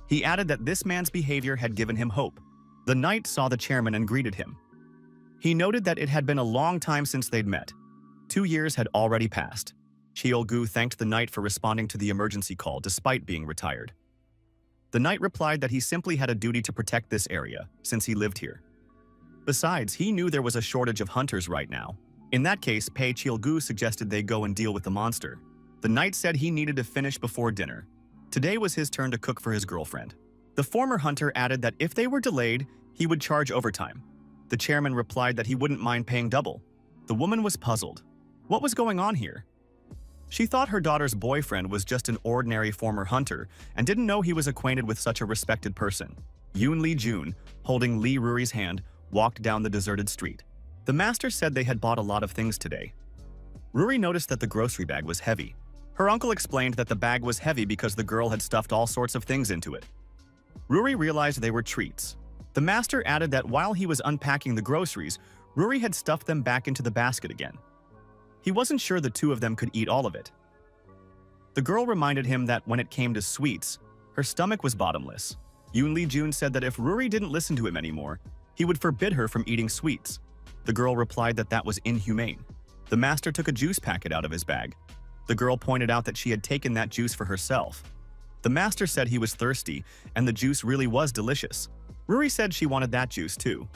Speaker 1: He added that this man's behavior had given him hope. The knight saw the chairman and greeted him. He noted that it had been a long time since they'd met. 2 years had already passed. Cheol-gu thanked the knight for responding to the emergency call despite being retired. The knight replied that he simply had a duty to protect this area, since he lived here. Besides, he knew there was a shortage of hunters right now. In that case, Pei Cheol-gu suggested they go and deal with the monster. The knight said he needed to finish before dinner. Today was his turn to cook for his girlfriend. The former hunter added that if they were delayed, he would charge overtime. The chairman replied that he wouldn't mind paying double. The woman was puzzled. What was going on here? She thought her daughter's boyfriend was just an ordinary former hunter and didn't know he was acquainted with such a respected person. Yoon Lee-jun, holding Lee Ruri's hand, walked down the deserted street. The master said they had bought a lot of things today. Ruri noticed that the grocery bag was heavy. Her uncle explained that the bag was heavy because the girl had stuffed all sorts of things into it. Ruri realized they were treats. The master added that while he was unpacking the groceries, Ruri had stuffed them back into the basket again. He wasn't sure the two of them could eat all of it. The girl reminded him that when it came to sweets, her stomach was bottomless. Yoon Lee-jun said that if Ruri didn't listen to him anymore, he would forbid her from eating sweets. The girl replied that that was inhumane. The master took a juice packet out of his bag. The girl pointed out that she had taken that juice for herself. The master said he was thirsty, and the juice really was delicious. Ruri said she wanted that juice too.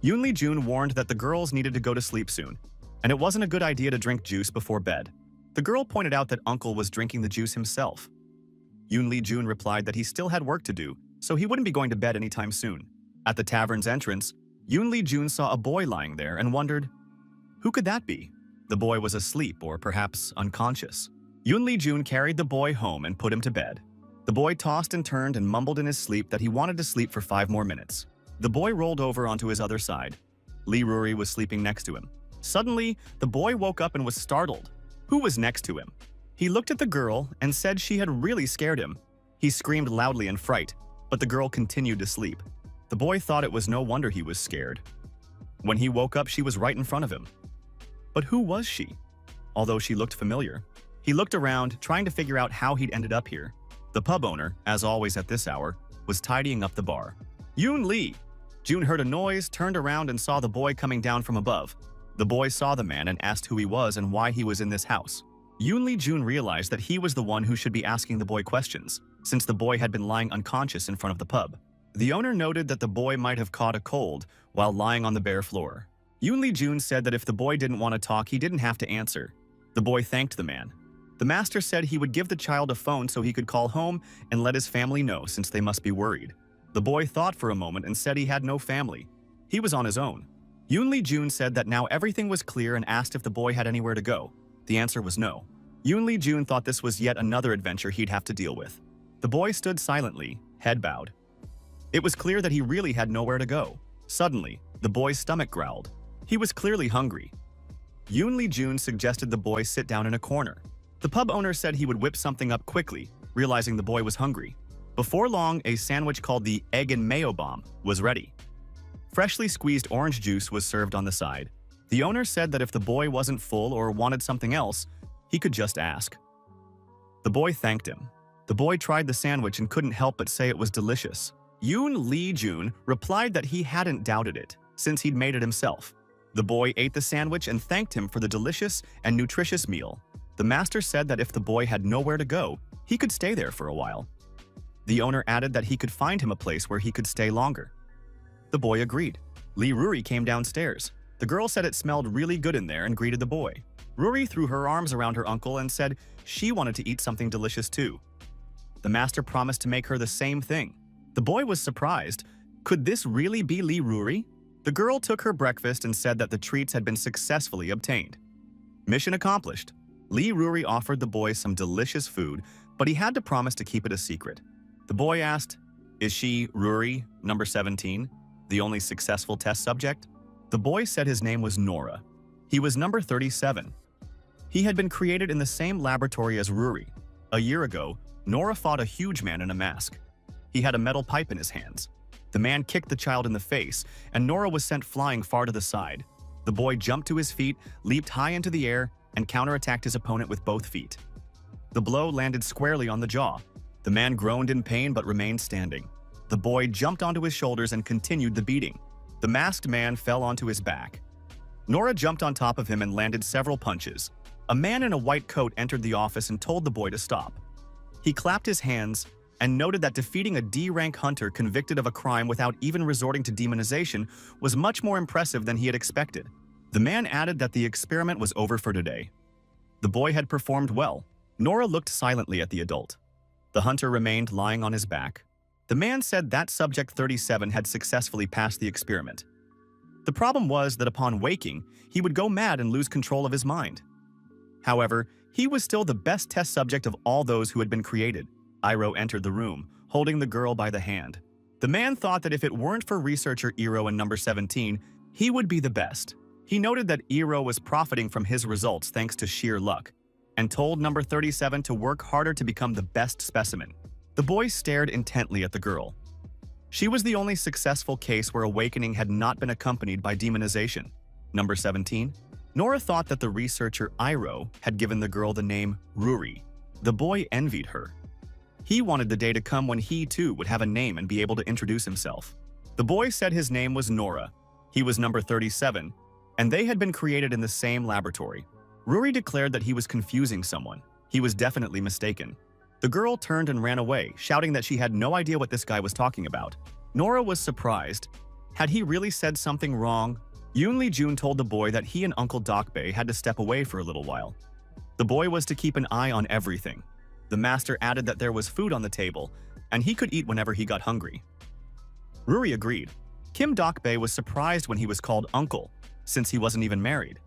Speaker 1: Yoon Lee-jun warned that the girls needed to go to sleep soon, and it wasn't a good idea to drink juice before bed. The girl pointed out that Uncle was drinking the juice himself. Yoon Lee-jun replied that he still had work to do, so he wouldn't be going to bed anytime soon. At the tavern's entrance, Yoon Lee-jun saw a boy lying there and wondered, who could that be? The boy was asleep or perhaps unconscious. Yoon Lee-jun carried the boy home and put him to bed. The boy tossed and turned and mumbled in his sleep that he wanted to sleep for 5 more minutes. The boy rolled over onto his other side. Lee Ruri was sleeping next to him. Suddenly, the boy woke up and was startled. Who was next to him? He looked at the girl and said she had really scared him. He screamed loudly in fright, but the girl continued to sleep. The boy thought it was no wonder he was scared. When he woke up, she was right in front of him. But who was she? Although she looked familiar. He looked around, trying to figure out how he'd ended up here. The pub owner, as always at this hour, was tidying up the bar. Yoon Lee! Jun heard a noise, turned around and saw the boy coming down from above. The boy saw the man and asked who he was and why he was in this house. Yoon Lee-jun realized that he was the one who should be asking the boy questions, since the boy had been lying unconscious in front of the pub. The owner noted that the boy might have caught a cold while lying on the bare floor. Yoon said that if the boy didn't want to talk, he didn't have to answer. The boy thanked the man. The master said he would give the child a phone so he could call home and let his family know since they must be worried. The boy thought for a moment and said he had no family. He was on his own. Yoon said that now everything was clear and asked if the boy had anywhere to go. The answer was no. Yoon thought this was yet another adventure he'd have to deal with. The boy stood silently, head bowed. It was clear that he really had nowhere to go. Suddenly, the boy's stomach growled. He was clearly hungry. Yoon suggested the boy sit down in a corner. The pub owner said he would whip something up quickly, realizing the boy was hungry. Before long, a sandwich called the Egg and Mayo Bomb was ready. Freshly squeezed orange juice was served on the side. The owner said that if the boy wasn't full or wanted something else, he could just ask. The boy thanked him. The boy tried the sandwich and couldn't help but say it was delicious. Yoon replied that he hadn't doubted it, since he'd made it himself. The boy ate the sandwich and thanked him for the delicious and nutritious meal. The master said that if the boy had nowhere to go, he could stay there for a while. The owner added that he could find him a place where he could stay longer. The boy agreed. Lee Ruri came downstairs. The girl said it smelled really good in there and greeted the boy. Ruri threw her arms around her uncle and said she wanted to eat something delicious too. The master promised to make her the same thing. The boy was surprised. Could this really be Lee Ruri? The girl took her breakfast and said that the treats had been successfully obtained. Mission accomplished. Lee Ruri offered the boy some delicious food, but he had to promise to keep it a secret. The boy asked, "Is she, Ruri, number 17, the only successful test subject?" The boy said his name was Nora. He was number 37. He had been created in the same laboratory as Ruri. A year ago, Nora fought a huge man in a mask. He had a metal pipe in his hands. The man kicked the child in the face, and Nora was sent flying far to the side. The boy jumped to his feet, leaped high into the air, and counterattacked his opponent with both feet. The blow landed squarely on the jaw. The man groaned in pain but remained standing. The boy jumped onto his shoulders and continued the beating. The masked man fell onto his back. Nora jumped on top of him and landed several punches. A man in a white coat entered the office and told the boy to stop. He clapped his hands and noted that defeating a D-rank hunter convicted of a crime without even resorting to demonization was much more impressive than he had expected. The man added that the experiment was over for today. The boy had performed well. Nora looked silently at the adult. The hunter remained lying on his back. The man said that subject 37 had successfully passed the experiment. The problem was that upon waking, he would go mad and lose control of his mind. However, he was still the best test subject of all those who had been created. Iroh entered the room, holding the girl by the hand. The man thought that if it weren't for researcher Iroh and number 17, he would be the best. He noted that Iroh was profiting from his results thanks to sheer luck, and told number 37 to work harder to become the best specimen. The boy stared intently at the girl. She was the only successful case where awakening had not been accompanied by demonization. Number 17. Nora thought that the researcher Iroh had given the girl the name Ruri. The boy envied her. He wanted the day to come when he too would have a name and be able to introduce himself. The boy said his name was Nora. He was number 37, and they had been created in the same laboratory. Ruri declared that he was confusing someone. He was definitely mistaken. The girl turned and ran away, shouting that she had no idea what this guy was talking about. Nora was surprised. Had he really said something wrong? Yoon told the boy that he and Uncle Dokbae had to step away for a little while. The boy was to keep an eye on everything. The master added that there was food on the table, and he could eat whenever he got hungry. Ruri agreed. Kim Dokbae was surprised when he was called uncle, since he wasn't even married.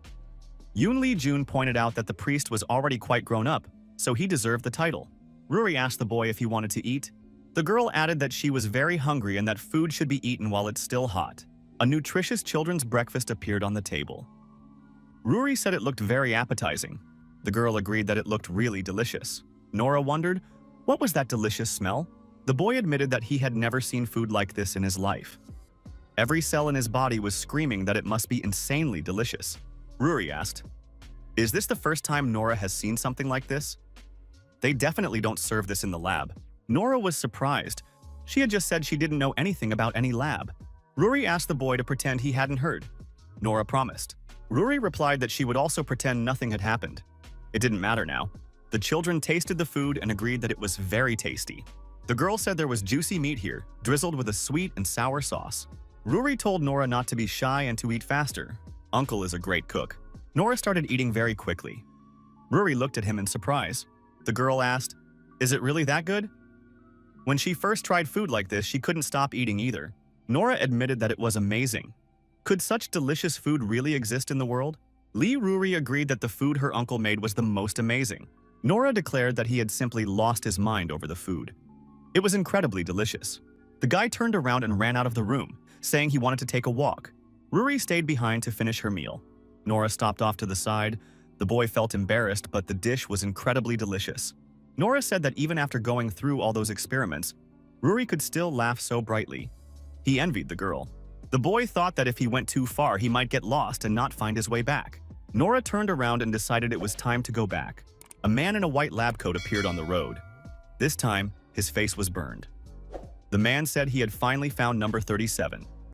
Speaker 1: Yoon pointed out that the priest was already quite grown up, so he deserved the title. Ruri asked the boy if he wanted to eat. The girl added that she was very hungry and that food should be eaten while it's still hot. A nutritious children's breakfast appeared on the table. Ruri said it looked very appetizing. The girl agreed that it looked really delicious. Nora wondered, what was that delicious smell? The boy admitted that he had never seen food like this in his life. Every cell in his body was screaming that it must be insanely delicious. Ruri asked, "Is this the first time Nora has seen something like this?" "They definitely don't serve this in the lab." Nora was surprised. She had just said she didn't know anything about any lab. Ruri asked the boy to pretend he hadn't heard. Nora promised. Ruri replied that she would also pretend nothing had happened. It didn't matter now. The children tasted the food and agreed that it was very tasty. The girl said there was juicy meat here, drizzled with a sweet and sour sauce. Ruri told Nora not to be shy and to eat faster. Uncle is a great cook. Nora started eating very quickly. Ruri looked at him in surprise. The girl asked, "Is it really that good?" When she first tried food like this, she couldn't stop eating either. Nora admitted that it was amazing. Could such delicious food really exist in the world? Lee Ruri agreed that the food her uncle made was the most amazing. Nora declared that he had simply lost his mind over the food. It was incredibly delicious. The guy turned around and ran out of the room, saying he wanted to take a walk. Ruri stayed behind to finish her meal. Nora stopped off to the side. The boy felt embarrassed, but the dish was incredibly delicious. Nora said that even after going through all those experiments, Ruri could still laugh so brightly. He envied the girl. The boy thought that if he went too far, he might get lost and not find his way back. Nora turned around and decided it was time to go back. A man in a white lab coat appeared on the road. This time, his face was burned. The man said he had finally found number 37.